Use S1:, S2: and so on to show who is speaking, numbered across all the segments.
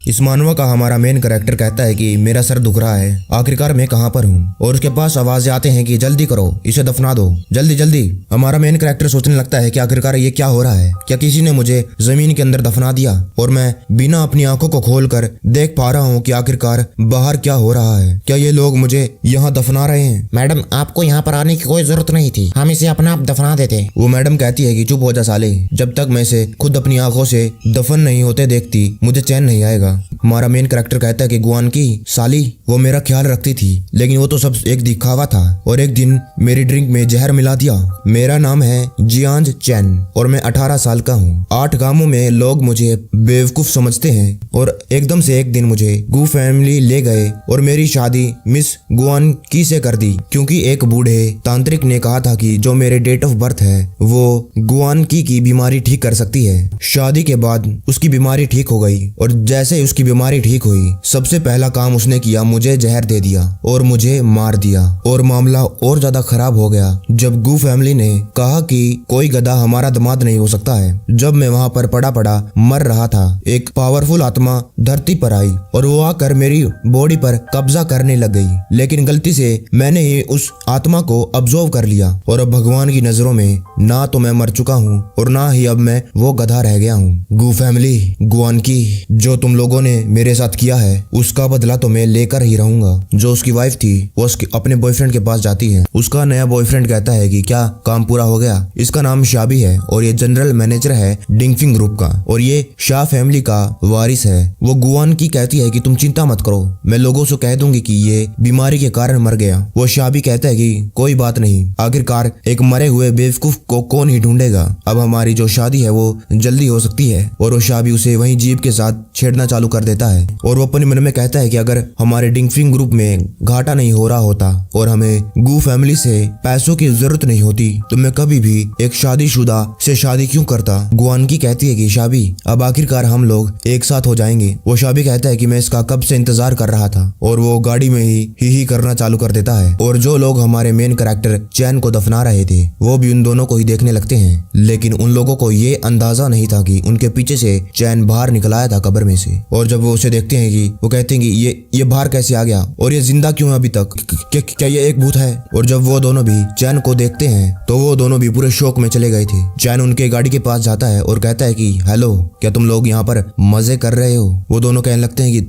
S1: इस मानवा का हमारा मेन कैरेक्टर कहता है कि मेरा सर दुख रहा है, आखिरकार मैं कहाँ पर हूँ। और उसके पास आवाजें आते हैं कि जल्दी करो, इसे दफना दो, जल्दी जल्दी। हमारा मेन कैरेक्टर सोचने लगता है कि आखिरकार ये क्या हो रहा है, क्या किसी ने मुझे जमीन के अंदर दफना दिया और मैं बिना अपनी आंखों को खोलकर देख पा रहा हूँ कि आखिरकार बाहर क्या हो रहा है। क्या ये लोग मुझे यहाँ दफना रहे हैं?
S2: मैडम, आपको यहाँ पर आने की कोई जरूरत नहीं थी, हम इसे अपना आप दफना देते।
S1: वो मैडम कहती है कि चुप हो जा साले, जब तक मैं इसे खुद अपनी आंखों से दफन नहीं होते देखती मुझे चैन नहीं आएगा। हमारा मेन कैरेक्टर कहता है कि गुआन की साली वो मेरा ख्याल रखती थी, लेकिन वो तो सब एक दिखावा था और एक दिन मेरी ड्रिंक में जहर मिला दिया। मेरा नाम है जियांग चैन और मैं 18 साल का हूँ। 8 गांवों में लोग मुझे बेवकूफ समझते हैं और एकदम से एक दिन मुझे गु फैमिली ले गए और मेरी शादी मिस गुआन की से कर दी, क्योंकि एक बूढ़े तांत्रिक ने कहा था कि जो मेरे डेट ऑफ बर्थ है वो गुआन की बीमारी ठीक कर सकती है। शादी के बाद उसकी बीमारी ठीक हो गई और जैसे ही उसकी बीमारी ठीक हुई सबसे पहला काम उसने किया, मुझे जहर दे दिया और मुझे मार दिया। और मामला और ज्यादा खराब हो गया जब गु फैमिली ने कहा कि कोई गधा हमारा दामाद नहीं हो सकता है। जब मैं वहाँ पर पड़ा पड़ा मर रहा था, एक पावरफुल आत्मा धरती पर आई और वो आकर मेरी बॉडी पर कब्जा करने लग गई, लेकिन गलती से मैंने ही उस आत्मा को अब्जॉर्व कर लिया और अब भगवान की नजरों में ना तो मैं मर चुका हूँ और ना ही अब मैं वो गधा रह गया हूँ। गु फैमिली, गुआन की, जो तुम लोगों ने मेरे साथ किया है उसका बदला तो मैं लेकर ही रहूंगा। जो उसकी वाइफ थी वो उसके अपने बॉयफ्रेंड के पास जाती है। उसका नया बॉयफ्रेंड कहता है कि क्या काम पूरा हो गया? इसका नाम शाबी है और ये जनरल मैनेजर है डिंगफिंग ग्रुप का और ये शाह फैमिली का वारिस है। वो गुआन की कहती है कि तुम चिंता मत करो, मैं लोगों से कह दूंगी कि ये बीमारी के कारण मर गया। वो शाबी कहता है कि कोई बात नहीं, आखिरकार एक मरे हुए बेवकूफ को कौन ही ढूंढेगा। अब हमारी जो शादी है वो जल्दी हो सकती है। और वो शाबी उसे वहीं जीप के साथ छेड़ना चालू कर देता है और वो अपने मन में कहता है कि अगर हमारे डिंगफिंग ग्रुप में घाटा नहीं हो रहा होता और हमें गु फैमिली से पैसों की जरूरत नहीं होती तो मैं कभी भी एक शादीशुदा से शादी क्यों करता। गुआन की कहती है कि शाबी अब आखिरकार हम लोग एक साथ हो जाएंगे। वो शाबी कहता है कि मैं इसका कब से इंतजार कर रहा था और वो गाड़ी में ही करना चालू कर देता है। और जो लोग हमारे मेन कैरेक्टर चैन को दफना रहे थे वो भी उन दोनों को ही देखने लगते हैं, लेकिन उन लोगों को ये अंदाजा नहीं था कि उनके पीछे से चैन बाहर निकल आया था कब्र में से। और जब वो उसे देखते हैं कि वो कहते हैं कि ये बाहर कैसे आ गया और ये जिंदा क्यों है अभी तक, क्या ये एक भूत है? और जब वो दोनों भी चैन को देखते हैं तो वो दोनों भी पूरे शौक में चले गए थे। चैन उनके गाड़ी के पास जाता है और कहता है कि हेलो, क्या तुम लोग यहाँ पर मजे कर रहे हो? वो दोनों कहने लगते हैं कि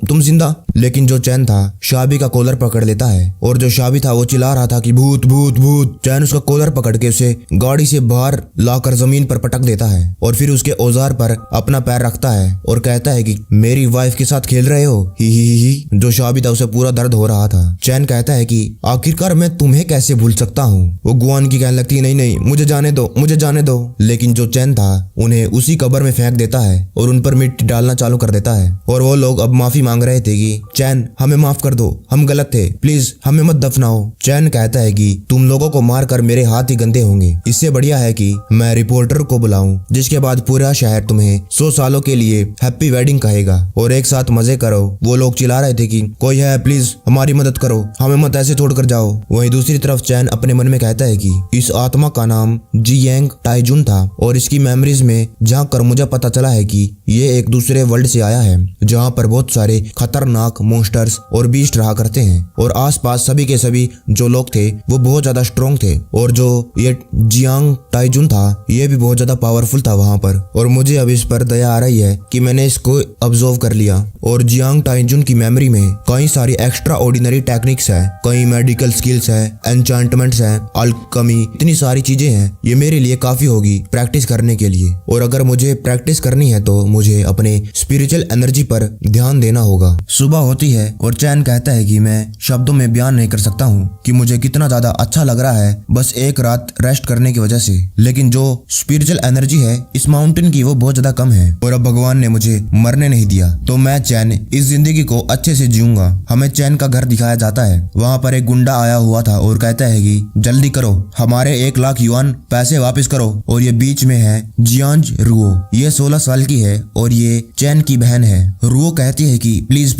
S1: तुम जिंदा। लेकिन जो चैन था शाबी का कॉलर पकड़ लेता है और जो शाबी था वो चिल्ला रहा था कि भूत भूत भूत। चैन उसका कॉलर पकड़ के उसे गाड़ी से बाहर लाकर जमीन पर पटक देता है और फिर उसके औजार पर अपना पैर रखता है और कहता है कि मेरी वाइफ के साथ खेल रहे हो, ही। जो शाबी था उसे पूरा दर्द हो रहा था। चैन कहता है कि आखिरकार मैं तुम्हें कैसे भूल सकता हूँ। वो गुआन की कहने लगती है नहीं, मुझे जाने दो। लेकिन जो चैन था उन्हें उसी कब्र में फेंक देता है और उन पर मिट्टी डालना चालू कर देता है। और वो लोग अब माफी मांग रहे थे कि चैन हमें माफ कर दो, हम गलत थे, प्लीज हमें मत दफनाओ। चैन कहता है कि तुम लोगों को मारकर मेरे हाथ ही गंदे होंगे, इससे बढ़िया है कि मैं रिपोर्टर को बुलाऊं, जिसके बाद पूरा शहर तुम्हें 100 सालों के लिए हैप्पी वेडिंग कहेगा और एक साथ मजे करो। वो लोग चिल्ला रहे थे कि कोई है, प्लीज हमारी मदद करो, हमें मत ऐसे छोड़कर जाओ। वहीं दूसरी तरफ चैन अपने मन में कहता है कि इस आत्मा का नाम जियांग टाइजुन था और इसकी मेमोरीज में झांक कर मुझे पता चला है कि ये एक दूसरे वर्ल्ड से आया है जहाँ पर बहुत सारे खतरनाक मॉन्स्टर्स और बीस्ट रहा करते हैं और आसपास सभी के सभी जो लोग थे वो बहुत ज्यादा स्ट्रॉन्ग थे और जो ये जियांग टाइजुन था ये भी बहुत ज्यादा पावरफुल था वहाँ पर। और मुझे अब इस पर दया आ रही है कि मैंने इसको ऑब्जर्व कर लिया और जियांग टाइजुन की मेमोरी में कई सारी एक्स्ट्रा ऑर्डिनरी टेक्निक्स है, कई मेडिकल स्किल्स है, एन्चांटमेंट्स है, अल्केमी, इतनी सारी चीजें हैं। ये मेरे लिए काफी होगी प्रैक्टिस करने के लिए और अगर मुझे प्रैक्टिस करनी है तो मुझे अपने स्पिरिचुअल एनर्जी पर ध्यान देना होगा। सुबह होती है और चैन कहता है कि मैं शब्दों में बयान नहीं कर सकता हूँ कि मुझे कितना ज्यादा अच्छा लग रहा है बस एक रात रेस्ट करने की वजह से, लेकिन जो स्पिरिचुअल एनर्जी है इस माउंटेन की वो बहुत ज्यादा कम है और अब भगवान ने मुझे मरने नहीं दिया तो मैं चैन इस जिंदगी को अच्छे से जीऊंगा। हमें चैन का घर दिखाया जाता है, वहाँ पर एक गुंडा आया हुआ था और कहता है कि जल्दी करो, हमारे 1 लाख युआन पैसे वापस करो। और ये बीच में है जियांग रुओ, ये 16 साल की है और ये चैन की बहन है। रुओ कहती है कि प्लीज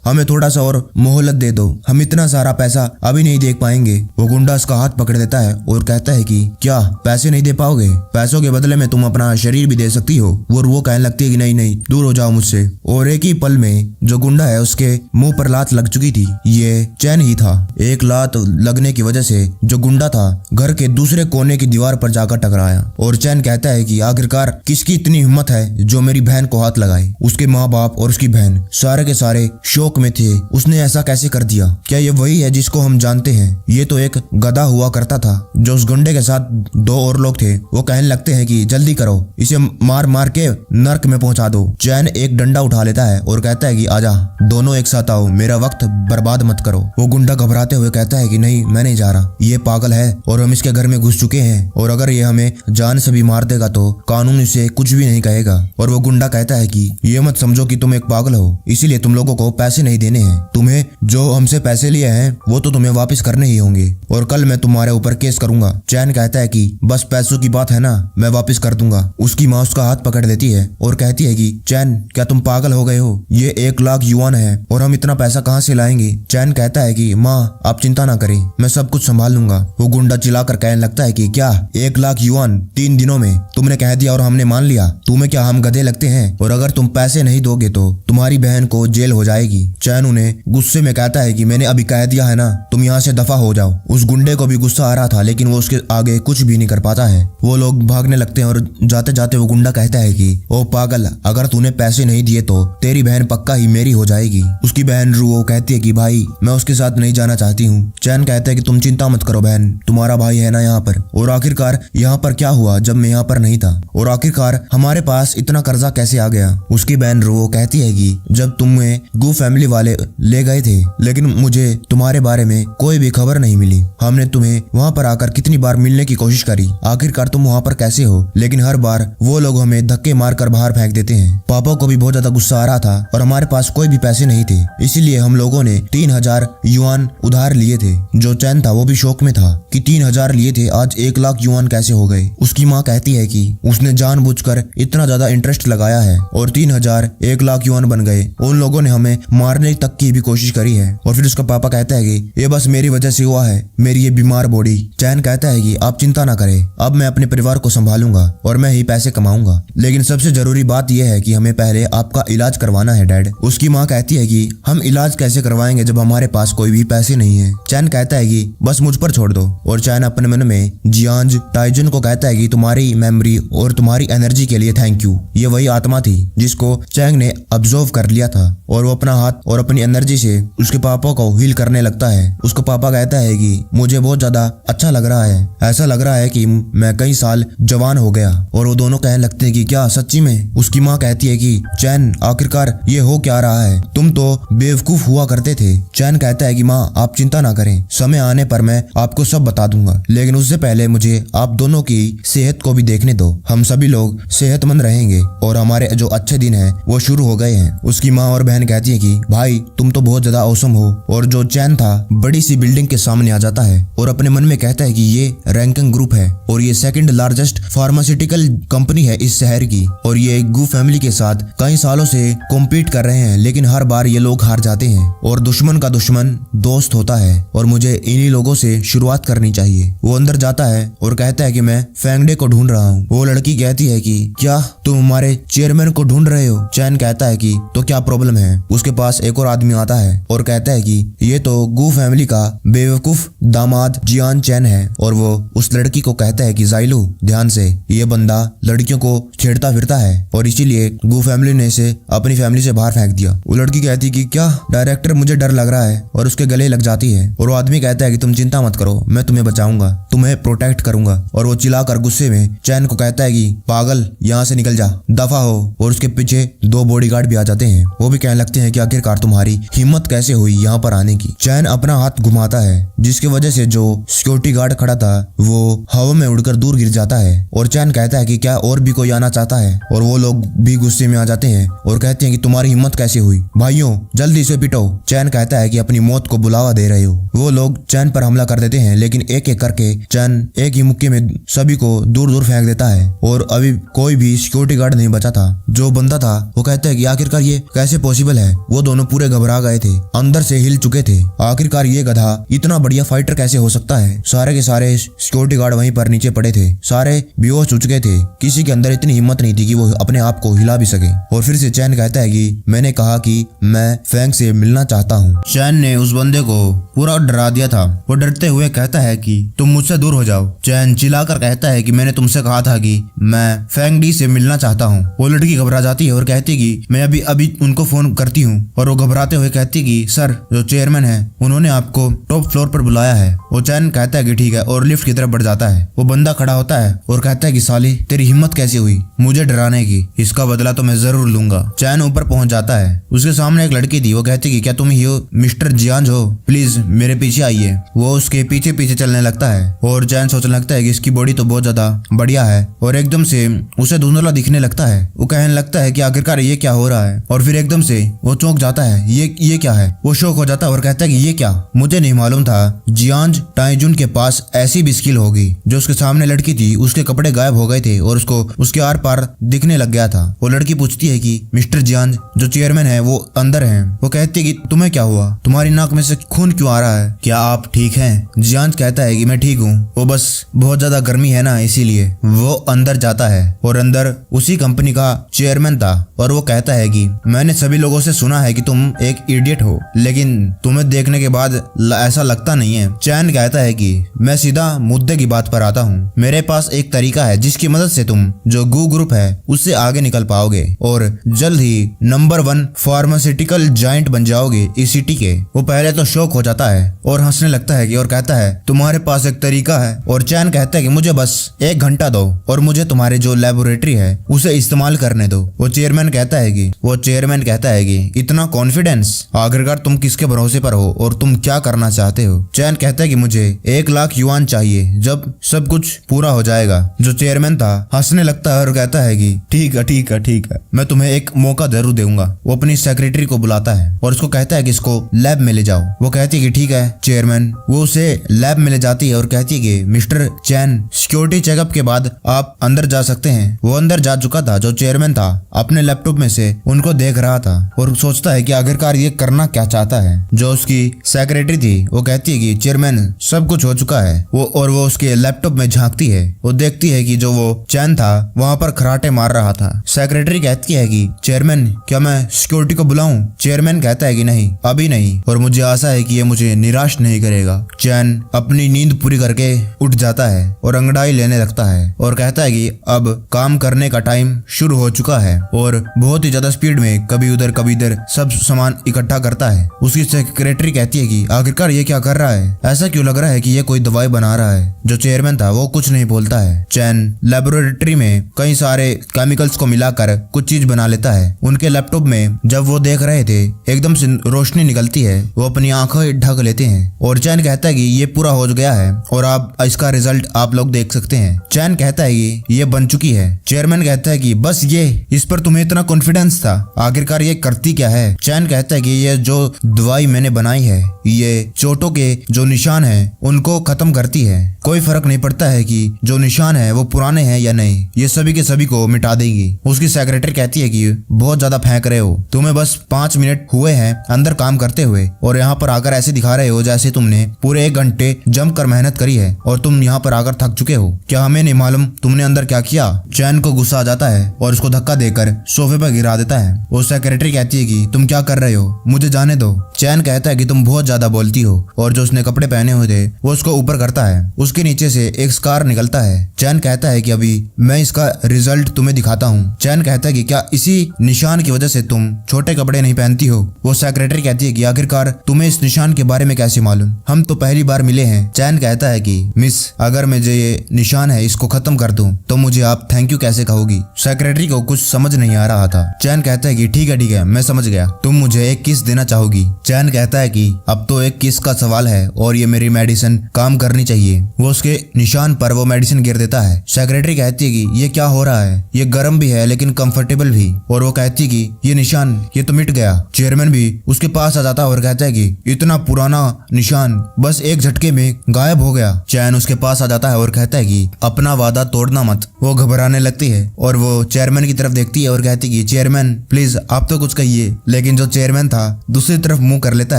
S1: हमें थोड़ा सा और मोहलत दे दो, हम इतना सारा पैसा अभी नहीं देख पाएंगे। वो गुंडा उसका हाथ पकड़ देता है और कहता है कि क्या पैसे नहीं दे पाओगे? पैसों के बदले में तुम अपना शरीर भी दे सकती हो। वो कहने लगती है कि नहीं नहीं, दूर हो जाओ मुझसे। और एक ही पल में जो गुंडा है उसके मुंह पर लात लग चुकी थी। ये चैन ही था। एक लात लगने की वजह से जो गुंडा था घर के दूसरे कोने की दीवार पर जाकर टकराया। और चैन कहता है कि आखिरकार किसकी इतनी हिम्मत है जो मेरी बहन को हाथ लगाए। उसके माँ बाप और उसकी बहन सारे के सारे शोक में थे। उसने ऐसा कैसे कर दिया? क्या ये वही है जिसको हम जानते हैं? ये तो एक गधा हुआ करता था। जो उस गुंडे के साथ दो और लोग थे वो कहने लगते हैं कि जल्दी करो, इसे मार मार के नर्क में पहुंचा दो। चैन एक डंडा उठा लेता है और कहता है कि आजा, दोनों एक साथ आओ, मेरा वक्त बर्बाद मत करो। वो गुंडा घबराते हुए कहता है कि नहीं, मैं नहीं जा रहा, ये पागल है और हम इसके घर में घुस चुके हैं और अगर ये हमें जान से भी मार देगा तो कानून इसे कुछ भी नहीं कहेगा। और वो गुंडा कहता है कि ये मत समझो कि तुम एक पागल हो, इसीलिए तुम लोगों को पैसे नहीं देने हैं। तुम्हें जो हमसे पैसे लिए हैं वो तो तुम्हें वापस करने ही होंगे और कल मैं तुम्हारे ऊपर केस करूंगा। चैन कहता है कि बस पैसों की बात है ना, मैं वापस कर दूंगा। उसकी माँ उसका हाथ पकड़ लेती है और कहती है कि चैन, क्या तुम पागल हो गए हो? ये 1 लाख युआन है और हम इतना पैसा कहाँ से लाएंगे? चैन कहता है कि माँ आप चिंता ना करें, मैं सब कुछ संभाल लूंगा। वो गुंडा चिल्लाकर कहने लगता है कि क्या 1 लाख युआन 3 दिनों में? तुमने कह दिया और हमने मान लिया। तुम्हें क्या हम गधे लगते हैं? और अगर तुम पैसे नहीं दोगे तो तुम्हारी बहन को जेल हो जाएगी। चैन उन्हें गुस्से में कहता है कि मैंने अभी कह दिया है ना, तुम यहाँ से दफा हो जाओ। उस गुंडे को भी गुस्सा आ रहा था लेकिन वो उसके आगे कुछ भी नहीं कर पाता है। वो लोग भागने लगते हैं और जाते जाते वो गुंडा कहता है कि ओ पागल, अगर तूने पैसे नहीं दिए तो तेरी बहन पक्का ही मेरी हो जाएगी। उसकी बहन रू कहती है कि भाई मैं उसके साथ नहीं जाना चाहती हूँ। चैन कहता है कि तुम चिंता मत करो बहन, तुम्हारा भाई है ना यहाँ पर। और आखिरकार यहाँ पर क्या हुआ जब मैं यहाँ पर नहीं था? और आखिरकार हमारे पास इतना कर्जा कैसे आ गया? उसकी बहन रू कहती है कि जब तुम्हें गू फैमिली वाले ले गए थे लेकिन मुझे तुम्हारे बारे में कोई भी खबर नहीं मिली। हमने तुम्हें वहाँ पर आकर कितनी बार मिलने की कोशिश करी, आखिरकार तुम वहाँ पर कैसे हो? लेकिन हर बार वो लोग हमें धक्के मारकर बाहर फेंक देते हैं। पापा को भी बहुत ज्यादा गुस्सा आ रहा था और हमारे पास कोई भी पैसे नहीं थे, इसीलिए हम लोगों ने 3000 युआन उधार लिए थे। जो चैन था वो भी शौक में था कि 3000 लिए थे, आज 1 लाख युआन कैसे हो गए? उसकी माँ कहती है कि उसने जानबूझकर इतना ज्यादा इंटरेस्ट लगाया है और 3000 1 लाख युआन बन गए। उन लोगों ने हमें मारने तक की भी कोशिश करी है। और फिर उसका पापा कहता है कि ये बस मेरी वजह से हुआ है, मेरी ये बीमार बॉडी। चैन कहता है कि आप चिंता ना करें, अब मैं अपने परिवार को संभालूंगा और मैं ही पैसे कमाऊंगा, लेकिन सबसे जरूरी बात यह है कि हमें पहले आपका इलाज करवाना है डैड। उसकी माँ कहती है कि हम इलाज कैसे करवाएंगे जब हमारे पास कोई भी पैसे नहीं है? चैन कहता है कि बस मुझ पर छोड़ दो। और चैन अपने मन में जियांज टाइजन को कहता है कि तुम्हारी मेमोरी और तुम्हारी एनर्जी के लिए थैंक यू। ये वही आत्मा थी जिसको चैंग ने ऑब्जर्व कर लिया था और वो अपना हाथ और अपनी एनर्जी से उसके पापा को हील करने लगता है। उसका पापा कहता है कि मुझे बहुत ज्यादा अच्छा लग रहा है, ऐसा लग रहा है कि मैं कई साल जवान हो गया। और वो दोनों कहने लगते हैं कि क्या सच्ची में? उसकी माँ कहती है कि चैन आखिरकार ये हो क्या रहा है? तुम तो बेवकूफ हुआ करते थे। चैन कहता है कि माँ आप चिंता ना करें, समय आने पर मैं आपको सब बता दूंगा, लेकिन उससे पहले मुझे आप दोनों की सेहत को भी देखने दो। हम सभी लोग सेहतमंद रहेंगे और हमारे जो अच्छे दिन है वो शुरू हो गए हैं। उसकी माँ और बहन कहती है कि भाई तुम तो बहुत ज्यादा औसम हो। और जो चैन था बड़ी सी बिल्डिंग के सामने आ जाता है और अपने मन में कहता है कि ये रैंकिंग ग्रुप है और ये सेकंड लार्जेस्ट फार्मास्यूटिकल कंपनी है इस शहर की और ये गू फैमिली के साथ कई सालों से कॉम्पीट कर रहे हैं, लेकिन हर बार ये लोग हार जाते हैं और दुश्मन का दुश्मन दोस्त होता है और मुझे इन्हीं लोगों से शुरुआत करनी चाहिए। वो अंदर जाता है और कहता है कि मैं फेंगडे को ढूंढ रहा हूँ। वो लड़की कहती है कि क्या तुम हमारे चेयरमैन को ढूंढ रहे हो? चैन कहता है कि तो क्या प्रॉब्लम है? उसके पास एक और आदमी आता है और कहता है कि ये तो गू फैमिली का बेवकूफ दामाद जियान चैन है। और वो उस लड़की को कहता है कि जाइलू ध्यान से, ये बंदा लड़कियों को छेड़ता फिरता है और इसीलिए गू फैमिली ने इसे अपनी फैमिली से बाहर फेंक दिया। वो लड़की कहती है कि क्या डायरेक्टर, मुझे डर लग रहा है, और उसके गले लग जाती है। और वो आदमी कहता है कि तुम चिंता मत करो, मैं तुम्हें बचाऊंगा, तुम्हें प्रोटेक्ट करूंगा। और वो चिल्लाकर गुस्से में चैन को कहता है कि पागल यहाँ से निकल जा, दफा हो। और उसके पीछे 2 बॉडीगार्ड भी आ जाते हैं। वो भी कहने लगते हैं कि आखिरकार तुम्हारी हिम्मत कैसे हुई यहाँ पर आने की? चैन अपना हाथ घुमाता है जिसकी वजह से जो सिक्योरिटी गार्ड खड़ा था वो हवा में उड़कर दूर गिर जाता है। और चैन कहता है कि क्या और भी कोई आना चाहता है? और वो लोग भी गुस्से में आ जाते हैं और कहते हैं कि तुम्हारी हिम्मत कैसे हुई? भाइयों जल्दी से पिटो। चैन कहता है कि अपनी मौत को बुलावा दे रहे हो। वो लोग चैन पर हमला कर देते हैं, लेकिन एक एक करके चैन एक ही मुक्के में सभी को दूर दूर फेंक देता है और अभी कोई भी सिक्योरिटी गार्ड नहीं बचा था। जो बंदा था वो कहता है कि आखिरकार ये कैसे पॉसिबल है? वो वो दोनों पूरे घबरा गए थे, अंदर से हिल चुके थे। आखिरकार ये गधा इतना बढ़िया फाइटर कैसे हो सकता है। सारे के सारे सिक्योरिटी गार्ड वहीं पर नीचे पड़े थे, सारे बेहोश हो चुके थे। किसी के अंदर इतनी हिम्मत नहीं थी कि वो अपने आप को हिला भी सके। और फिर से चैन कहता है कि मैंने कहा कि मैं फैंग से मिलना चाहता हूँ। चैन ने उस बंदे को पूरा डरा दिया था। वो डरते हुए कहता है कि तुम मुझसे दूर हो जाओ। चैन चिल्लाकर कहता है कि मैंने तुमसे कहा था कि मैं फैंग डी से मिलना चाहता हूँ। वो लड़की घबरा जाती है और कहती है कि मैं अभी उनको फोन करती हूँ। और वो घबराते हुए कहती है कि सर, जो चेयरमैन है उन्होंने आपको टॉप फ्लोर पर बुलाया है। वो चैन कहता है कि ठीक है और लिफ्ट की तरफ बढ़ जाता है। वो बंदा खड़ा होता है और कहता है कि साली, तेरी हिम्मत कैसे हुई मुझे डराने की? इसका बदला तो मैं जरूर लूंगा। चैन ऊपर पहुंच जाता है। उसके सामने एक लड़की थी। वो कहती कि क्या तुम ही हो मिस्टर जियांज हो? प्लीज मेरे पीछे आइए। वो उसके पीछे पीछे चलने लगता है और चैन सोचने लगता है कि इसकी बॉडी तो बहुत ज्यादा बढ़िया है। और एकदम से उसे धुंधला दिखने लगता है। वो कहने लगता है कि आखिरकार ये क्या हो रहा है। और फिर एकदम से वो चौंक जाता है, ये क्या है? वो शौक हो जाता है और कहता है कि ये क्या, मुझे नहीं मालूम था जियांज टाइजुन के पास ऐसी भी स्किल होगी। जो उसके सामने लड़की थी उसके कपड़े गायब हो गए थे और उसको उसके आर पार दिखने लग गया था। वो लड़की पूछती है कि मिस्टर जियांज, जो चेयरमैन है वो अंदर हैं। वो कहती है कि तुम्हें क्या हुआ, तुम्हारी नाक में से खून क्यों आ रहा है, क्या आप ठीक हैं? जियांज कहता है कि मैं ठीक हूँ, वो बस बहुत ज्यादा गर्मी है ना इसीलिए। वो अंदर जाता है और अंदर उसी कंपनी का चेयरमैन था। और वो कहता है कि मैंने सभी लोगों से सुना है कि तुम एक इडियट हो, लेकिन तुम्हें देखने के बाद ऐसा लगता नहीं है। चैन कहता है कि मैं सीधा मुद्दे की बात पर आता हूँ। मेरे पास एक तरीका है जिसकी मदद से तुम जो गू ग्रुप है उससे आगे निकल पाओगे और जल्द ही नंबर 1 फार्मास्यूटिकल जायंट बन जाओगे इस सिटी के। वो पहले तो शौक हो जाता है और हंसने लगता है कि और कहता है तुम्हारे पास एक तरीका है। और चैन कहता है कि मुझे बस 1 घंटा दो और मुझे तुम्हारे जो लेबोरेटरी है उसे इस्तेमाल करने दो। वो चेयरमैन कहता है कि इतना कॉन्फिडेंस, आखिरकार तुम किसके भरोसे पर हो और तुम क्या करना चाहते हो? चैन कहता है कि मुझे 1 लाख युआन चाहिए जब सब कुछ पूरा हो जाएगा। जो चेयरमैन था हंसने लगता है और कहता है कि ठीक है, मैं तुम्हें एक मौका जरूर दूंगा। वो अपनी सेक्रेटरी को बुलाता है और उसको कहता है कि इसको लैब में ले जाओ। वो कहती है कि ठीक है चेयरमैन। वो उसे लैब में ले जाती है और कहती है कि मिस्टर चैन, सिक्योरिटी चेकअप के बाद आप अंदर जा सकते हैं। वो अंदर जा चुका था। जो चेयरमैन था अपने लैपटॉप में से उनको देख रहा था और सोचता है कि आखिरकार ये करना क्या चाहता है। जो उसकी सेक्रेटरी थी वो कहती है कि चेयरमैन सब कुछ हो चुका है। वो उसके लैपटॉप में झांकती है। वो देखती है कि जो वो चैन था वहां पर खराटे मार रहा था। सेक्रेटरी कहती है कि चेयरमैन, क्या मैं सिक्योरिटी को बुलाऊं? चेयरमैन कहता है कि नहीं, अभी नहीं, और मुझे आशा है कि ये मुझे निराश नहीं करेगा। चैन अपनी नींद पूरी करके उठ जाता है और अंगड़ाई लेने लगता है और कहता है कि अब काम करने का टाइम शुरू हो चुका है। और बहुत ही ज्यादा स्पीड में कभी उधर कभी इधर सब सामान इकट्ठा करता है। उसकी सेक्रेटरी कहती है कि आखिरकार ये क्या कर रहा है, ऐसा क्यों लग रहा है कि ये कोई दवाई बना रहा है। जो चेयरमैन था वो कुछ नहीं बोलता है। चैन लेबोरेटरी में कई सारे केमिकल्स को मिलाकर कुछ चीज बना लेता है। उनके लैपटॉप में जब वो देख रहे थे एकदम से रोशनी निकलती है। वो अपनी आंखें ढक लेते हैं और चैन कहता है कि ये पूरा हो गया है और आप इसका रिजल्ट आप लोग देख सकते हैं। चैन कहता है कि ये बन चुकी है। चेयरमैन कहता है कि बस ये, इस पर तुम्हें इतना कॉन्फिडेंस था, आखिरकार ये करती क्या है? चैन कहता है कि ये जो दवाई मैंने बनाई है ये चोटों के जो निशान है उनको खत्म करती है। कोई फर्क नहीं पड़ता है कि जो निशान है वो पुराने हैं या नहीं, ये सभी के सभी को मिटा देगी। उसकी सेक्रेटरी कहती है कि बहुत ज्यादा फेंक रहे हो, तुम्हें बस 5 मिनट हुए हैं अंदर काम करते हुए और यहाँ पर आकर ऐसे दिखा रहे हो जैसे तुमने पूरे 1 घंटे जमकर मेहनत करी है और तुम यहाँ पर आकर थक चुके हो। क्या हमें नहीं मालूम तुमने अंदर क्या किया? चैन को गुस्सा आ जाता है और उसको धक्का देकर सोफे पर गिरा देता है। वो सेक्रेटरी कहती है कि तुम क्या कर रहे हो, मुझे जाने दो। चैन कहता है कि तुम बहुत ज्यादा बोलती हो और जो उसने कपड़े पहने हुए थे वो उसको ऊपर करता है। उसके नीचे से एक स्कार निकलता है। चैन कहता है कि अभी मैं इसका रिजल्ट तुम्हें दिखाता हूँ। चैन कहता है कि क्या इसी निशान की वजह से तुम छोटे कपड़े नहीं पहनती हो? वो सेक्रेटरी कहती है कि आखिरकार तुम्हें इस निशान के बारे में कैसे मालूम, हम तो पहली बार मिले हैं। चैन कहता है कि मिस, अगर मैं जो ये निशान है इसको खत्म कर दूं तो मुझे आप थैंक यू कैसे कहोगी? सेक्रेटरी को कुछ समझ नहीं आ रहा था। चैन कहता है कि ठीक है मैं समझ गया, तुम मुझे एक किस देना चाहोगी? चैन कहता है कि अब तो एक किस का सवाल है और ये मेरी मेडिसिन काम करनी चाहिए। वो उसके निशान पर वो मेडिसिन गिर देता है। सेक्रेटरी कहती है कि ये क्या हो रहा है, ये गर्म भी है लेकिन कंफर्टेबल भी। और वो कहती है कि ये निशान ये तो मिट गया। चेयरमैन भी उसके पास आ जाता है और कहता है कि इतना पुराना निशान बस एक झटके में गायब हो गया। चैन उसके पास आ जाता है और कहता है कि अपना वादा तोड़ना मत। वो घबराने लगती है और वो चेयरमैन की तरफ देखती है और कहती है कि चेयरमैन प्लीज आप तो कुछ कहिए, लेकिन जो चेयरमैन था दूसरी तरफ मुंह कर लेता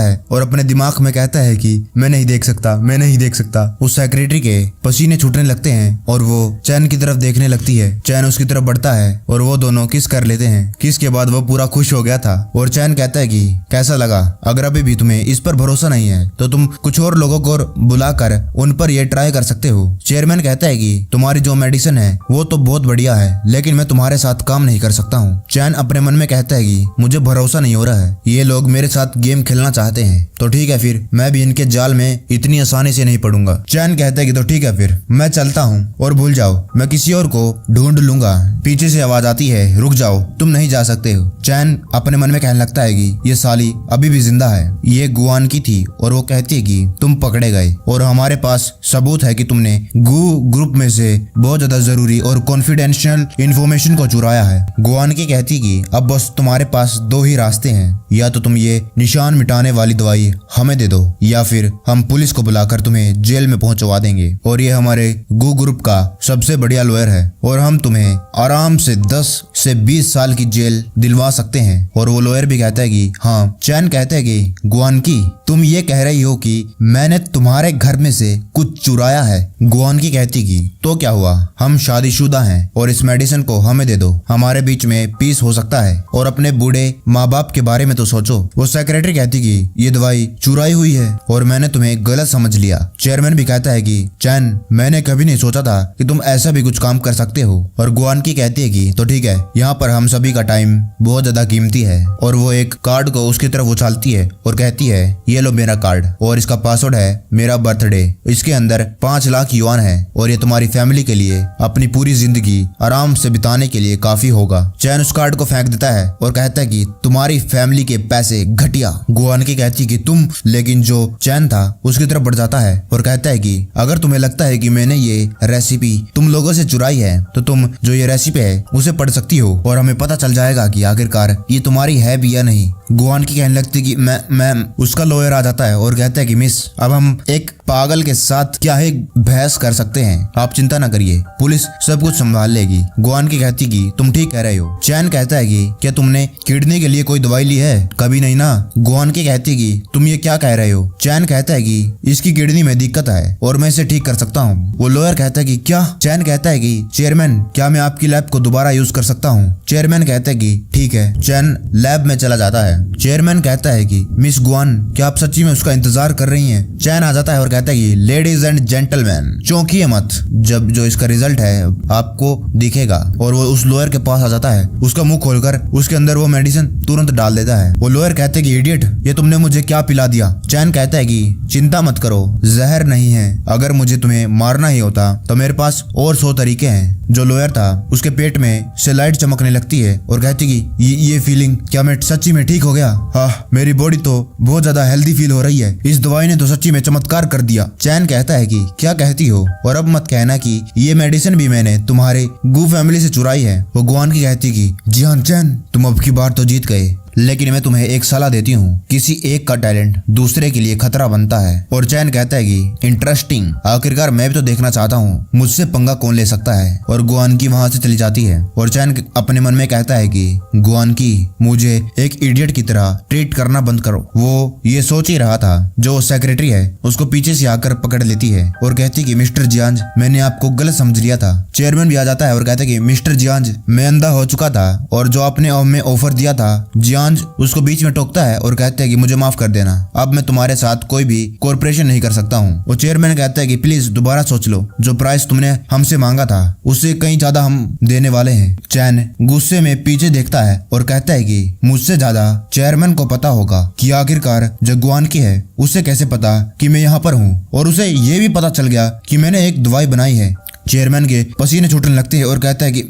S1: है और अपने दिमाग में कहता है कि मैं नहीं देख सकता, मैं नहीं देख सकता। उस सेक्रेटरी के पसीने छूटने लगते हैं और वो चैन की तरफ देखने लगती है। चैन उसकी तरफ बढ़ता है और वो दोनों किस कर लेते हैं। किस के बाद वो पूरा खुश हो गया था और चैन कहता है कि कैसा लगा? अगर अभी भी तुम्हें इस पर भरोसा नहीं है तो तुम कुछ और लोगों को बुलाकर उन पर ये ट्राई कर सकते हो। चेयरमैन कहता है कि तुम्हारी जो मेडिसिन है वो तो बहुत बढ़िया है, लेकिन मैं तुम्हारे साथ काम नहीं कर सकता हूँ। चैन अपने मन में कहता है कि मुझे भरोसा नहीं हो रहा है, ये लोग मेरे साथ गेम खेलना चाहते हैं, तो ठीक है फिर मैं भी इनके जाल में इतनी आसानी से नहीं पड़ूंगा। चैन कहता है कि तो ठीक है फिर मैं चलता हूँ और भूल जाओ, मैं किसी और को ढूंढ लूंगा। पीछे से आवाज आती है, रुक जाओ, तुम नहीं जा सकते हो। चैन अपने मन में कहने लगता है कि ये साली अभी भी जिंदा है, ये गुआन की थी और वो कहती है कि तुम पकड़े गए और हमारे पास सबूत है कि तुमने गू ग्रुप में से बहुत ज्यादा जरूरी और कॉन्फिडेंशियल इंफॉर्मेशन को चुराया है। गुआन की कहती कि अब बस तुम्हारे पास दो ही रास्ते हैं, या तो तुम ये निशान मिटाने वाली दवाई हमें दे दो या फिर हम पुलिस को बुलाकर तुम्हें जेल में पहुंचवा देंगे। और ये हमारे गू ग्रुप का सबसे बढ़िया लॉयर है और हम तुम्हें आराम से 10 से 20 साल की जेल दिलवा सकते हैं। और वो लॉयर भी कहता है कि हाँ। चैन कहता है कि गुआन की तुम ये कह रही हो कि मैंने तुम्हारे घर में से कुछ चुराया है? गुआन की कहती कि तो क्या हुआ, हम शादीशुदा हैं और इस मेडिसिन को हमें दे दो, हमारे बीच में पीस हो सकता है। और अपने बूढ़े माँ बाप के बारे में तो सोचो। वो सेक्रेटरी कहती कि ये दवाई चुराई हुई है और मैंने तुम्हें गलत समझ लिया। चेयरमैन भी कहता है कि चैन मैंने कभी नहीं सोचा था कि तुम ऐसा भी कुछ काम कर सकते हो। और गुआन की कहती है कि तो ठीक है, यहाँ पर हम सभी का टाइम बहुत ज्यादा कीमती है। और वो एक कार्ड को उसकी तरफ उछालती है और कहती है ये लो मेरा कार्ड और इसका पासवर्ड है मेरा बर्थडे, इसके अंदर 5 लाख युआन है और ये तुम्हारी फैमिली के लिए अपनी पूरी जिंदगी आराम से बिताने के लिए काफी होगा। चैन उस कार्ड को फेंक देता है और कहता है कि तुम्हारी फैमिली के पैसे घटिया। गुआन की कहती कि तुम, लेकिन जो चैन था उसकी तरफ बढ़ जाता है और कहता है कि अगर तुम्हें लगता है कि मैंने ये रेसिपी तुम लोगों से चुराई है तो तुम जो ये रेसिपी है उसे पढ़ सकती हो और हमें पता चल जाएगा कि आखिरकार ये तुम्हारी है भी या नहीं। गुआन की कहने लगती कि मैं उसका लॉयर आ जाता है और कहता है कि मिस, अब हम एक पागल के साथ क्या ही बहस कर सकते हैं, आप चिंता ना करिए, पुलिस सब कुछ संभाल लेगी। गुआन की कहती कि तुम ठीक कह रहे हो। चैन कहता है कि क्या तुमने किडनी के लिए कोई दवाई ली है? कभी नहीं ना। गुआन की कहती कि तुम ये क्या कह रहे हो? चैन कहता है कि इसकी किडनी में दिक्कत है और मैं इसे ठीक कर सकता हूँ। वो लॉयर कहता है कि क्या? चैन कहता है कि चेयरमैन क्या मैं आपकी लैब को दोबारा यूज कर सकता हूँ? चेयरमैन कहता है कि ठीक है। चैन लैब में चला जाता है। चेयरमैन कहता है कि मिस गुआन क्या आप सच्ची में उसका इंतजार कर रही हैं? चैन आ जाता है और कहता है कि लेडीज एंड जेंटलमैन चौंकिए मत, जब जो इसका रिजल्ट है आपको दिखेगा। और वो उस लॉयर के पास आ जाता है, उसका मुंह खोलकर उसके अंदर वो मेडिसिन तुरंत डाल देता है। वो लॉयर कहते हैं कि इडियट, ये तुमने मुझे क्या पिला दिया? चैन कहता है कि चिंता मत करो, जहर नहीं है, अगर मुझे तुम्हें मारना ही होता तो मेरे पास और 100 तरीके हैं। जो लॉयर था उसके पेट में से लाइट चमकने लगती है और कहती कि ये फीलिंग, क्या मैं सच्ची में ठीक हो गया? हाँ, मेरी बॉडी तो बहुत ज्यादा हेल्दी फील हो रही है, इस दवाई ने तो सच्ची में चमत्कार कर दिया। चैन कहता है कि क्या कहती हो, और अब मत कहना कि ये मेडिसिन भी मैंने तुम्हारे गू फैमिली से चुराई है। वो गुआन की कहती कि जी हाँ चैन, तुम अब की बार तो जीत गए, लेकिन मैं तुम्हें एक सलाह देती हूँ, किसी एक का टैलेंट दूसरे के लिए खतरा बनता है। और चैन कहता है कि इंटरेस्टिंग, आखिरकार मैं भी तो देखना चाहता हूँ मुझसे पंगा कौन ले सकता है। और गुआन की वहां से चली जाती है और चैन अपने मन में कहता है कि गुआन की मुझे एक इडियट की तरह ट्रीट करना बंद करो। वो ये सोच ही रहा था, जो सेक्रेटरी है उसको पीछे से आकर पकड़ लेती है और कहती कि मिस्टर जियांज, मैंने आपको गलत समझ लिया था। चेयरमैन भी आ जाता है और कहता है कि मिस्टर जियांज, मैं अंधा हो चुका था और जो आपने हमें ऑफर दिया था। जियांज उसको बीच में टोकता है और कहता है कि मुझे माफ कर देना, अब मैं तुम्हारे साथ कोई भी कॉर्पोरेशन नहीं कर सकता हूँ। वो चेयरमैन कहता है कि प्लीज दोबारा सोच लो, जो प्राइस तुमने हमसे मांगा था उससे कहीं ज्यादा हम देने वाले हैं। चैन गुस्से में पीछे देखता है और कहता है कि मुझसे ज्यादा चेयरमैन को पता होगा कि आखिरकार जो गुआन की है उसे कैसे पता कि मैं यहाँ पर हूँ, और उसे ये भी पता चल गया कि मैंने एक दवाई बनाई है। चेयरमैन के पसीने छूटने लगते हैं और कहता है कि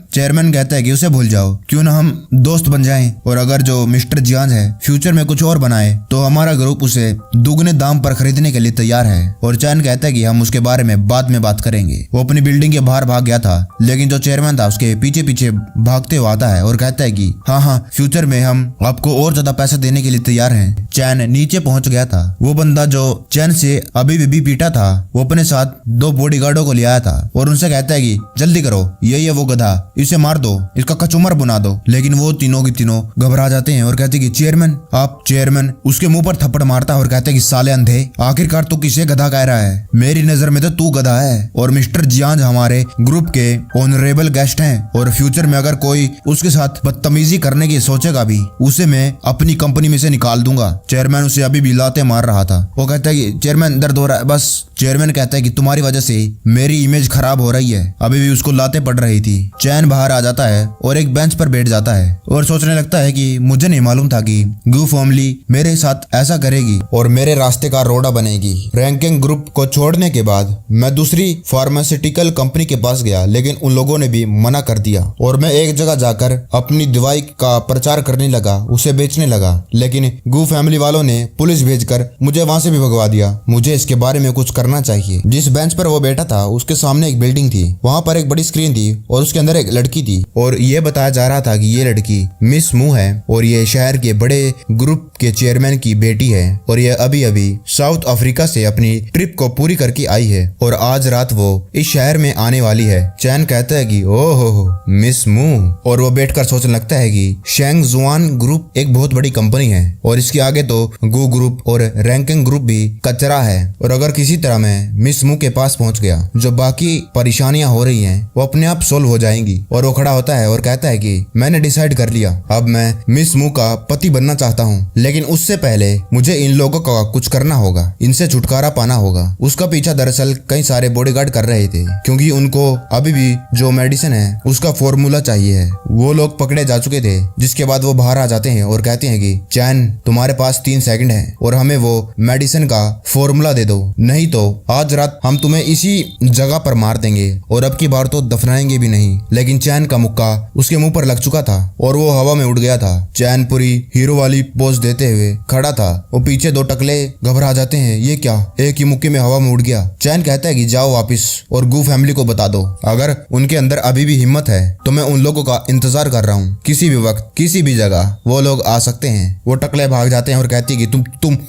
S1: चेयरमैन कहता है कि उसे भूल जाओ, क्यों ना हम दोस्त बन जाएं, और अगर जो मिस्टर जियांज है फ्यूचर में कुछ और बनाए तो हमारा ग्रुप उसे दुगने दाम पर खरीदने के लिए तैयार है। और चैन कहता है कि हम उसके बारे में बाद में बात करेंगे। वो अपनी बिल्डिंग के बाहर भाग गया था, लेकिन जो चेयरमैन था उसके पीछे पीछे भागते हुए आता है और कहता है कि हाँ, फ्यूचर में हम आपको और ज्यादा पैसा देने के लिए तैयार हैं। चैन नीचे पहुंच गया था। वो बंदा जो चैन से अभी भी पीटा था वो अपने साथ 2 बॉडीगार्डों को लिया बुलाया था और उनसे कहता है कि जल्दी करो, यही है वो गधा, इसे मार दो, इसका कचूमर बुना दो। लेकिन वो तीनों की तीनों घबरा जाते हैं और कहते हैं कि चेयरमैन आप। चेयरमैन उसके मुंह पर थप्पड़ मारता है और कहता है कि साले अंधे, आखिरकार तू किसे गधा कह रहा है? मेरी नजर में तो तू गधा है। और मिस्टर जियांज हमारे ग्रुप के ऑनरेबल गेस्ट हैं और फ्यूचर में अगर कोई उसके साथ बदतमीजी करने की सोचेगा भी, उसे मैं अपनी कंपनी में से निकाल दूंगा। चेयरमैन उसे अभी भी लाते मार रहा था। वो कहता है कि चेयरमैन दर्द हो रहा है बस। चेयरमैन कहता है कि तुम्हारी वजह से मेरी इमेज खराब हो रही है। अभी भी उसको लाते पड़ रही थी। चैन बाहर आ जाता है और एक बेंच पर बैठ जाता है और सोचने लगता है कि मुझे नहीं मालूम था कि गू फैमिली मेरे साथ ऐसा करेगी और मेरे रास्ते का रोड़ा बनेगी। रैंकिंग ग्रुप को छोड़ने के बाद मैं दूसरी फार्मास्यूटिकल कंपनी के पास गया, लेकिन उन लोगों ने भी मना कर दिया और मैं एक जगह जाकर अपनी दवाई का प्रचार करने लगा, उसे बेचने लगा। लेकिन गू फैमिली वालों ने पुलिस भेजकर मुझे वहां से भी भगवा दिया। मुझे इसके बारे में कुछ करना चाहिए। जिस बेंच पर वो बैठा था उसके सामने एक बिल्डिंग थी, वहां पर एक बड़ी स्क्रीन थी और उसके अंदर एक लड़की थी और ये बताया जा रहा था कि ये लड़की मिस मू है और ये शहर के बड़े ग्रुप के चेयरमैन की बेटी है और ये अभी अभी साउथ अफ्रीका से अपनी ट्रिप को पूरी करके आई है और आज रात वो इस शहर में आने वाली है। चैन कहता है कि ओहो मिस मू, और वो बैठकर सोचने लगता है कि शेंग जुआन ग्रुप एक बहुत बड़ी कंपनी है और इसके आगे तो गू ग्रुप और रैंकिंग ग्रुप भी कचरा है। और अगर किसी तरह मैं मिस मू के पास पहुंच गया, जो बाकी परेशानियां हो रही हैं वो अपने आप सोल्व हो जाएंगी। और वो खड़ा होता है और कहता है कि मैंने डिसाइड कर लिया, अब मैं मिस मू का पति बनना चाहता हूँ, लेकिन उससे पहले मुझे इन लोगों का कुछ करना होगा, इनसे छुटकारा पाना होगा। उसका पीछा दरअसल कई सारे बॉडीगार्ड कर रहे थे क्योंकि उनको अभी भी जो मेडिसिन है उसका फॉर्मूला चाहिए है। वो लोग पकड़े जा चुके थे, जिसके बाद वो बाहर आ जाते हैं और कहते हैं कि चैन तुम्हारे पास 3 सेकंड है और हमें वो मेडिसिन का फॉर्मूला दे दो, नहीं तो आज रात हम तुम्हें इसी जगह पर मार देंगे और अब की बार तो दफनाएंगे भी नहीं। लेकिन चैन का मुक्का उसके मुंह पर लग चुका था और वो हवा में उड़ गया था। चैन पूरी हीरो वाली पोज देते हुए खड़ा था। वो पीछे 2 टकले घबरा जाते हैं, ये क्या, एक ही मुक्के में हवा में उड़ गया। चैन कहता है कि जाओ वापिस और गू फैमिली को बता दो, अगर उनके अंदर अभी भी हिम्मत है तो मैं उन लोगों का इंतजार कर रहा हूँ, किसी भी वक्त किसी भी जगह वो लोग आ सकते हैं। वो टकले भाग जाते हैं और कहती है कि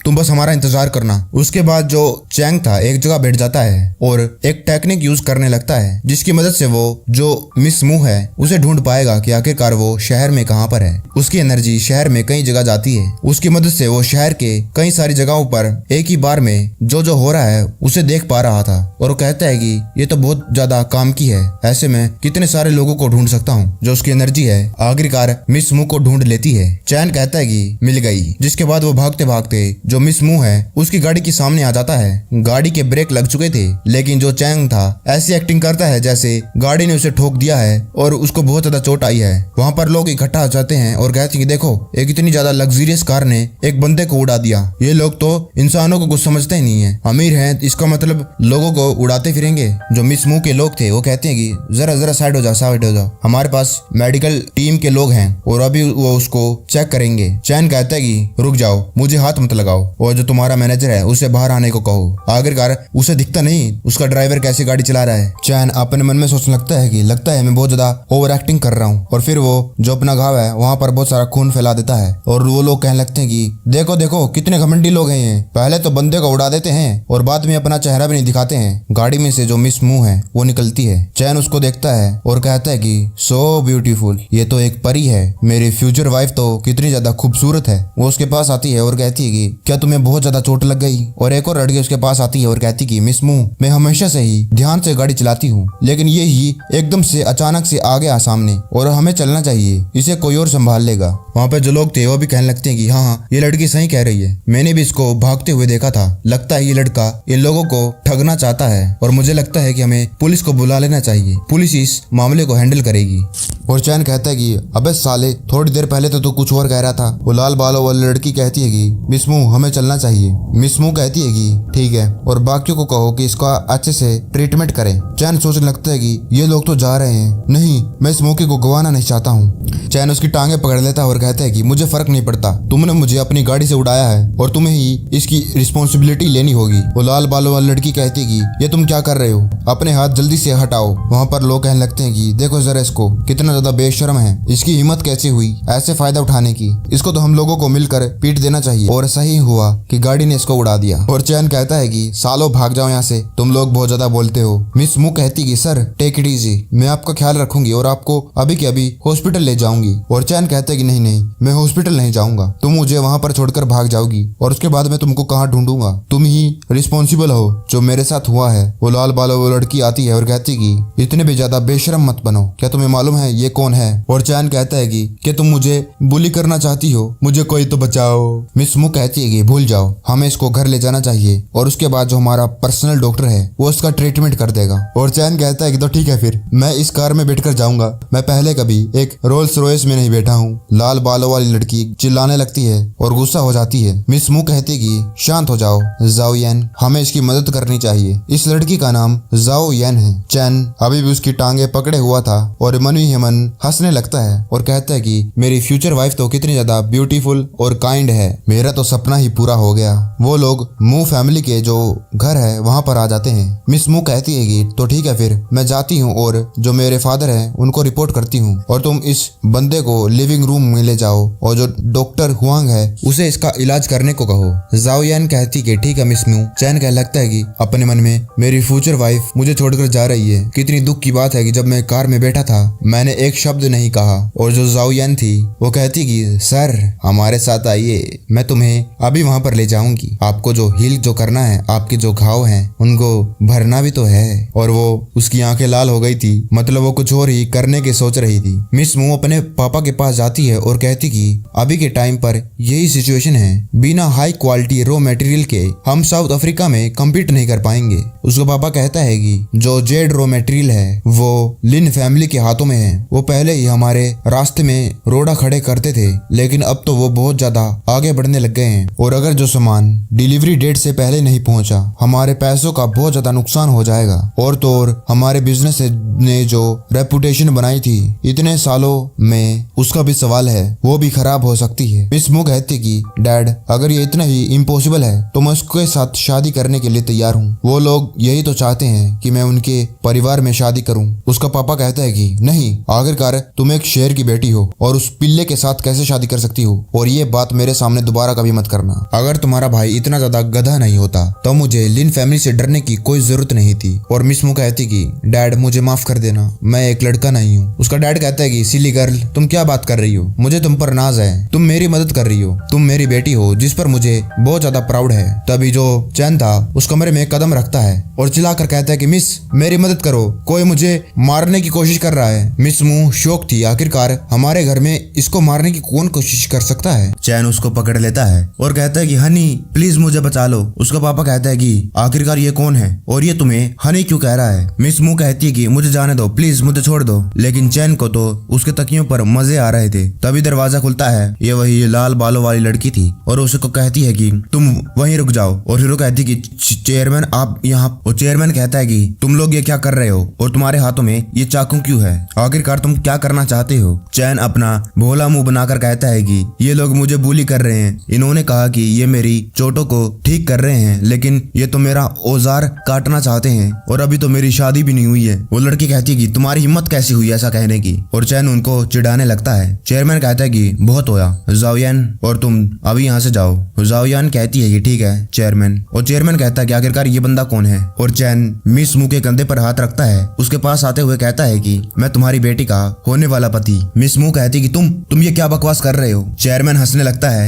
S1: तुम बस हमारा इंतजार करना। उसके बाद जो चैंग था एक जगह बैठ जाता है और एक टेक्निक यूज करने लगता है जिसकी मदद से वो जो मिस मू है उसे ढूंढ पाएगा कि आखिरकार वो शहर में कहां पर है। उसकी एनर्जी शहर में कई जगह जाती है। उसकी मदद से वो शहर के कई सारी जगहों पर एक ही बार में जो हो रहा है उसे देख पा रहा था और वो कहता है कि ये तो बहुत ज्यादा काम की है, ऐसे में कितने सारे लोगों को ढूंढ सकता हूँ। जो उसकी एनर्जी है आखिरकार मिस मू को ढूंढ लेती है। चैन कहता है कि मिल गई, जिसके बाद वो भागते भागते जो मिस मू है उसकी गाड़ी के सामने आ जाता है। गाड़ी के ब्रेक लग चुके थे, लेकिन जो चैंग था ऐसी एक्टिंग करता है जैसे गाड़ी ने उसे ठोक दिया है और उसको बहुत ज्यादा चोट आई है। वहाँ पर लोग इकट्ठा हो जाते हैं और कहते हैं कि देखो एक इतनी ज्यादा लग्जरियस कार ने एक बंदे को उड़ा दिया। ये लोग तो इंसानों को कुछ समझते ही नहीं है, अमीर हैं इसका मतलब लोगों को उड़ाते फिरेंगे। जो मिस मू के लोग थे वो कहते हैं कि जरा साइड हो जाओ, हमारे पास मेडिकल टीम के लोग हैं और अभी वो उसको चेक करेंगे। चैन कहता है कि रुक जाओ, मुझे हाथ मत लगाओ और जो तुम्हारा मैनेजर है उसे बाहर आने को कहो। आखिरकार उसे दिखता नहीं उसका ड्राइवर कैसी गाड़ी चला रहा है। चैन अपने मन में सोचने लगता है कि लगता है मैं बहुत ज्यादा ओवर एक्टिंग कर रहा हूँ और फिर वो जो अपना घाव है वहाँ पर बहुत सारा खून फैला देता है और वो लोग कहने लगते हैं कि देखो कितने घमंडी लोग हैं ये, पहले तो बंदे को उड़ा देते हैं और बाद में अपना चेहरा भी नहीं दिखाते हैं। गाड़ी में से जो मिस मू है वो निकलती है। चैन उसको देखता है और कहता है कि सो ब्यूटीफुल, ये तो एक परी है, मेरी फ्यूचर वाइफ तो कितनी ज्यादा खूबसूरत है। वो उसके पास आती है और कहती है कि क्या तुम्हें बहुत ज्यादा चोट लग गई। और एक और लड़की उसके पास आती है और कहती कि मिस मू मैं हमेशा से ही ध्यान से गाड़ी चलाती हूँ, लेकिन ये ही एकदम से अचानक से आ गया सामने और हमें चलना चाहिए, इसे कोई और संभाल लेगा। वहाँ पे जो लोग थे वो भी कहने लगते हैं कि हाँ ये लड़की सही कह रही है, मैंने भी इसको भागते हुए देखा था, लगता है ये लड़का इन लोगों को ठगना चाहता है और मुझे लगता है कि हमें पुलिस को बुला लेना चाहिए, पुलिस इस मामले को हैंडल करेगी। और चैन कहता है कि अबे साले थोड़ी देर पहले तो तू कुछ और कह रहा था। वो लाल बालों वाली लड़की कहती है कि मिस मू हमें चलना चाहिए। मिस मू कहती है कि ठीक है और बाकियों को कहो कि इसका अच्छे से ट्रीटमेंट करें। चैन सोचने लगता है कि ये लोग तो जा रहे हैं, नहीं मैं इस मौके को गंवाना नहीं चाहता हूँ। चैन उसकी टांगे पकड़ लेता है और कहता है कि मुझे फर्क नहीं पड़ता, तुमने मुझे अपनी गाड़ी से उड़ाया है और तुम्हें ही इसकी रिस्पॉन्सिबिलिटी लेनी होगी। वो लाल बालों वाली लड़की कहती है कि ये तुम क्या कर रहे हो, अपने हाथ जल्दी से हटाओ। वहाँ पर लोग कहने लगते हैं कि देखो जरा इसको, कितना ज्यादा बेशर्म है, इसकी हिम्मत कैसे हुई ऐसे फायदा उठाने की, इसको तो हम लोगों को मिलकर पीट देना चाहिए। और सही हुआ कि गाड़ी ने इसको उड़ा दिया। और चैन कहता है कि सालों भाग जाओ यहाँ से, तुम लोग बहुत ज्यादा बोल बोलते हो। मिस मू कहती कि सर टेक इट इजी, मैं आपका ख्याल रखूंगी और आपको अभी के अभी हॉस्पिटल ले जाऊंगी। और चैन कहता है कि नहीं नहीं, मैं हॉस्पिटल नहीं जाऊंगा, तुम मुझे वहां पर छोड़कर भाग जाओगी और उसके बाद मैं तुमको कहाँ ढूंढूंगा, तुम ही रिस्पॉन्सिबल हो जो मेरे साथ हुआ है। वो लाल बालों वो लड़की आती है और कहती कि इतने भी ज्यादा बेशरम मत बनो, क्या तुम्हें मालूम है ये कौन है। और चैन कहता है कि तुम मुझे बुली करना चाहती हो, मुझे कोई तो बचाओ। मिस मू कहती है कि भूल जाओ, हमें इसको घर ले जाना चाहिए और उसके बाद जो हमारा पर्सनल डॉक्टर है वो उसका ट्रीटमेंट कर देगा। और चैन कहता है कि तो ठीक है, फिर मैं इस कार में बैठकर जाऊंगा, मैं पहले कभी एक रोल्स रॉयस में नहीं बैठा हूँ। लाल बालों वाली लड़की चिल्लाने लगती है और गुस्सा हो जाती है। मिस मू कहती कि शांत हो जाओ जाओ यन, हमें इसकी मदद करनी चाहिए। इस लड़की का नाम जाओ यन है। चैन अभी भी उसकी टांगे पकड़े हुआ था और मन ही मन हंसने लगता है और कहता है कि मेरी फ्यूचर वाइफ तो कितनी ज्यादा ब्यूटीफुल और काइंड है, मेरा तो सपना ही पूरा हो गया। वो लोग मू फैमिली के जो घर है वहां पर आ जाते हैं। मिस मू कहती है कि तो ठीक है, फिर मैं जाती हूँ और जो मेरे फादर हैं उनको रिपोर्ट करती हूँ और तुम इस बंदे को लिविंग रूम में ले जाओ और जो डॉक्टर हुआंग है उसे इसका इलाज करने को कहो। जाओ यान कहती कि ठीक है मिस मू। चैन कह लगता है कि अपने मन में मेरी फ्यूचर वाइफ मुझे छोड़कर जा रही है, कितनी दुख की बात है कि जब मैं कार में बैठा था मैंने एक शब्द नहीं कहा। और जो जाओ यान थी वो कहती कि सर हमारे साथ आइए, मैं तुम्हें अभी वहां पर ले जाऊंगी, आपको जो हील जो करना है, आपके जो घाव हैं उनको भरना भी तो है। और वो उसकी आंखें लाल हो गई थी, मतलब वो कुछ और ही करने की सोच रही थी। मिस मू अपने पापा के पास जाती है और कहती कि अभी के टाइम पर यही सिचुएशन है, बिना हाई क्वालिटी रॉ मटेरियल के हम साउथ अफ्रीका में कम्पीट नहीं कर पाएंगे। उसका पापा कहता है कि जो जेड रॉ मटेरियल है वो लिन फैमिली के हाथों में है, वो पहले ही हमारे रास्ते में रोड़ा खड़े करते थे, लेकिन अब तो वो बहुत ज्यादा आगे बढ़ने लग गए हैं और अगर जो सामान डिलीवरी डेट से पहले नहीं पहुंचा हमारे पैसों का बहुत ज्यादा नुकसान हो जाएगा। और तो और हमारे बिजनेस ने जो रेपुटेशन बनाई थी इतने सालों में उसका भी सवाल है, वो भी खराब हो सकती है। मिस मू कहती कि डैड अगर ये इतना ही इम्पॉसिबल है तो मैं उसके साथ शादी करने के लिए तैयार हूँ, वो लोग यही तो चाहते हैं कि मैं उनके परिवार में शादी करूँ। उसका पापा कहता है कि नहीं, आखिरकार तुम एक शेर की बेटी हो और उस पिल्ले के साथ कैसे शादी कर सकती हो, और ये बात मेरे सामने दोबारा कभी मत करना। अगर तुम्हारा भाई इतना ज्यादा गधा नहीं होता तो मुझे लिन फैमिली से डरने की कोई जरूरत नहीं थी। और मिस मू कहती कि डैड मुझे माफ कर देना, मैं एक लड़का नहीं हूँ। उसका डैड कहता है कि सिली गर्ल तुम क्या बात कर रही हो, मुझे तुम पर नाज है, तुम मेरी मदद कर रही हो, तुम मेरी बेटी हो जिस पर मुझे बहुत ज्यादा प्राउड है। तभी जो चैन था उस कमरे में कदम रखता है और चिल्लाकर कहता है कि मिस मेरी मदद करो, कोई मुझे मारने की कोशिश कर रहा है। मिस मू शौक थी, आखिरकार हमारे घर में इसको मारने की कौन कोशिश कर सकता है। चैन उसको पकड़ लेता है और कहता है कि हनी प्लीज मुझे बचा लो। उसका पापा कहता है कि आखिरकार ये कौन है और ये तुम्हें हनी क्यों कह रहा है। मिस मू कहती है कि मुझे जाने दो प्लीज, मुझे छोड़ दो। लेकिन चैन को तो उसके तकियों पर मजे आ रहे थे। तभी दरवाजा खुलता है, ये वही लाल बालों वाली लड़की थी और उसको कहती है कि तुम वहीं रुक जाओ। और फिर वो कहती है कि चेयरमैन आप यहाँ। और चेयरमैन कहता है कि तुम लोग ये क्या कर रहे हो और तुम्हारे हाथों में ये चाकू क्यों है, आखिरकार तुम क्या करना चाहते हो। चैन अपना भोला मुंह बनाकर कहता है कि ये लोग मुझे बुली कर रहे हैं, इन्होंने कहा कि ये मेरी चोटों को ठीक कर रहे हैं, लेकिन ये तो मेरा औजार काटना चाहते हैं और अभी तो मेरी शादी भी नहीं हुई है। वो लड़की कहती है कि तुम्हारी हिम्मत कैसी हुई ऐसा कहने की। और चैन उनको चिढ़ाने लगता है। चेयरमैन कहता है कि बहुत होया जाओयान, और तुम अभी यहाँ से जाओ। जाओयान कहती है कि ठीक है चेयरमैन। और चेयरमैन कहता है कि आखिरकार ये बंदा कौन है। और चैन मिस मू के कंधे पर हाथ रखता है, उसके पास आते हुए कहता है कि मैं तुम्हारी बेटी का होने वाला पति। मिस मू कहती कि तुम ये क्या बकवास कर रहे हो। चेयरमैन हंसने लगता है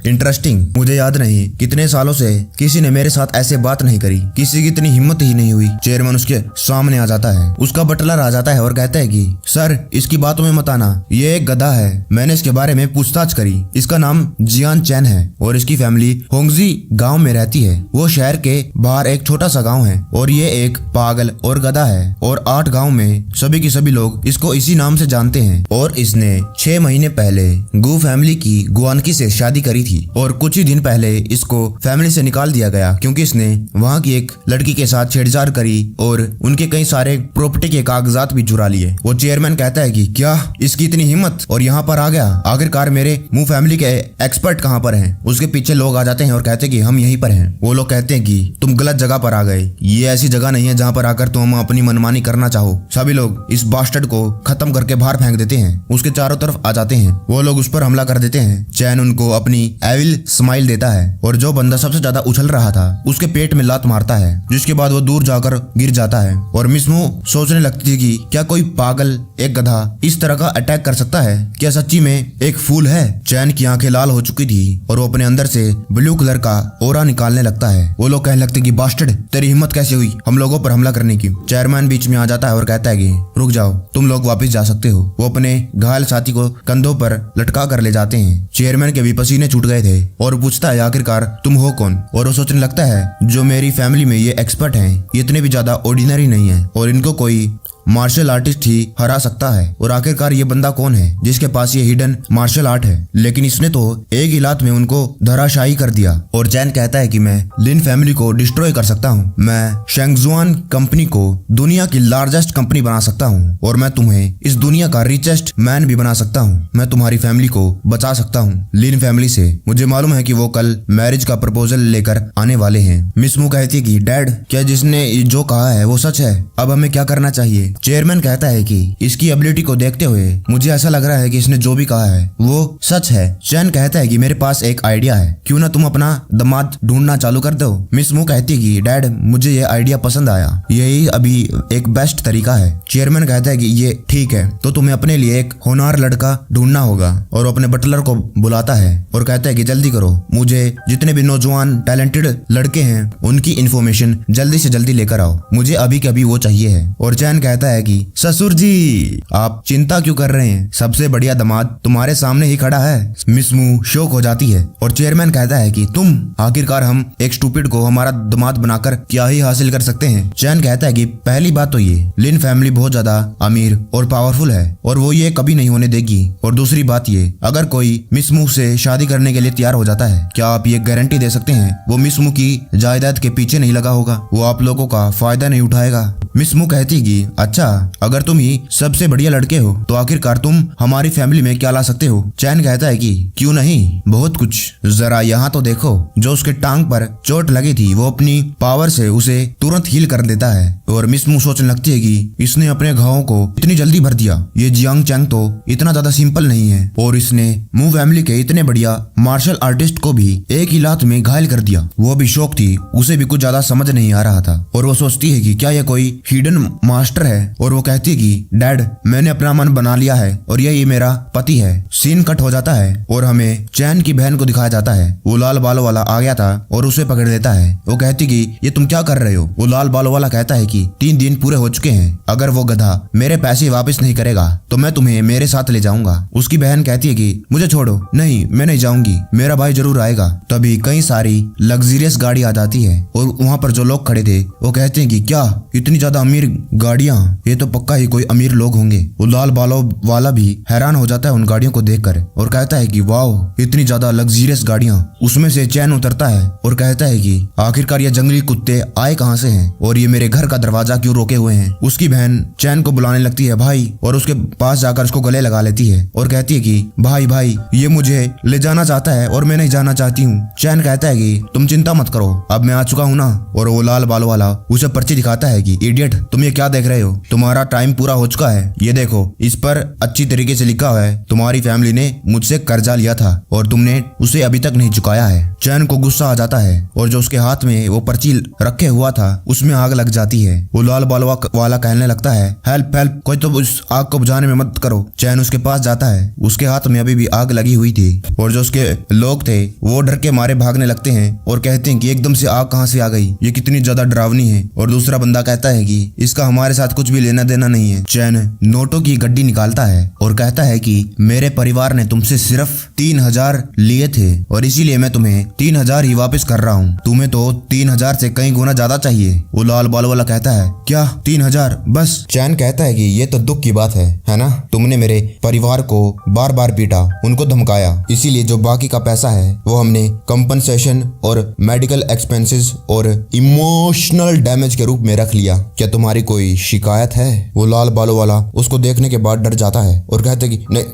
S1: इंटरेस्टिंग, मुझे याद नहीं कितने सालों से किसी ने मेरे साथ ऐसे बात नहीं करी, किसी की इतनी हिम्मत ही नहीं हुई। चेयरमैन उसके सामने आ जाता है, उसका बटलर आ जाता है और कहता है कि सर इसकी बातों में मत आना, ये एक गधा है, मैंने इसके बारे में पूछताछ करी, इसका नाम जियान चैन है और इसकी फैमिली होंगजी गांव में रहती है। वो शहर के बाहर एक छोटा सा गांव है और ये एक पागल और गधा है और 8 गांव में सभी के सभी लोग इसको इसी नाम से जानते हैं। और इसने 6 महीने पहले गु फैमिली की गुआनकी से शादी करी थी और कुछ ही दिन पहले इसको फैमिली से निकाल दिया गया क्योंकि इसने वहाँ की एक लड़की के साथ छेड़छाड़ करी और उनके कई सारे प्रॉपर्टी के कागजात भी चुरा लिए। वो चेयरमैन कहता है कि क्या इसकी इतनी हिम्मत और यहाँ पर आ गया, आखिरकार मेरे मुंह फैमिली के एक्सपर्ट कहाँ पर हैं। उसके पीछे लोग आ जाते हैं और कहते हैं कि हम यहीं पर हैं। वो लोग कहते हैं कि तुम गलत जगह पर आ गए, ये ऐसी जगह नहीं है जहाँ पर आकर तुम अपनी मनमानी करना चाहो। सभी लोग इस बास्टर्ड को खत्म करके बाहर फेंक देते हैं। उसके चारों तरफ आ जाते हैं, वो लोग उस पर हमला कर देते हैं। चैन उनको अपनी एविल स्माइल देता है और जो बंदा सबसे ज्यादा उछल रहा था उसके पेट में लात मारता है, जिसके बाद वो दूर जाकर गिर जाता है और मिस्मो सोचने लगती है कि क्या कोई पागल एक गधा इस तरह का अटैक कर सकता है, क्या सच्ची में एक फूल है। चैन की आंखें लाल हो चुकी थी और वो अपने अंदर से ब्लू कलर का ओरा निकालने लगता है। वो लोग कहने लगते कि बास्टर्ड, तेरी हिम्मत कैसे हुई हम लोगों पर हमला करने की। चेयरमैन बीच में आ जाता है और कहता है कि रुक जाओ, तुम लोग वापस जा सकते हो। वो अपने घायल साथी को कंधों पर लटका कर ले जाते हैं। चेयरमैन के भी पसीने छूट गए थे और पूछता है आखिरकार तुम हो कौन। और वो सोचने लगता है जो मेरी फैमिली में ये एक्सपर्ट हैं ये इतने भी ज्यादा ऑर्डिनरी नहीं है और इनको कोई मार्शल आर्टिस्ट ही हरा सकता है। और आखिरकार ये बंदा कौन है जिसके पास ये हिडन मार्शल आर्ट है, लेकिन इसने तो एक ही लात में उनको धराशायी कर दिया। और चैन कहता है कि मैं लिन फैमिली को डिस्ट्रॉय कर सकता हूँ, मैं शेंगजुआन कंपनी को दुनिया की लार्जेस्ट कंपनी बना सकता हूँ और मैं तुम्हें इस दुनिया का रिचेस्ट मैन भी बना सकता हूँ। मैं तुम्हारी फैमिली को बचा सकता हूँ लिन फैमिली से। मुझे मालूम है कि वो कल मैरिज का प्रपोजल लेकर आने वाले हैं। मिस मू कहती है कि डैड, क्या जिसने जो कहा है वो सच है, अब हमें क्या करना चाहिए। चेयरमैन कहता है कि इसकी एबिलिटी को देखते हुए मुझे ऐसा लग रहा है कि इसने जो भी कहा है वो सच है। चैन कहता है कि मेरे पास एक आइडिया है, क्यों ना तुम अपना दामाद ढूंढना चालू कर दो। मिस मू कहती है कि डैड, मुझे ये आइडिया पसंद आया, यही अभी एक बेस्ट तरीका है। चेयरमैन कहता है कि ये ठीक है, तो तुम्हें अपने लिए एक होनहार लड़का ढूंढना होगा। और अपने बटलर को बुलाता है और कहता है कि जल्दी करो, मुझे जितने भी नौजवान टैलेंटेड लड़के हैं उनकी इन्फॉर्मेशन जल्दी से जल्दी लेकर आओ, मुझे अभी के अभी वो चाहिए है। और चैन कहता है कि ससुर जी आप चिंता क्यों कर रहे हैं, सबसे बढ़िया दामाद तुम्हारे सामने ही खड़ा है। मिस मू शौक हो जाती है और चेयरमैन कहता है कि तुम आखिरकार हम एक स्टूपिड को हमारा दामाद बनाकर क्या ही हासिल कर सकते हैं। चैन कहता है कि पहली बात तो ये लिन फैमिली बहुत ज्यादा अमीर और पावरफुल है और वो ये कभी नहीं होने देगी। और दूसरी बात ये, अगर कोई मिस मू से शादी करने के लिए तैयार हो जाता है, क्या आप ये गारंटी दे सकते हैं वो मिस मू की जायदाद के पीछे नहीं लगा होगा, वो आप लोगों का फायदा नहीं उठाएगा। मिस मू कहती कि अच्छा, अगर तुम ही सबसे बढ़िया लड़के हो तो आखिरकार तुम हमारी फैमिली में क्या ला सकते हो। चैन कहता है कि क्यों नहीं, बहुत कुछ, जरा यहाँ तो देखो। जो उसके टांग पर चोट लगी थी वो अपनी पावर से उसे तुरंत हील कर देता है। और मिस मू सोचने लगती है कि इसने अपने घावों को इतनी जल्दी भर दिया, ये जियांग चैंग तो इतना ज्यादा सिंपल नहीं है। और इसने मू फैमिली के इतने बढ़िया मार्शल आर्टिस्ट को भी एक ही लात में घायल कर दिया। वो भी शौक थी, उसे भी कुछ ज्यादा समझ नहीं आ रहा था। और वो सोचती है कि क्या यह कोई हिडन मास्टर है। और वो कहती है कि डैड, मैंने अपना मन बना लिया है और यही मेरा पति है। सीन कट हो जाता है और हमें चैन की बहन को दिखाया जाता है। वो लाल बालों वाला आ गया था और उसे पकड़ लेता है। वो कहती कि ये तुम क्या कर रहे हो। वो लाल बालों वाला कहता है कि 3 दिन पूरे हो चुके हैं, अगर वो गधा मेरे पैसे वापस नहीं करेगा तो मैं तुम्हें मेरे साथ ले जाऊंगा। उसकी बहन कहती है कि मुझे छोड़ो, नहीं मैं नहीं जाऊंगी, मेरा भाई जरूर आएगा। तभी कई सारी लग्जरियस गाड़ी आ जाती है और वहाँ पर जो लोग खड़े थे वो कहते हैं कि क्या इतनी ज्यादा अमीर गाड़ियां, ये तो पक्का ही कोई अमीर लोग होंगे। वो लाल बालों वाला भी हैरान हो जाता है उन गाड़ियों को देखकर और कहता है कि वाह, इतनी ज्यादा लग्जरियस गाड़ियां। उसमें से चैन उतरता है और कहता है कि आखिरकार ये जंगली कुत्ते आए कहां से हैं और ये मेरे घर का दरवाजा क्यों रोके हुए हैं। उसकी बहन चैन को बुलाने लगती है भाई, और उसके पास जाकर उसको गले लगा लेती है और कहती है कि भाई भाई, ये मुझे ले जाना चाहता है और मैं नहीं जाना चाहती हूँ। चैन कहता है कि तुम चिंता मत करो, अब मैं आ चुका हूँ ना। और वो लाल बालों वाला उसे पर्ची दिखाता है कि इडियट, तुम ये क्या देख रहे हो, तुम्हारा टाइम पूरा हो चुका है। ये देखो, इस पर अच्छी तरीके से लिखा हुआ है तुम्हारी फैमिली ने मुझसे कर्जा लिया था और तुमने उसे अभी तक नहीं चुकाया है। चैन को गुस्सा आ जाता है और जो उसके हाथ में वो पर्ची रखे हुआ था उसमें आग लग जाती है। वो लाल बालों वाला कहने लगता है हेल्प हेल्प, कोई तो उस आग को बुझाने में मदद करो। चैन उसके पास जाता है, उसके हाथ में अभी भी आग लगी हुई थी और जो उसके लोग थे वो डर के मारे भागने लगते हैं और कहते हैं कि एकदम से आग कहां से आ गई, ये कितनी ज्यादा डरावनी है। और दूसरा बंदा कहता है कि इसका हमारे साथ कुछ भी लेना देना नहीं है। चैन नोटों की गड्डी निकालता है और कहता है कि मेरे परिवार ने तुमसे सिर्फ 3000 लिए थे और इसीलिए मैं तुम्हें 3000 ही वापस कर रहा हूँ, तुम्हें तो 3000 से कई गुना ज्यादा चाहिए। वो लाल बालों वाला कहता है क्या 3000 बस। चैन कहता है कि ये तो दुख की बात है ना, तुमने मेरे परिवार को बार बार पीटा, उनको धमकाया, इसीलिए जो बाकी का पैसा है वो हमने कंपनसेशन और मेडिकल एक्सपेंसेस और इमोशनल डैमेज के रूप में रख लिया। क्या क्या तुम्हारी कोई शिकायत है? वो लाल बालों वाला उसको देखने के बाद डर जाता है और कहता है कि नहीं,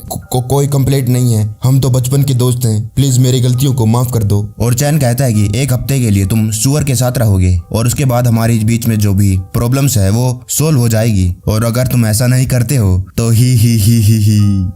S1: कोई कंप्लेंट नहीं है, हम तो बचपन के दोस्त हैं, प्लीज मेरी गलतियों को माफ कर दो। और चैन कहता है कि 1 हफ्ते के लिए तुम सुअर के साथ रहोगे और उसके बाद हमारे बीच में जो भी प्रॉब्लम्स है वो सोल्व हो जाएगी, और अगर तुम ऐसा नहीं करते हो तो ही।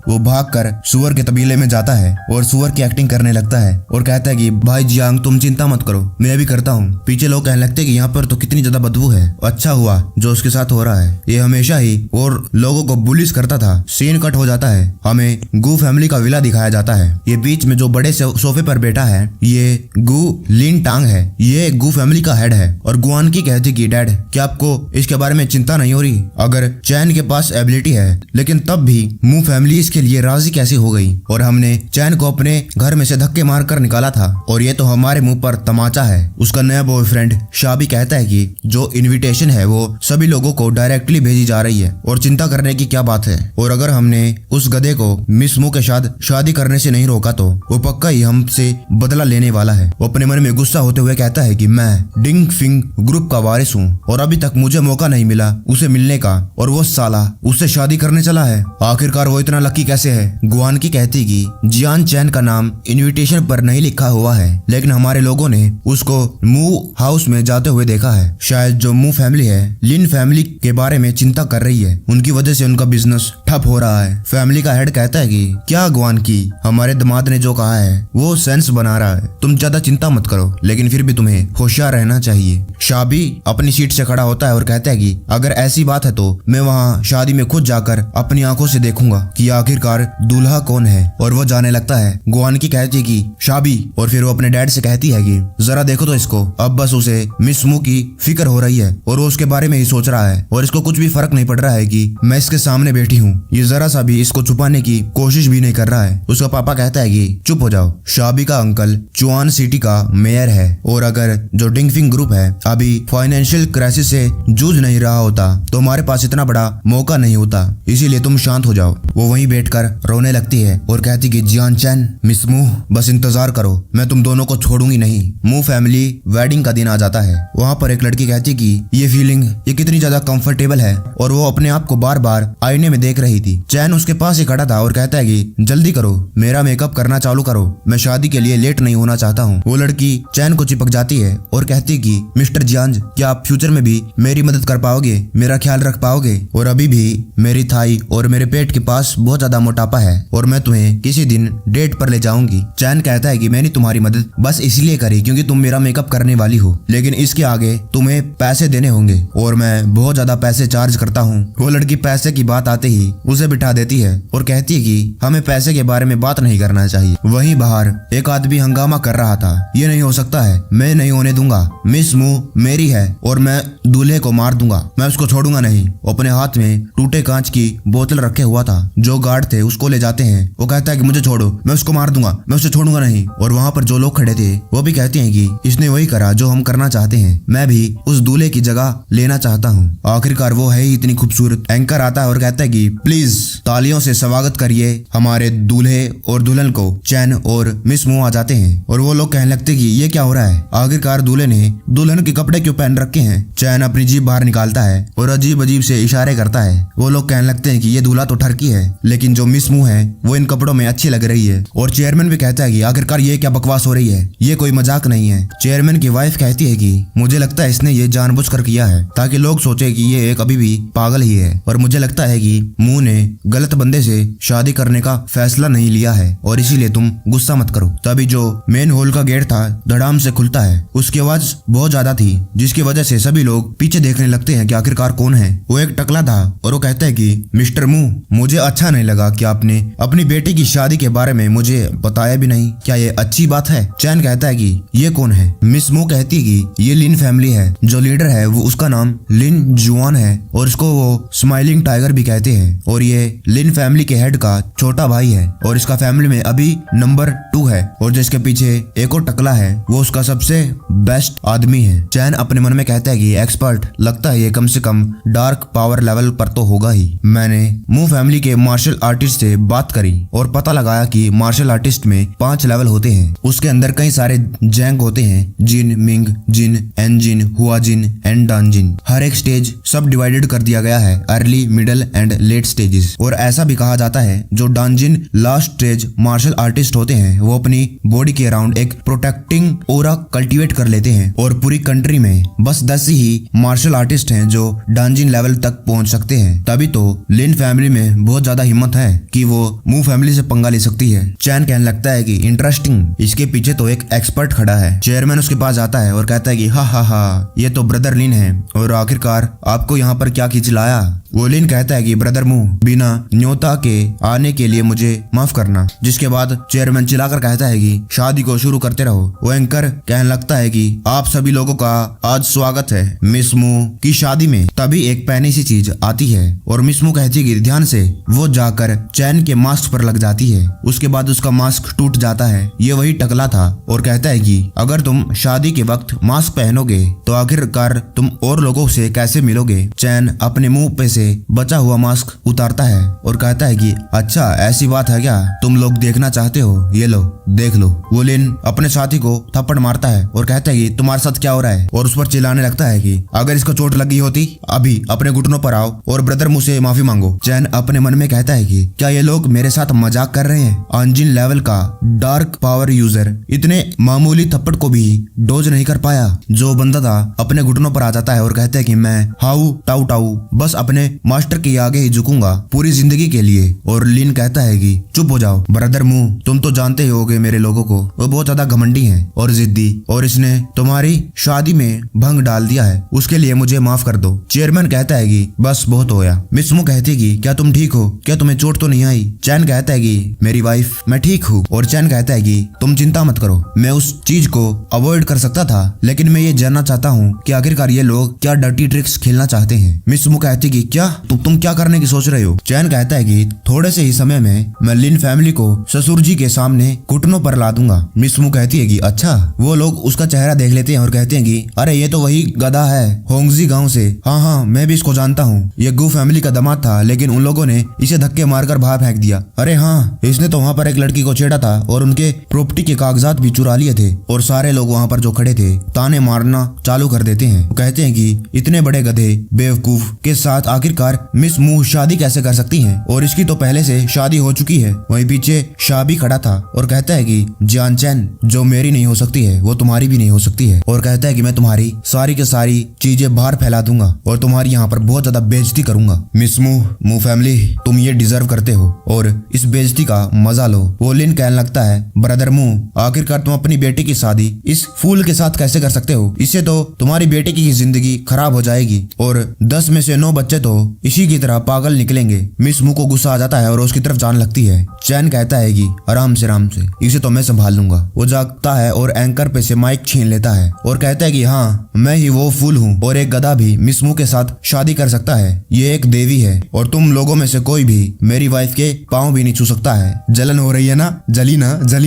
S1: वो भागकर सुअर के तबीले में जाता है और सुअर की एक्टिंग करने लगता है और कहता है कि भाई जियांग तुम चिंता मत करो, मैं भी करता हूँ। पीछे लोग कहने लगते हैं कि यहाँ पर तो कितनी ज्यादा बदबू है, अच्छा हुआ जो उसके साथ हो रहा है, ये हमेशा ही और लोगों को बुलिस करता था। सीन कट हो जाता है, हमें गू फैमिली का विला दिखाया जाता है। ये बीच में जो बड़े सोफे पर बैठा है ये गू लिन टांग है, ये गू फैमिली का हेड है। और गुआन की कहती कि डैड क्या आपको इसके बारे में चिंता नहीं हो रही? अगर चैन के पास एबिलिटी है लेकिन तब भी मू फैमिली इसके लिए राजी कैसी हो गई, और हमने चैन को अपने घर में से धक्के मार कर निकाला था और ये तो हमारे मुंह पर तमाचा है। उसका नया बॉयफ्रेंड शाबी कहता है कि जो इनविटेशन है वो सभी लोगों को डायरेक्टली भेजी जा रही है और चिंता करने की क्या बात है, और अगर हमने उस गधे को मिस मू के साथ शादी करने से नहीं रोका तो वो पक्का ही हमसे बदला लेने वाला है। वो अपने मन में गुस्सा होते हुए कहता है कि मैं डिंग फिंग ग्रुप का वारिस हूँ और अभी तक मुझे मौका नहीं मिला उसे मिलने का, और वो साला उससे शादी करने चला है। आखिरकार वो इतना लकी कैसे है? गुआन की कहती कि जियान चैन का नाम इनविटेशन पर नहीं लिखा हुआ है लेकिन हमारे लोगों ने उसको मू हाउस में जाते हुए देखा है। शायद जो मू फैमिली है लिन फैमिली के बारे में चिंता कर रही है, उनकी वजह से उनका बिजनेस ठप हो रहा है। फैमिली का हेड कहता है कि क्या गुआन की, हमारे दामाद ने जो कहा है वो सेंस बना रहा है, तुम ज्यादा चिंता मत करो, लेकिन फिर भी तुम्हें होशियार रहना चाहिए। शाबी अपनी सीट से खड़ा होता है और कहता है कि अगर ऐसी बात है तो मैं वहाँ शादी में खुद जाकर अपनी आंखों से देखूंगा कि आखिरकार दूल्हा कौन है, और वो जाने लगता है। गुआन की कहती है कि शाबी, और फिर वो अपने डैड से कहती है कि जरा देखो तो इसको, अब बस उसे मिस मू की फिक्र हो रही है और वो उसके बारे में ही सोच रहा है और इसको कुछ भी फर्क नहीं पड़ रहा है कि मैं इसके सामने बैठी हूँ। ये जरा सा भी इसको छुपाने की कोशिश भी नहीं कर रहा है। उसका पापा कहता है कि चुप हो जाओ, शाबी का अंकल चुआन सिटी का मेयर है, और अगर जो डिंगफिंग ग्रुप है अभी फाइनेंशियल क्राइसिस से जूझ नहीं रहा होता तो हमारे पास इतना बड़ा मौका नहीं होता, इसीलिए तुम शांत हो जाओ। वो वहीं बैठकर रोने लगती है और कहती कि जियान चैन, मिस मू, बस इंतजार करो, मैं तुम दोनों को छोड़ूंगी नहीं। मू फैमिली वेडिंग का दिन आ जाता है। वहाँ पर एक लड़की कहती कि ये फीलिंग ये कितनी ज्यादा कंफर्टेबल है, और वो अपने आप को बार बार आईने में देख रही थी। चैन उसके पास ही खड़ा था और कहता है कि जल्दी करो, मेरा मेकअप करना चालू करो, मैं शादी के लिए लेट नहीं होना चाहता हूँ। वो लड़की चैन को चिपक जाती है और कहती कि मिस्टर जियांग, क्या आप फ्यूचर में भी मेरी मदद कर पाओगे, मेरा ख्याल रख पाओगे? और अभी भी मेरी थाई और मेरे पेट के पास बहुत ज्यादा मोटापा है और मैं तुम्हें किसी दिन डेट पर ले जाऊंगी। चैन कहता है कि मैंने तुम्हारी मदद बस इसलिए करी क्योंकि तुम मेरा मेकअप करने वाली हो, लेकिन इसके आगे तुम्हें पैसे देने होंगे और मैं बहुत ज्यादा पैसे चार्ज करता हूँ। वो लड़की पैसे की बात आते ही उसे बिठा देती है और कहती है कि हमें पैसे के बारे में बात नहीं करना चाहिए। वहीं बाहर एक आदमी हंगामा कर रहा था, ये नहीं हो सकता है, मैं नहीं होने दूंगा, मिस मू मेरी है और मैं दूल्हे को मार दूंगा, मैं उसको छोड़ूंगा नहीं। अपने हाथ में टूटे कांच की बोतल रखे हुआ था, जो गार्ड थे उसको ले जाते हैं। वो कहता है कि मुझे छोड़ो, मैं उसको मार दूंगा, मैं उसे छोड़ूंगा नहीं। और वहाँ पर जो लोग खड़े थे वो भी कहते हैं कि इसने वही करा जो हम करना चाहते हैं, मैं भी उस दूल्हे की जगह लेना चाहता हूँ। आखिरकार वो है ही इतनी खूबसूरत। एंकर आता है और कहता है कि प्लीज तालियों से स्वागत करिए हमारे दूल्हे और दुल्हन को। चैन और मिस मू आ जाते हैं और वो लोग कहने लगते कि ये क्या हो रहा है, आखिरकार दूल्हे ने दुल्हन के कपड़े क्यों पहन रखे हैं। चैन अपनी जीभ बाहर निकालता है और अजीब अजीब से इशारे करता है। वो लोग कहने लगते हैं कि ये दूल्हा तो ठरकी है, लेकिन जो मिस मू है वो इन कपड़ों में अच्छी लग रही है। और चेयरमैन भी कहता है कि आखिरकार ये क्या बकवास हो रही है, ये कोई मजाक नहीं है। चेयरमैन की वाइफ कहती है कि मुझे लगता है इसने ये जानबूझकर किया है ताकि लोग सोचे कि ये एक अभी भी पागल ही है, और मुझे लगता है कि मू ने गलत बंदे से शादी करने का फैसला नहीं लिया है और इसीलिए तुम गुस्सा मत करो। तभी जो मेन हॉल का गेट था धड़ाम से खुलता है, उसकी आवाज बहुत ज्यादा थी जिसकी वजह से सभी लोग पीछे देखने लगते हैं कि आखिरकार कौन है। वो एक टकला था और वो कहता है कि मिस्टर मू, मुझे अच्छा नहीं लगा कि आपने अपनी बेटी की शादी के बारे में मुझे बताया भी नहीं, क्या ये अच्छी बात है? चैन कहता है कि ये कौन है? मिस मू कहती है कि ये लिन फैमिली है, जो लीडर है वो उसका नाम लिन जुआन है और इसको वो स्माइलिंग टाइगर भी कहते हैं, और ये लिन फैमिली के हेड का छोटा भाई है और इसका फैमिली में अभी नंबर 2 है, और जिसके पीछे एक और टकला है वो उसका सबसे बेस्ट आदमी है। चैन अपने मन में कहता है कि एक्सपर्ट, लगता है ये कम से कम डार्क पावर लेवल पर तो होगा ही। मैंने मू फैमिली के मार्शल आर्टिस्ट से बात करी और पता लगाया कि मार्शल आर्टिस्ट में 5 लेवल होते हैं। उसके अंदर कई सारे जैंग होते हैं, जिन, मिंग जिन, एन जिन, हुआ जिन एंड डान जिन। हर एक स्टेज सब डिवाइडेड कर दिया गया है, early, middle and let stages. और ऐसा भी कहा जाता है जो डंजिन लास्ट स्टेज मार्शल आर्टिस्ट होते हैं वो अपनी बॉडी के अराउंड एक प्रोटेक्टिंग ऑरा कल्टीवेट कर लेते हैं। और पूरी कंट्री में बस 10 ही मार्शल आर्टिस्ट हैं जो डंजिन लेवल तक पहुंच सकते हैं। तभी तो लिन फैमिली में बहुत ज्यादा हिम्मत है कि वो मू फैमिली से पंगा ले सकती है। चैन कहने लगता है कि इंटरेस्टिंग, इसके पीछे तो एक एक्सपर्ट खड़ा है। चेयरमैन उसके पास जाता है और कहता है कि हा ये तो ब्रदर लिन है, और आखिरकार आपको यहाँ पर क्या खींच लाया। वो लिन कहता है कि ब्रदर मू, बिना न्योता के आने के लिए मुझे माफ करना। जिसके बाद चेयरमैन चिल्लाकर कहता है कि शादी को शुरू करते रहो। वो एंकर कहने लगता है कि आप सभी लोगों का आज स्वागत है मिस मू की शादी में। तभी एक पैनी सी चीज आती है और मिस मू कहती है कि ध्यान से। वो जाकर चैन के मास्क पर लग जाती है। उसके बाद उसका मास्क टूट जाता है। ये वही टकला था और कहता है कि अगर तुम शादी के वक्त मास्क पहनोगे तो आखिरकार तुम और लोगों से कैसे मिलोगे। चैन अपने मुंह पे से बचा हुआ मास्क उतारता है और कहता है कि अच्छा ऐसी बात है क्या, तुम लोग देखना चाहते हो, ये लो देख लो। वो लिन अपने साथी को थप्पड़ मारता है और कहता है कि तुम्हारे साथ क्या हो रहा है, और उस पर चिल्लाने लगता है कि अगर इसको चोट लगी होती अभी अपने घुटनों पर आओ और ब्रदर मुझ से माफी मांगो। चैन अपने मन में कहता है कि क्या ये लोग मेरे साथ मजाक कर रहे हैं। अंजिन लेवल का डार्क पावर यूजर इतने मामूली थप्पड़ को भी डोज नहीं कर पाया। जो बंदा था अपने घुटनों पर आ जाता है और कहता है कि मैं हाउ टाउ टाउ बस अपने मास्टर के आगे ही झुकूंगा पूरी जिंदगी के लिए। और लिन कहता है कि चुप हो जाओ ब्रदर मू, तुम तो जानते ही होगे मेरे लोगों को, वो बहुत ज्यादा घमंडी हैं और जिद्दी, और इसने तुम्हारी शादी में भंग डाल दिया है, उसके लिए मुझे माफ कर दो। चेयरमैन कहता है कि बस बहुत होया। मिस मू कहती है कि क्या तुम ठीक हो, क्या तुम्हें चोट तो नहीं आई। चैन कहता है कि मेरी वाइफ मैं ठीक हूँ। और चैन कहता है कि तुम चिंता मत करो, मैं उस चीज को अवॉइड कर सकता था, लेकिन मैं ये जानना चाहता हूँ कि आखिरकार ये लोग क्या डर्टी ट्रिक्स खेलना चाहते हैं। मिस मू कहती है कि क्या तुम क्या करने की सोच रहे हो। चैन कहता है कि थोड़े से ही समय में मैं लिन फैमिली को ससुर जी के सामने घुटनों पर ला दूंगा। मिस मू कहती है कि अच्छा। वो लोग उसका चेहरा देख लेते हैं और कहते हैं कि अरे ये तो वही गधा है होंगजी गांव से। हाँ मैं भी इसको जानता हूँ, ये गू फैमिली का दामाद था, लेकिन उन लोगों ने इसे धक्के मारकर बाहर फेंक दिया। अरे हाँ, इसने तो वहाँ पर एक लड़की को छेड़ा था और उनके प्रॉपर्टी के कागजात भी चुरा लिए थे। और सारे लोग वहाँ पर जो खड़े थे ताने मारना चालू कर देते हैं। वो कहते हैं कि इतने बड़े गधे बेवकूफ के साथ आखिरकार मिस मू शादी कैसे कर सकती हैं, और इसकी तो पहले से शादी हो चुकी है। वहीं पीछे शाह भी खड़ा था और कहता है कि जान चैन, जो मेरी नहीं हो सकती है वो तुम्हारी भी नहीं हो सकती है। और कहता है कि मैं तुम्हारी सारी के सारी चीजें बाहर फैला दूंगा और तुम्हारी यहाँ पर बहुत ज्यादा बेइज्जती करूंगा। मिस मू फैमिली, तुम ये डिजर्व करते हो और इस बेइज्जती का मजा लो। वो लिन कहने लगता है ब्रदर मू, आखिरकार तुम अपनी बेटी की शादी इस फूल के साथ कैसे कर सकते हो, इससे तो तुम्हारी बेटी की जिंदगी खराब हो जाएगी और 10 में से 9 बच्चे तो इसी की तरह पागल निकलेंगे। मिस मू को गुस्सा आ जाता है और उसकी तरफ जान लगती है। चैन कहता है कि आराम से इसे तो मैं संभाल लूंगा। वो जागता है और एंकर पे से माइक छीन लेता है और कहता है कि हाँ, मैं ही वो फूल हूँ और एक गधा भी मिस मू के साथ शादी कर सकता है। ये एक देवी है और तुम लोगों में से कोई भी मेरी वाइफ के पाँव भी नहीं छू सकता है। जलन हो रही है ना, जली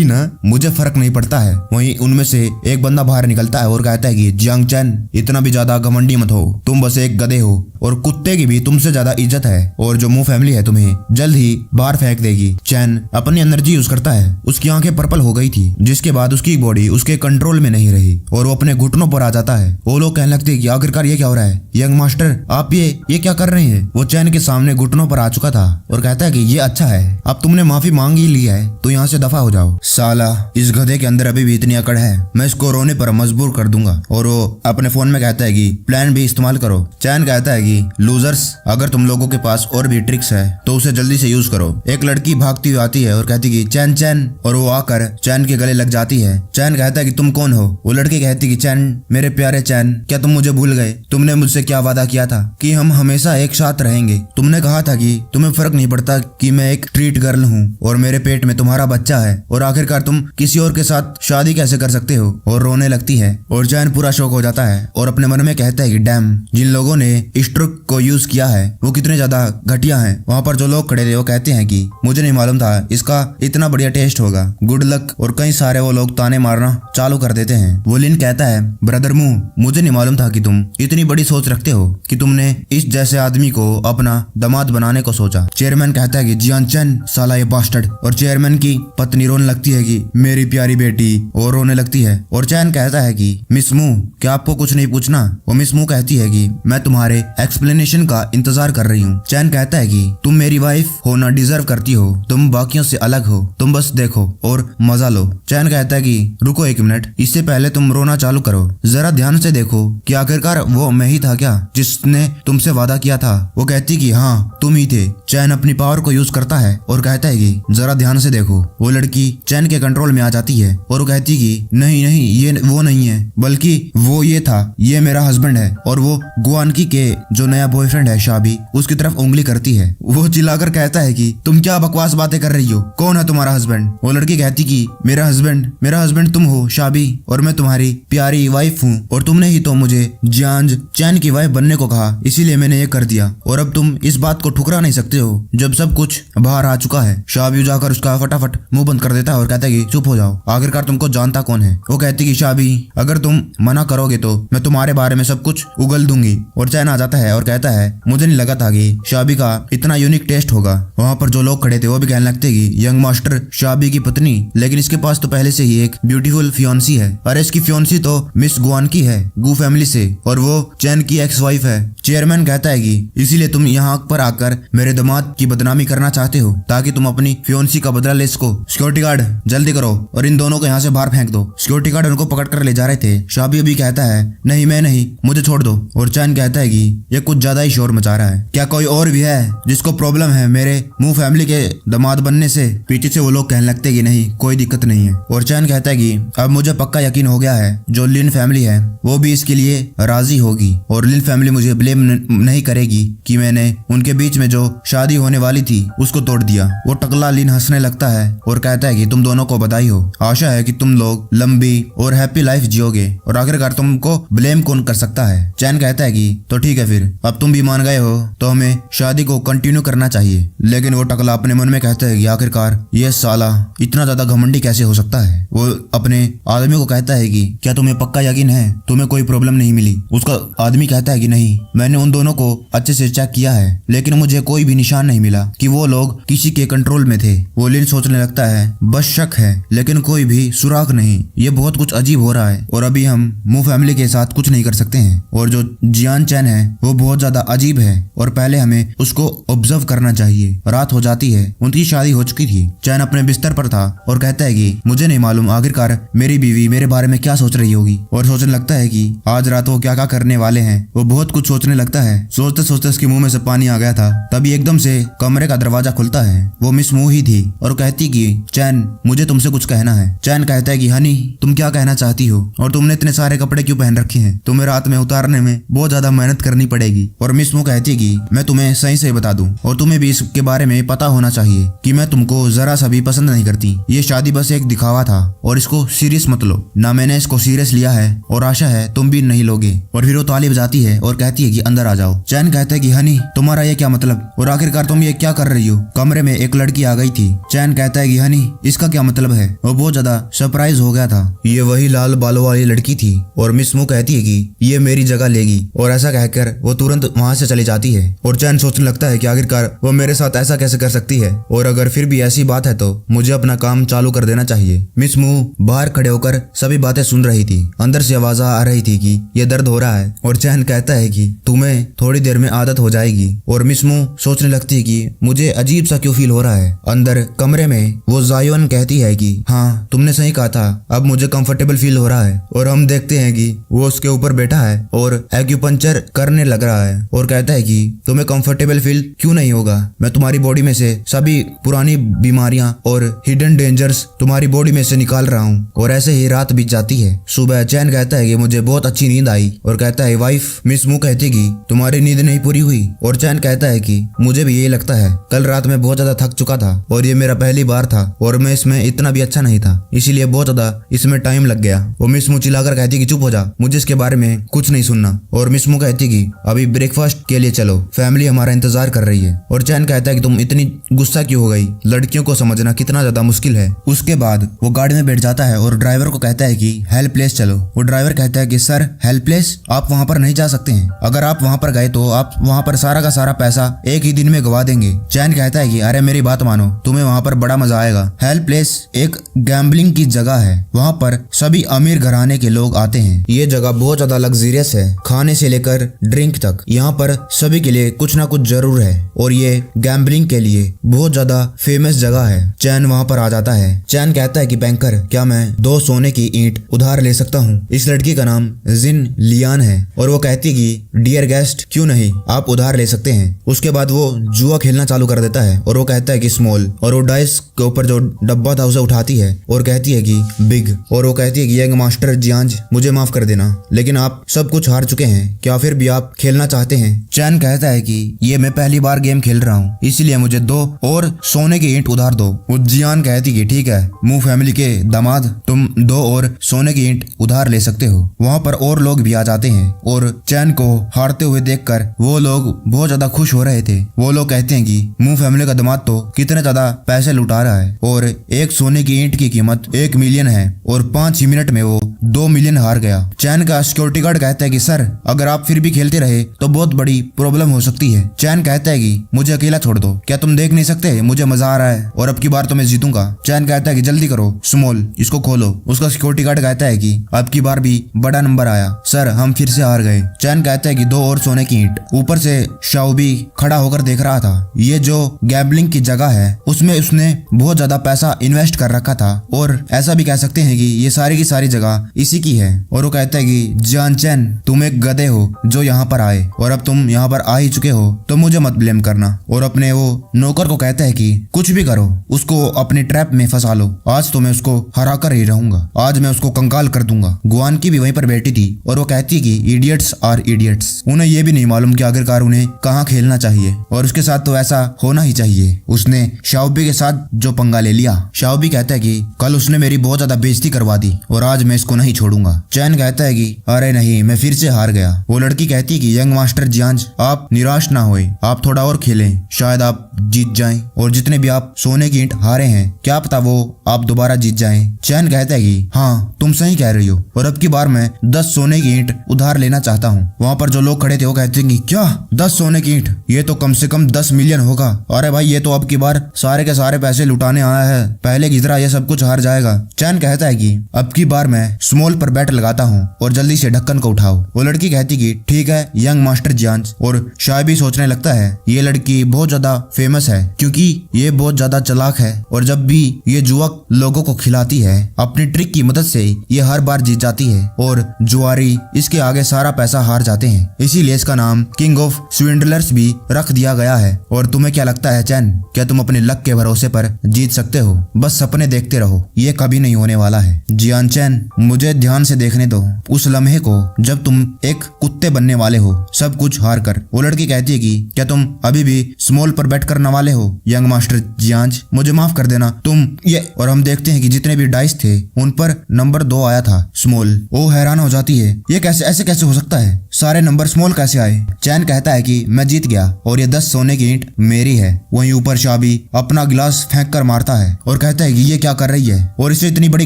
S1: ना, मुझे फर्क नहीं पड़ता है। वहीं उनमें से एक बंदा बाहर निकलता है और कहता है कि जियांग चैन, इतना भी ज्यादा घमंडी मत हो, तुम बस एक गधे हो और कुत्ते की भी तुमसे ज्यादा इज्जत है, और जो मू फैमिली है तुम्हें जल्द ही बाहर फेंक देगी। चैन अपनी एनर्जी यूज करता है। उसकी आंखें पर्पल हो गई थी, जिसके बाद उसकी बॉडी उसके कंट्रोल में नहीं रही और वो अपने घुटनों पर आ जाता है। वो लोग कहने लगते हैं कि आखिरकार ये क्या हो रहा है, यंग मास्टर आप ये क्या कर रहे हैं। वो चैन के सामने घुटनों पर आ चुका था और कहता है कि ये अच्छा है, अब तुमने माफी मांग ही ली है तो यहाँ से दफा हो जाओ। साला, इस गधे के अंदर अभी भी इतनी अकड़ है, मैं इसको रोने पर मजबूर कर दूंगा। और वो अपने फोन में कहता है कि प्लान भी इस्तेमाल करो। चैन कहता है कि लूजर्स, अगर तुम लोगों के पास और भी ट्रिक्स है तो उसे जल्दी से यूज करो। एक लड़की भागती हुई आती है और कहती कि चैन चैन, और वो आकर चैन के गले लग जाती है। चैन कहता है कि तुम कौन हो। वो लड़की कहती कि चैन, मेरे प्यारे चैन, क्या तुम मुझे भूल गए। तुमने मुझसे क्या वादा किया था कि हम हमेशा एक साथ रहेंगे। तुमने कहा था कि तुम्हें फर्क नहीं पड़ता कि मैं एक ट्रीट गर्ल हूँ और मेरे पेट में तुम्हारा बच्चा है, और आखिरकार तुम किसी और के साथ शादी कैसे कर सकते हो। और रोने लगती है और चैन पूरा शौक हो जाता है और अपने मन में कहता है कि डैम, जिन लोगों ने इस ट्रिक को यूज किया है वो कितने ज्यादा घटिया हैं। वहाँ पर जो लोग खड़े थे वो कहते हैं कि मुझे नहीं मालूम था इसका इतना बढ़िया टेस्ट होगा, गुड लक। और कई सारे वो लोग ताने मारना चालू कर देते हैं। वो लिन कहता है ब्रदर मू, मुझे नहीं मालूम था कि तुम इतनी बड़ी सोच रखते हो कि तुमने इस जैसे आदमी को अपना दामाद बनाने को सोचा। चेयरमैन कहता है कि जियान चैन, साला ये बास्टर्ड। और चेयरमैन की पत्नी रोने लगती है कि मेरी प्यारी बेटी, और रोने लगती है। और चैन कहता है कि मिस मू, क्या आपको कुछ नहीं पूछना। वो मिस मू कहती है कि मैं तुम्हारे एक्सप्लेनेशन का इंतजार कर रही हूँ। चैन कहता है कि तुम मेरी वाइफ होना डिजर्व करती हो, तुम बाकियों से अलग हो, तुम बस देखो और मजा लो। चैन कहता है कि रुको एक मिनट, इससे पहले तुम रोना चालू करो, जरा ध्यान से देखो कि आखिरकार वो मैं ही था क्या जिसने तुमसे वादा किया था। वो कहती कि हाँ तुम ही थे। चैन अपनी पावर को यूज करता है और कहता है कि जरा ध्यान से देखो। वो लड़की चैन के कंट्रोल में आ जाती है और वो कहती कि नहीं नहीं, ये वो नहीं है, बल्कि वो ये था, ये मेरा हस्बैंड है। और वो गुआनकी के जो नया बॉयफ्रेंड है शाबी, उसकी तरफ उंगली करती है। वो चिल्लाकर कहता है कि तुम क्या बकवास बातें कर रही हो, कौन है तुम्हारा हस्बैंड। वो लड़की कहती कि मेरा हस्बैंड तुम हो शाबी, और मैं तुम्हारी प्यारी वाइफ हूँ, और तुमने ही तो मुझे जियांज चैन की वाइफ बनने को कहा, इसीलिए मैंने ये कर दिया, और अब तुम इस बात को ठुकरा नहीं सकते हो जब सब कुछ बाहर आ चुका है। शाबी जाकर उसका फटाफट मुंह बंद कर देता है और कहता है कि चुप हो जाओ, आखिरकार तुमको जानता कौन है। वो कहती कि शाबी अगर तुम मना करोगे तो मैं तुम्हारे बारे में सब कुछ उगल दूंगी। और चैन आ जाता है और कहता है मुझे नहीं लगा था कि शाबी का इतना यूनिक टेस्ट होगा। वहाँ पर जो लोग खड़े थे वो भी कहने लगते कि यंग मास्टर शाबी की पत्नी, लेकिन इसके पास तो पहले से ही एक ब्यूटीफुल फियोन्सी है। अरे इसकी फियोन्सी तो मिस गुआनकी है, गू फैमिली से, और वो चैन की एक्स वाइफ है। चेयरमैन कहता है कि इसीलिए तुम यहाँ पर आकर मेरे दामाद की बदनामी करना चाहते हो ताकि तुम अपनी फियोन्सी का बदला ले सको। सिक्योरिटी गार्ड जल्दी करो और इन दोनों को यहाँ से बाहर फेंक दो। सिक्योरिटी गार्ड उनको पकड़ कर ले जा रहे थे। शाबी अभी कहता है नहीं मैं नहीं, मुझे छोड़ दो। और चैन कहता है कि ये कुछ ज्यादा ही शोर मचा रहा है, क्या कोई और भी है जिसको प्रॉब्लम है मेरे मुंह फैमिली के दामाद बनने से। पीछे से वो लोग कहने लगते कि नहीं कोई दिक्कत नहीं है। और चैन कहता है कि अब मुझे पक्का यकीन हो गया है जो लिन फैमिली है वो भी इसके लिए राजी होगी, और लिन फैमिली मुझे ब्लेम नहीं करेगी कि मैंने उनके बीच में जो शादी होने वाली थी उसको तोड़ दिया। वो टकला लिन हंसने लगता है और कहता है कि तुम दोनों को बधाई हो, आशा है कि तुम लोग लंबी और हैप्पी लाइफ जियोगे, और आखिरकार तुमको ब्लेम कौन कर सकता है। चैन कहता है कि तो ठीक है फिर, अब तुम भी मान गए हो तो हमें शादी को कंटिन्यू करना चाहिए। लेकिन वो टकला अपने मन में कहता है कि आखिरकार ये साला इतना ज्यादा घमंडी कैसे हो सकता है। वो अपने आदमी को कहता है कि क्या तुम्हें पक्का यकीन है तुम्हें कोई प्रॉब्लम नहीं मिली। उसका आदमी कहता है कि नहीं, मैंने उन दोनों को अच्छे से चेक किया है लेकिन मुझे कोई भी निशान नहीं मिला कि वो लोग किसी के कंट्रोल में थे। वो लिन सोचने लगता है बस शक है लेकिन कोई भी सुराग नहीं, ये बहुत कुछ अजीब हो रहा है और अभी हम मू फैमिली के साथ कुछ नहीं कर सकते हैं। और जो जियान चैन है वो बहुत ज्यादा अजीब है और पहले हमें उसको ऑब्जर्व करना चाहिए। रात हो जाती है, उनकी शादी हो चुकी थी। चैन अपने बिस्तर पर था और कहता है कि मुझे नहीं मालूम आखिरकार मेरी बीवी मेरे बारे में क्या सोच रही होगी, और सोचने लगता है कि आज रात वो क्या क्या करने वाले हैं। वो बहुत कुछ सोचने लगता है। सोचते सोचते उसके मुंह में से पानी आ गया था। तभी एकदम से कमरे का दरवाजा खुलता है। वो मिस मू ही थी और कहती कि चैन मुझे तुमसे कुछ कहना है। चैन कहता है कि हनी तुम क्या कहना चाहती हो, और तुमने इतने सारे कपड़े क्यों पहन रखे हैं, तुम्हें रात में उतारने में बहुत ज्यादा मेहनत करनी पड़ेगी। और मिस मू कहती है कि मैं तुम्हें सही से बता दूं और तुम्हें भी इसके बारे में पता होना चाहिए कि मैं तुमको जरा सा भी पसंद नहीं करती। ये शादी बस एक दिखावा था और इसको सीरियस मत लो, ना मैंने इसको सीरियस लिया है और आशा है तुम भी नहीं लोगे। और फिर वो ताली बजाती है और कहती है कि अंदर आ जाओ। चैन कहता है कि हनी तुम्हारा ये क्या मतलब, और आखिरकार तुम ये क्या कर रही हो। कमरे में एक लड़की आ गई थी। चैन कहता है कि हनी इसका क्या मतलब है। वो बहुत ज्यादा सरप्राइज हो गया था। ये वही लाल बालों वाली लड़की थी और मिस मू कहती है कि ये मेरी जगह लेगी, और ऐसा कहकर वो तुरंत वहां से चली जाती है। और चैन सोचने लगता है कि आखिरकार वो मेरे साथ ऐसा कैसे कर सकती है, और अगर फिर भी ऐसी बात है तो मुझे अपना काम चालू कर देना चाहिए। मिस मू बाहर खड़े होकर सभी बातें सुन रही थी। अंदर से आवाज आ रही थी कि ये दर्द हो रहा है, और चैन कहता है कि तुम्हें थोड़ी देर में आदत हो जाएगी। और मिस मू सोचने लगती है कि मुझे अजीब सा क्यों फील हो रहा है। अंदर कमरे में वो जायोन कहती है कि हाँ तुमने सही कहा था, अब मुझे कंफर्टेबल फील हो रहा है। और हम देखते हैं कि वो उसके ऊपर बैठा है और एक्यूपंक्चर करने लग रहा है और कहता है कि तुम्हें कंफर्टेबल फील क्यों नहीं होगा, मैं तुम्हारी बॉडी में से सभी पुरानी बीमारियां और हिडन डेंजर्स तुम्हारी बॉडी में से निकाल रहा हूँ। और ऐसे ही रात बीत जाती है। सुबह चैन कहता है कि मुझे बहुत अच्छी नींद आई, और कहता है वाइफ मिस मू कहती कि तुम्हारी नींद नहीं पूरी हुई। और चैन कहता है कि मुझे भी यही लगता है, कल रात में बहुत ज्यादा थक चुका था और ये मेरा पहली बार था और मैं इसमें इतना भी अच्छा नहीं था, इसीलिए बहुत ज्यादा इसमें टाइम लग गया। वो मिस मू चिल्लाकर कहती कि चुप हो जा, मुझे इसके बारे में कुछ नहीं सुनना। और मिस मू कहती कि अभी ब्रेकफास्ट के लिए चलो, फैमिली हमारा इंतजार कर रही है। और चैन कहता है कि तुम इतनी गुस्सा क्यों हो गई, लड़कियों को समझना कितना ज्यादा मुश्किल है। उसके बाद वो गाड़ी में बैठ जाता है और ड्राइवर को कहता है कि हेल्प प्लेस चलो। वो ड्राइवर कहता है कि सर हेल्प प्लेस आप वहाँ पर नहीं जा सकते हैं, अगर आप वहाँ पर गए तो आप वहाँ पर सारा का सारा पैसा एक ही दिन में गवा देंगे। चैन कहता है कि अरे मेरी बात मानो, तुम्हें वहाँ पर बड़ा मजा आएगा। हेल्प प्लेस एक गैम्बलिंग की जगह है, वहाँ पर सभी अमीर घराने के लोग आते हैं। ये जगह बहुत ज्यादा लग्जरियस लेस है, खाने से लेकर ड्रिंक तक यहाँ पर सभी के लिए कुछ ना कुछ जरूर है और ये गैम्बलिंग के लिए बहुत ज्यादा फेमस जगह है। चैन वहाँ पर आ जाता है। चैन कहता है कि बैंकर, क्या मैं 2 सोने की ईंट उधार ले सकता हूँ? इस लड़की का नाम जिन लियान है और वो कहती कि डियर गेस्ट, क्यों नहीं, आप उधार ले सकते हैं। उसके बाद वो जुआ खेलना चालू कर देता है और वो कहता है कि स्मॉल, और वो डाइस के ऊपर जो डब्बा था उसे उठाती है और कहती है कि बिग, और वो कहती है कि यंग मास्टर जियांज, मुझे माफ कर देना, लेकिन आप सब कुछ हार चुके हैं, क्या फिर भी आप खेलना चाहते हैं? चैन कहता है कि ये मैं पहली बार गेम खेल रहा हूँ, इसलिए मुझे 2 और सोने की ईंट उधार दो। वो जियान कहती कि ठीक है मू फैमिली के दामाद, तुम 2 और सोने की ईंट उधार ले सकते हो। वहाँ पर और लोग भी आ जाते हैं और चैन को हारते हुए देखकर वो लोग बहुत ज्यादा खुश हो रहे थे। वो लोग कहते हैं कि मू फैमिली का दामाद तो कितने ज्यादा पैसे लुटा रहा है और एक सोने की ईंट की कीमत 1 मिलियन है और 5 ही मिनट में वो 2 मिलियन हार गया। चैन का सिक्योरिटी गार्ड कहता है कि सर, अगर आप फिर भी खेलते रहे तो बहुत बड़ी प्रॉब्लम हो सकती है। चैन कहता है कि मुझे अकेला छोड़ दो, क्या तुम देख नहीं सकते मुझे मजा आ रहा है और अब की बार तो मैं जीतूंगा। चैन कहता है कि जल्दी करो स्मॉल, इसको खोलो। उसका सिक्योरिटी गार्ड कहता है कि अब की बार भी बड़ा नंबर आया सर, हम फिर से हार गए। चैन कहता है कि 2 और सोने की ईंट। ऊपर से शाओबी खड़ा होकर देख रहा था। ये जो गैम्बलिंग की जगह है उसमें उसने बहुत ज्यादा पैसा इन्वेस्ट कर रखा था और ऐसा भी कह सकते हैं कि ये सारी की सारी जगह इसी की है। और वो कहता है कि जान चैन, तुम एक गधे हो जो यहाँ पर आए और अब तुम यहाँ पर आ ही चुके हो तो मुझे मत ब्लेम करना। और अपने वो नौकर को कहता है कि कुछ भी करो, उसको अपने ट्रैप में फंसा लो, आज तो मैं उसको हरा कर ही रहूंगा, आज मैं उसको कंकाल कर दूंगा। गुआन की भी वहीं पर बैठी थी और वो कहती कि इडियट्स आर इडियट्स। उन्हें ये भी नहीं मालूम कि आखिरकार उन्हें कहाँ खेलना चाहिए और उसके साथ तो ऐसा होना ही चाहिए। उसने शाओबी के साथ जो पंगा ले लिया। शाओबी कहता है कि कल उसने मेरी बहुत ज्यादा बेइज्जती करवा दी और आज मैं इसको नहीं छोड़ूंगा। चैन कहता है कि अरे नहीं, मैं फिर से हार गया। वो लड़की कहती है कि यंग मास्टर जियांज, आप निराश ना होए, आप थोड़ा और खेलें, शायद आप जीत जाएं और जितने भी आप सोने की ईंट हारे हैं क्या पता वो आप दोबारा जीत जाएं। चैन कहता है कि हाँ तुम सही कह रही हो और अब की बार मैं 10 सोने की ईंट उधार लेना चाहता हूँ। वहाँ पर जो लोग खड़े थे वो कहते हैं कि क्या 10 सोने की ईंट, ये तो कम से कम 10 मिलियन होगा। अरे भाई ये तो अब की बार सारे के सारे पैसे लुटाने आया है, पहले की तरह ये सब कुछ हार जाएगा। चैन कहता है कि अब की बार मैं स्मॉल पर बैट लगाता हूँ और जल्दी से ढक्कन को उठाओ। वो लड़की कहती कि ठीक है यंग मास्टर जियांज। और शायद भी सोचने लगता है ये लड़की बहुत ज्यादा फेमस है क्योंकि ये बहुत ज्यादा चालाक है और जब भी ये जुआ लोगों को खिलाती है अपनी ट्रिक की मदद से ये हर बार जीत जाती है और जुआरी इसके आगे सारा पैसा हार जाते हैं, इसीलिए इसका नाम किंग ऑफ स्विंडलर्स भी रख दिया गया है। और तुम्हें क्या लगता है चैन, क्या तुम अपने लक के भरोसे पर जीत सकते हो? बस सपने देखते रहो, ये कभी नहीं होने वाला है। जियान चैन, मुझे ध्यान से देखने दो उस लम्हे को जब तुम एक कुत्ते बनने वाले हो सब कुछ हार कर। वो लड़की कहती है कि क्या तुम अभी भी स्मॉल पर बैट करने वाले हो? यंग मास्टर जियांज, मुझे माफ कर देना, तुम ये। और हम देखते हैं कि जितने भी डाइस थे उन पर नंबर 2 आया था स्मॉल। वो हैरान हो जाती है, ये कैसे, ऐसे कैसे हो सकता है, सारे नंबर स्मॉल कैसे आए? चैन कहता है कि मैं जीत गया और ये 10 सोने की ईंट मेरी है। वहीं ऊपर शाबी अपना गिलास फेंक कर मारता है और कहता है कि ये क्या कर रही है और इससे इतनी बड़ी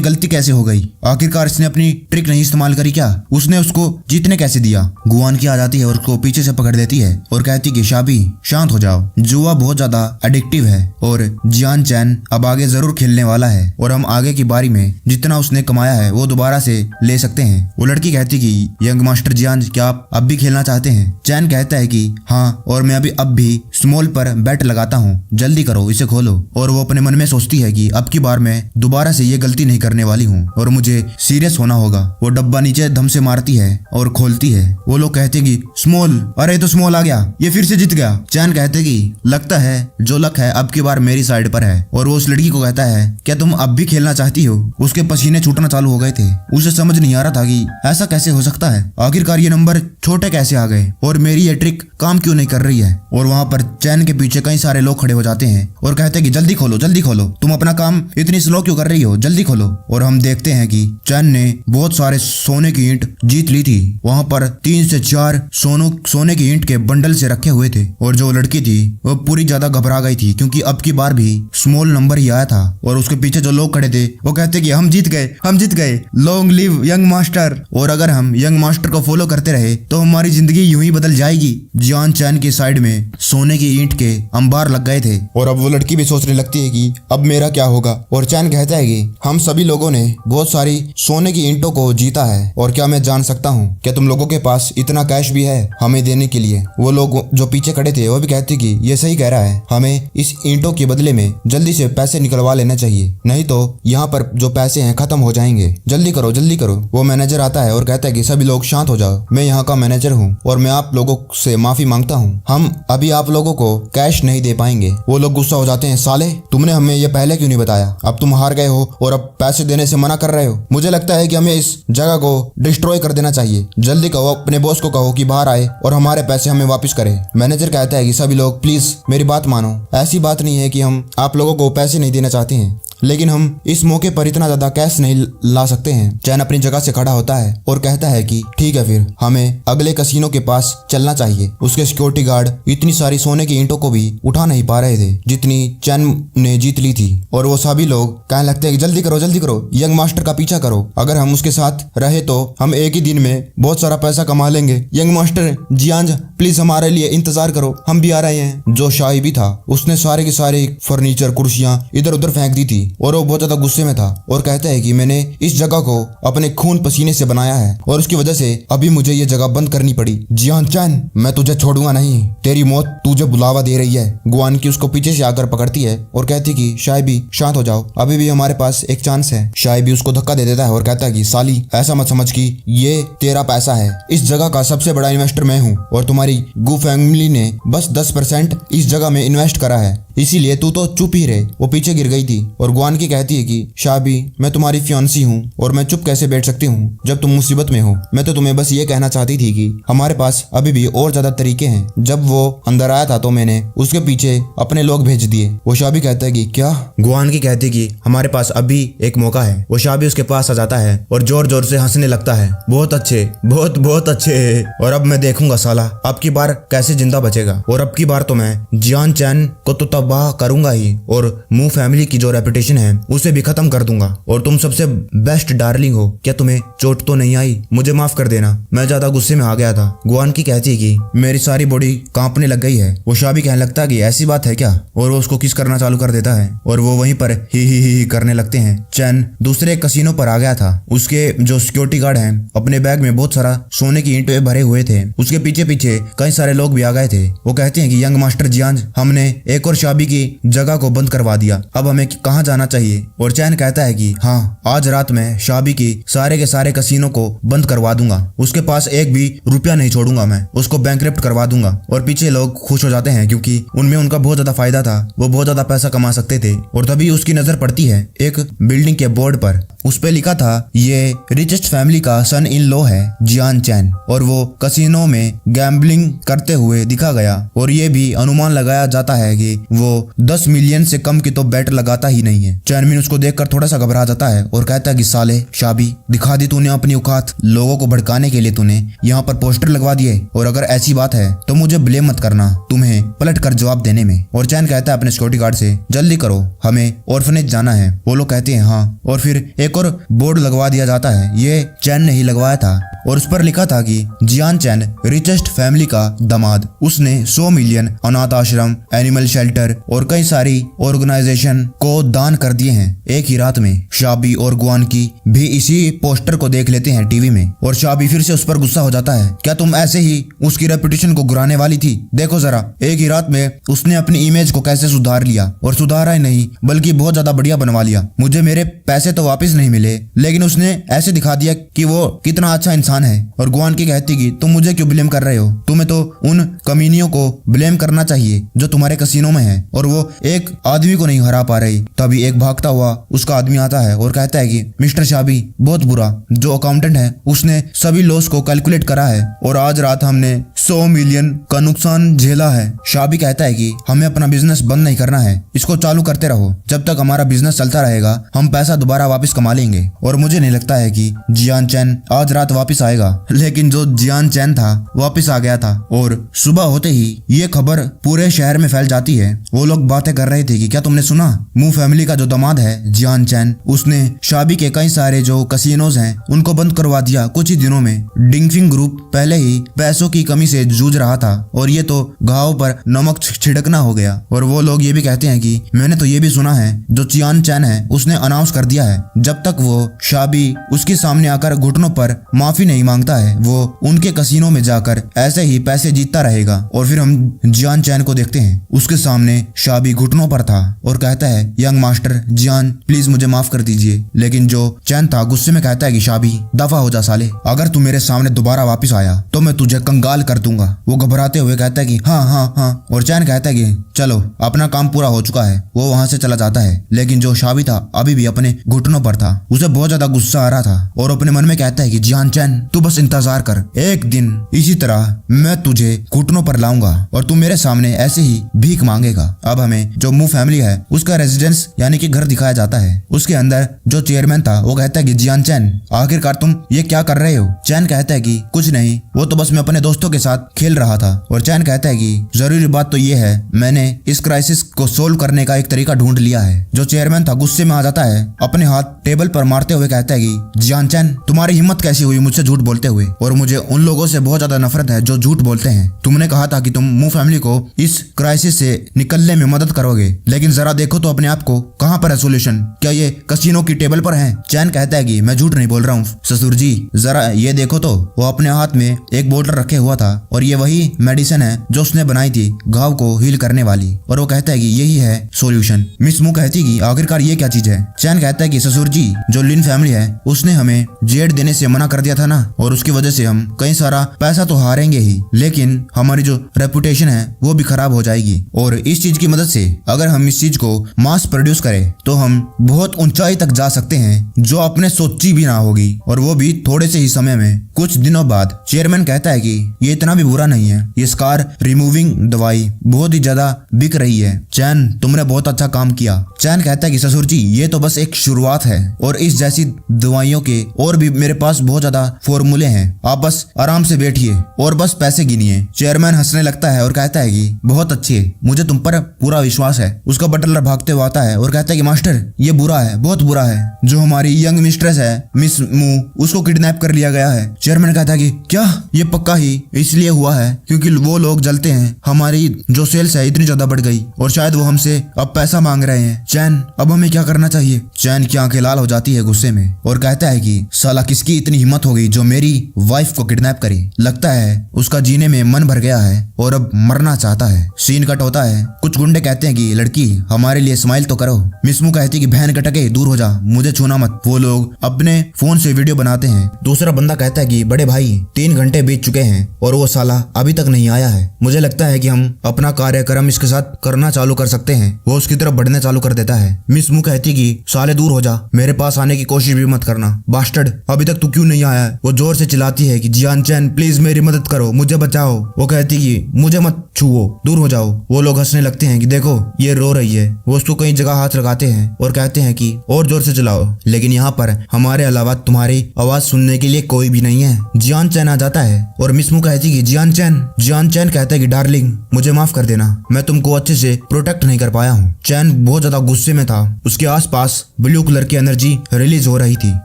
S1: गलती कैसे हो गई? आखिरकार इसने अपनी ट्रिक नहीं इस्तेमाल करी क्या? उसने उसको जीतने कैसे दिया? गुआन की आ जाती है और उसको पीछे से पकड़ देती है और कहती कि शाबी शांत हो जाओ, जुआ बहुत ज्यादा एडिक्टिव है और जियान चैन अब आगे जरूर खेलने वाला है और हम आगे की बारी में जितना उसने कमाया है वो दोबारा से ले सकते हैं। वो लड़की कहती कि यंग मास्टर जियान, क्या आप अब भी खेलना चाहते हैं? चैन कहता है कि हाँ, और मैं अब भी स्मॉल पर बैट लगाता हूँ, जल्दी करो इसे खोलो। और वो अपने मन में सोचती है कि अब की बार मैं दोबारा से ये गलती नहीं करने वाली हूँ और मुझे सीरियस होना होगा। वो डब्बा नीचे धम से मारती है और खोलती है। वो लोग कहते कि स्मॉल, अरे तो स्मॉल आ गया, ये फिर से जीत गया। चैन कहते कि लगता है जो लक है अब की बार मेरी साइड पर है। और वो उस लड़की को कहता है क्या तुम अब भी खेलना चाहती हो? उसके पसीने छूटना चालू हो गए थे, उसे समझ नहीं आ रहा था कि ऐसा कैसे हो सकता है, आखिरकार ये नंबर छोटे कैसे आ गए और मेरी ये ट्रिक काम क्यों नहीं कर रही है। और वहाँ पर चैन के पीछे कई सारे लोग खड़े हो जाते हैं और कहते हैं कि जल्दी खोलो, जल्दी खोलो, तुम अपना काम इतनी स्लो क्यों कर रही हो, जल्दी खोलो। और हम देखते हैं कि चैन ने बहुत सारे सोने की ईंट जीत ली थी। वहाँ पर 3 से 4 सोने की ईंट के बंडल से रखे हुए थे और जो लड़की थी वो पूरी ज्यादा घबरा गई थी क्योंकि अब की बार भी स्मॉल नंबर ही आया था। और उसके पीछे जो लोग खड़े थे वो कहते कि हम जीत गए, हम जीत गए, लॉन्ग लिव यंग मास्टर। और अगर हम यंग मास्टर को फॉलो करते रहे तो हमारी जिंदगी यूं ही बदल जाएगी। जियान चैन के साइड में सोने की ईंट के अंबार लग गए थे और अब वो लड़की भी सोचने लगती है कि अब मेरा क्या होगा। और चैन कहता है कि हम सभी लोगों ने बहुत सारी सोने की ईंटों को जीता है और क्या मैं जान सकता हूँ क्या तुम लोगों के पास इतना कैश भी है हमें देने के लिए। वो लोग जो पीछे खड़े थे वो भी कहते कि ये सही कह रहा है, हमें इस ईंटों के बदले में जल्दी से पैसे निकलवा लेना चाहिए, नहीं तो यहाँ पर जो पैसे हैं खत्म हो जाएंगे। जल्दी करो जल्दी करो। वो मैनेजर आता है और कहता है कि सभी लोग शांत हो जाओ, मैं यहाँ का मैनेजर हूँ और मैं आप लोगों से माफी मांगता हूँ, हम अभी आप लोगों को कैश नहीं दे पाएंगे। वो लोग गुस्सा हो जाते हैं, साले तुमने हमें ये पहले क्यों नहीं बताया, अब तुम हार गए हो और अब पैसे देने से मना कर रहे हो। मुझे लगता है कि हमें इस जगह को डिस्ट्रॉय कर देना चाहिए। जल्दी कहो, अपने बॉस को कहो कि बाहर आए और हमारे पैसे हमें वापस करे। मैनेजर कहता है कि सभी लोग प्लीज मेरी बात मानो, ऐसी बात नहीं है कि हम आप लोगों को पैसे नहीं देना चाहते हैं, लेकिन हम इस मौके पर इतना ज्यादा कैश नहीं ला सकते हैं। चैन अपनी जगह से खड़ा होता है और कहता है कि ठीक है फिर हमें अगले कसीनो के पास चलना चाहिए। उसके सिक्योरिटी गार्ड इतनी सारी सोने की ईंटों को भी उठा नहीं पा रहे थे जितनी चैन ने जीत ली थी और वो सभी लोग कहने लगते हैं कि जल्दी करो यंग मास्टर का पीछा करो, अगर हम उसके साथ रहे तो हम एक ही दिन में बहुत सारा पैसा कमा लेंगे। यंग मास्टर जियांज प्लीज हमारे लिए इंतजार करो, हम भी आ रहे हैं। जो शाही भी था उसने सारे के सारे फर्नीचर कुर्सियां इधर उधर फेंक दी थी और वो बहुत ज्यादा गुस्से में था और कहता है कि मैंने इस जगह को अपने खून पसीने से बनाया है और उसकी वजह से अभी मुझे ये जगह बंद करनी पड़ी। जियान चैन मैं तुझे छोड़ूंगा नहीं, तेरी मौत तुझे बुलावा दे रही है। गुआन की उसको पीछे से आकर पकड़ती है और कहती कि शायबी शांत हो जाओ, अभी भी हमारे पास एक चांस है। शायबी उसको धक्का दे देता है और कहता है कि साली ऐसा मत समझ कि ये तेरा पैसा है, इस जगह का सबसे बड़ा इन्वेस्टर मैं हूँ और तुम्हारी गु फैमिली ने बस 10% इस जगह में इन्वेस्ट करा है, इसीलिए तू तो चुप ही रहे। वो पीछे गिर गई थी और गुआन की कहती है कि शाबी मैं तुम्हारी फियांसी हूँ और मैं चुप कैसे बैठ सकती हूँ जब तुम मुसीबत में हो। मैं तो तुम्हें बस ये कहना चाहती थी कि हमारे पास अभी भी और ज्यादा तरीके हैं। जब वो अंदर आया था तो मैंने उसके पीछे अपने लोग भेज दिए। वो शाबी कहता है कि क्या? गुआन की कहती है कि हमारे पास अभी एक मौका है। वो शाबी उसके पास आ जाता है और जोर जोर से हंसने लगता है, बहुत अच्छे बहुत अच्छे, और अब मैं देखूंगा साला अब की बार कैसे जिंदा बचेगा और अब की बार तो मैं जियान चैन को तो तबाह करूंगा ही और मू फैमिली की जो रेपुटेशन है उसे भी खत्म कर दूंगा और तुम सबसे बेस्ट डार्लिंग हो। क्या तुम्हें चोट तो नहीं आई? मुझे माफ कर देना, मैं ज्यादा गुस्से में आ गया था। गुआन की कहती है कि मेरी सारी बॉडी कांपने लग गई है। वो शाबी कहने लगता है कि ऐसी बात है क्या, और वो उसको किस करना चालू कर देता है और वो वहीं पर ही करने लगते हैं। चैन दूसरे कसीनो पर आ गया था। उसके जो सिक्योरिटी गार्ड हैं अपने बैग में बहुत सारा सोने की ईंटें भरे हुए थे। उसके पीछे पीछे कई सारे लोग भी आ गए थे। वो कहते हैं कि यंग मास्टर जियांज हमने एक और शाबी की जगह को बंद करवा दिया, अब हमें कहाँ जाना चाहिए? और चैन कहता है कि हाँ आज रात में शाबी की सारे के सारे कसीनो को बंद करवा दूंगा, उसके पास एक भी रुपया नहीं छोड़ूंगा, मैं उसको बैंकरप्ट करवा दूंगा। और पीछे लोग खुश हो जाते हैं क्योंकि उनमें उनका बहुत ज्यादा फायदा था, वो बहुत ज्यादा पैसा कमा सकते थे। और तभी उसकी नजर पड़ती है एक बिल्डिंग के बोर्ड पर, उस पे लिखा था ये रिचेस्ट फैमिली का सन इन लॉ है जियान चैन, और वो कसीनो में गैम्बलिंग करते हुए दिखा गया और ये भी अनुमान लगाया जाता है कि वो 10 मिलियन से कम की तो बेट लगाता ही नहीं है। चैनमिन उसको देखकर थोड़ा सा घबरा जाता है और कहता है कि साले शाबी दिखा दी तूने अपनी औकात, लोगों को भड़काने के लिए तूने यहाँ पर पोस्टर लगवा दिए और अगर ऐसी बात है तो मुझे ब्लेम मत करना तुम्हें पलट कर जवाब देने में। और चैन कहता है अपने सिक्योरिटी गार्ड से जल्दी करो हमें ऑर्फनेज जाना है। वो लोग कहते हैं हाँ, और फिर एक और बोर्ड लगवा दिया जाता है। ये चैन ने ही लगवाया था और उस पर लिखा था कि जियान चैन रिचेस्ट फैमिली का दामाद, उसने 100 मिलियन अनाथ आश्रम, एनिमल शेल्टर और कई सारी ऑर्गेनाइजेशन को दान कर दिए हैं एक ही रात में। शाबी और गुआन की भी इसी पोस्टर को देख लेते हैं टीवी में और शाबी फिर से उस पर गुस्सा हो जाता है, क्या तुम ऐसे ही उसकी रेपुटेशन को गिराने वाली थी? देखो जरा एक ही रात में उसने अपनी इमेज को कैसे सुधार लिया, और सुधारा ही नहीं बल्कि बहुत ज्यादा बढ़िया बनवा लिया। मुझे मेरे पैसे तो वापस नहीं मिले लेकिन उसने ऐसे दिखा दिया कि वो कितना अच्छा इंसान है। और गुआन की कहती कि तुम मुझे क्यों ब्लेम कर रहे हो, तुम्हें तो उन कमीनियों को ब्लेम करना चाहिए जो तुम्हारे कसीनो में है और वो एक आदमी को नहीं हरा पा रही। तभी एक भागता हुआ उसका आदमी आता है और कहता है कि मिस्टर शाबी बहुत बुरा, जो अकाउंटेंट है उसने सभी लॉस को कैलकुलेट करा है और आज रात हमने 100 मिलियन का नुकसान झेला है। शाबी कहता है कि हमें अपना बिजनेस बंद नहीं करना है, इसको चालू करते रहो, जब तक हमारा बिजनेस चलता रहेगा हम पैसा दोबारा वापस कमा लेंगे। और मुझे नहीं लगता है कि जियान चैन आज रात वापस आएगा, लेकिन जो जियान चैन था वापस आ गया था। और सुबह होते ही ये खबर पूरे शहर में फैल जाती है। वो लोग बातें कर रहे थे कि क्या तुमने सुना, मू फैमिली का जो दामाद है जियान चैन, उसने शाबी के कई सारे जो कसिनोज हैं उनको बंद करवा दिया कुछ ही दिनों में। डिंगफिंग ग्रुप पहले ही पैसों की कमी से जूझ रहा था और ये तो घाव पर नमक छिड़कना हो गया। और वो लोग ये भी कहते हैं कि मैंने तो ये भी सुना है जो चियान चैन है उसने अनाउंस कर दिया है जब तक वो शाबी उसके सामने आकर घुटनों पर माफी नहीं मांगता है वो उनके कसीनो में जाकर ऐसे ही पैसे जीतता रहेगा। और फिर हम जियान चैन को देखते हैं, उसके सामने शाबी घुटनों पर था और कहता है यंग मास्टर जियान प्लीज मुझे माफ कर दीजिए। लेकिन जो चैन था गुस्से में कहता है कि शाबी दफा हो जा साले, अगर तू मेरे सामने दोबारा वापस आया तो मैं तुझे कंगाल कर दूंगा। वो घबराते हुए कहता है कि हाँ हाँ हाँ, और चैन कहता है कि चलो अपना काम पूरा हो चुका है। वो वहां से चला जाता है। लेकिन जो शाबी था अभी भी अपने घुटनों पर था, उसे बहुत ज्यादा गुस्सा आ रहा था और अपने मन में कहता है कि जियान चैन तू बस इंतजार कर, एक दिन इसी तरह मैं तुझे घुटनों पर लाऊंगा और तू मेरे सामने ऐसे ही भीख मांगेगा। अब हमें जो मू फैमिली है उसका रेजिडेंस यानी कि घर दिखाया जाता है। उसके अंदर जो चेयरमैन था वो कहता है कि जियान चैन आखिरकार तुम ये क्या कर रहे हो। चैन कहता है कि कुछ नहीं, वो तो बस मैं अपने दोस्तों के साथ खेल रहा था। और चैन कहता है कि जरूरी बात तो ये है मैंने इस क्राइसिस को सोल्व करने का एक तरीका ढूंढ लिया है। जो चेयरमैन था गुस्से में आ जाता है, अपने हाथ टेबल पर मारते हुए कहता है कि जियान चैन तुम्हारी हिम्मत कैसी हुई मुझसे झूठ बोलते हुए, और मुझे उन लोगों से बहुत ज्यादा नफरत है जो झूठ बोलते हैं। तुमने कहा था कि तुम मू फैमिली को इस क्राइसिस से निकलने में मदद करोगे, लेकिन जरा देखो तो अपने आप को, कहाँ पर है सोल्यूशन, क्या ये कसिनो की टेबल पर है। चैन कहता है कि मैं झूठ नहीं बोल रहा हूँ ससुर जी, जरा ये देखो तो। वो अपने हाथ में एक बोतल रखे हुआ था और ये वही मेडिसिन है जो उसने बनाई थी घाव को हील करने वाली, और वो कहता है कि यही है सोल्यूशन। मिस मू कहती कि आखिरकार ये क्या चीज है। चैन कहता है कि ससुर जी जो लिन फैमिली है उसने हमें जेड देने से मना कर दिया था ना, और उसकी वजह से हम कई सारा पैसा तो हारेंगे ही, लेकिन हमारी जो रेपुटेशन है वो भी खराब हो जाएगी। और इस चीज की मदद से अगर हम इस चीज को मास प्रोड्यूस करें तो हम बहुत ऊंचाई तक जा सकते हैं जो आपने सोची भी ना होगी, और वो भी थोड़े से ही समय में। कुछ दिनों बाद चेयरमैन कहता है कि ये इतना भी बुरा नहीं है, ये स्कार रिमूविंग दवाई बहुत ही ज्यादा बिक रही है। चैन तुमने बहुत अच्छा काम किया। चैन कहता है कि ससुर जी ये तो बस एक शुरुआत है और इस जैसी दवाइयों के और भी मेरे पास बहुत ज्यादा फॉर्मूले हैं, आप बस आराम से बैठिए और बस पैसे गिनिए। चेयरमैन हंसने लगता है और कहता है कि बहुत अच्छे, मुझे तुम पर पूरा विश्वास है। उसका बटलर भागते हुए आता है और कहता है कि मास्टर ये बुरा है, बहुत बुरा है, जो हमारी यंग मिस्ट्रेस है मिस मू उसको किडनैप कर लिया गया है। चेयरमैन कहता है कि क्या, ये पक्का ही इसलिए हुआ है क्योंकि वो लोग जलते हैं, हमारी जो सेल्स है इतनी ज्यादा बढ़ गई और शायद वो हमसे अब पैसा मांग रहे हैं। चैन अब हमें क्या करना चाहिए। चैन की आंखें लाल हो जाती है गुस्से में और कहता है कि साला किसकी इतनी हिम्मत हो गई जो मेरी वाइफ को किडनैप करे, लगता है उसका जीने में मन भर गया है और अब मरना चाहता है। सीन कट होता है। कुछ गुंडे कहते हैं कि लड़की हमारे लिए स्माइल तो करो। मिस मू कहती कि बहन कटके दूर हो जा, मुझे छूना मत। वो लोग अपने फोन से वीडियो बनाते हैं। दूसरा बंदा कहता है कि बड़े भाई 3 घंटे बीत चुके हैं और वो साला अभी तक नहीं आया है, मुझे लगता है कि हम अपना कार्यक्रम इसके साथ करना चालू कर सकते हैं। वो उसकी तरफ बढ़ने चालू कर देता है। मिस मू कहती कि साले दूर हो जा, मेरे पास आने की कोशिश भी मत करना, बास्टर्ड अभी तक तू क्यों नहीं आया है। वो जोर से चिल्लाती है कि जियान चैन प्लीज मेरी मदद करो, मुझे बचाओ। वो कहती कि मुझे मत छुओ, दूर हो जाओ। वो लोग हंसने लगते हैं कि देखो ये रो रही है। वो उसको कई जगह हाथ लगाते हैं और कहते हैं कि और जोर से चलाओ, लेकिन यहाँ पर हमारे अलावा तुम्हारी आवाज सुनने के लिए कोई भी नहीं है। जियान चैन आ जाता है और मिस मू कहती कि जियान चैन कहता है कि डार्लिंग मुझे माफ कर देना, मैं तुमको अच्छे से प्रोटेक्ट नहीं कर पाया हूँ। चैन बहुत ज्यादा गुस्से में था, उसके आसपास ब्लू कलर की एनर्जी रिलीज हो रही थी।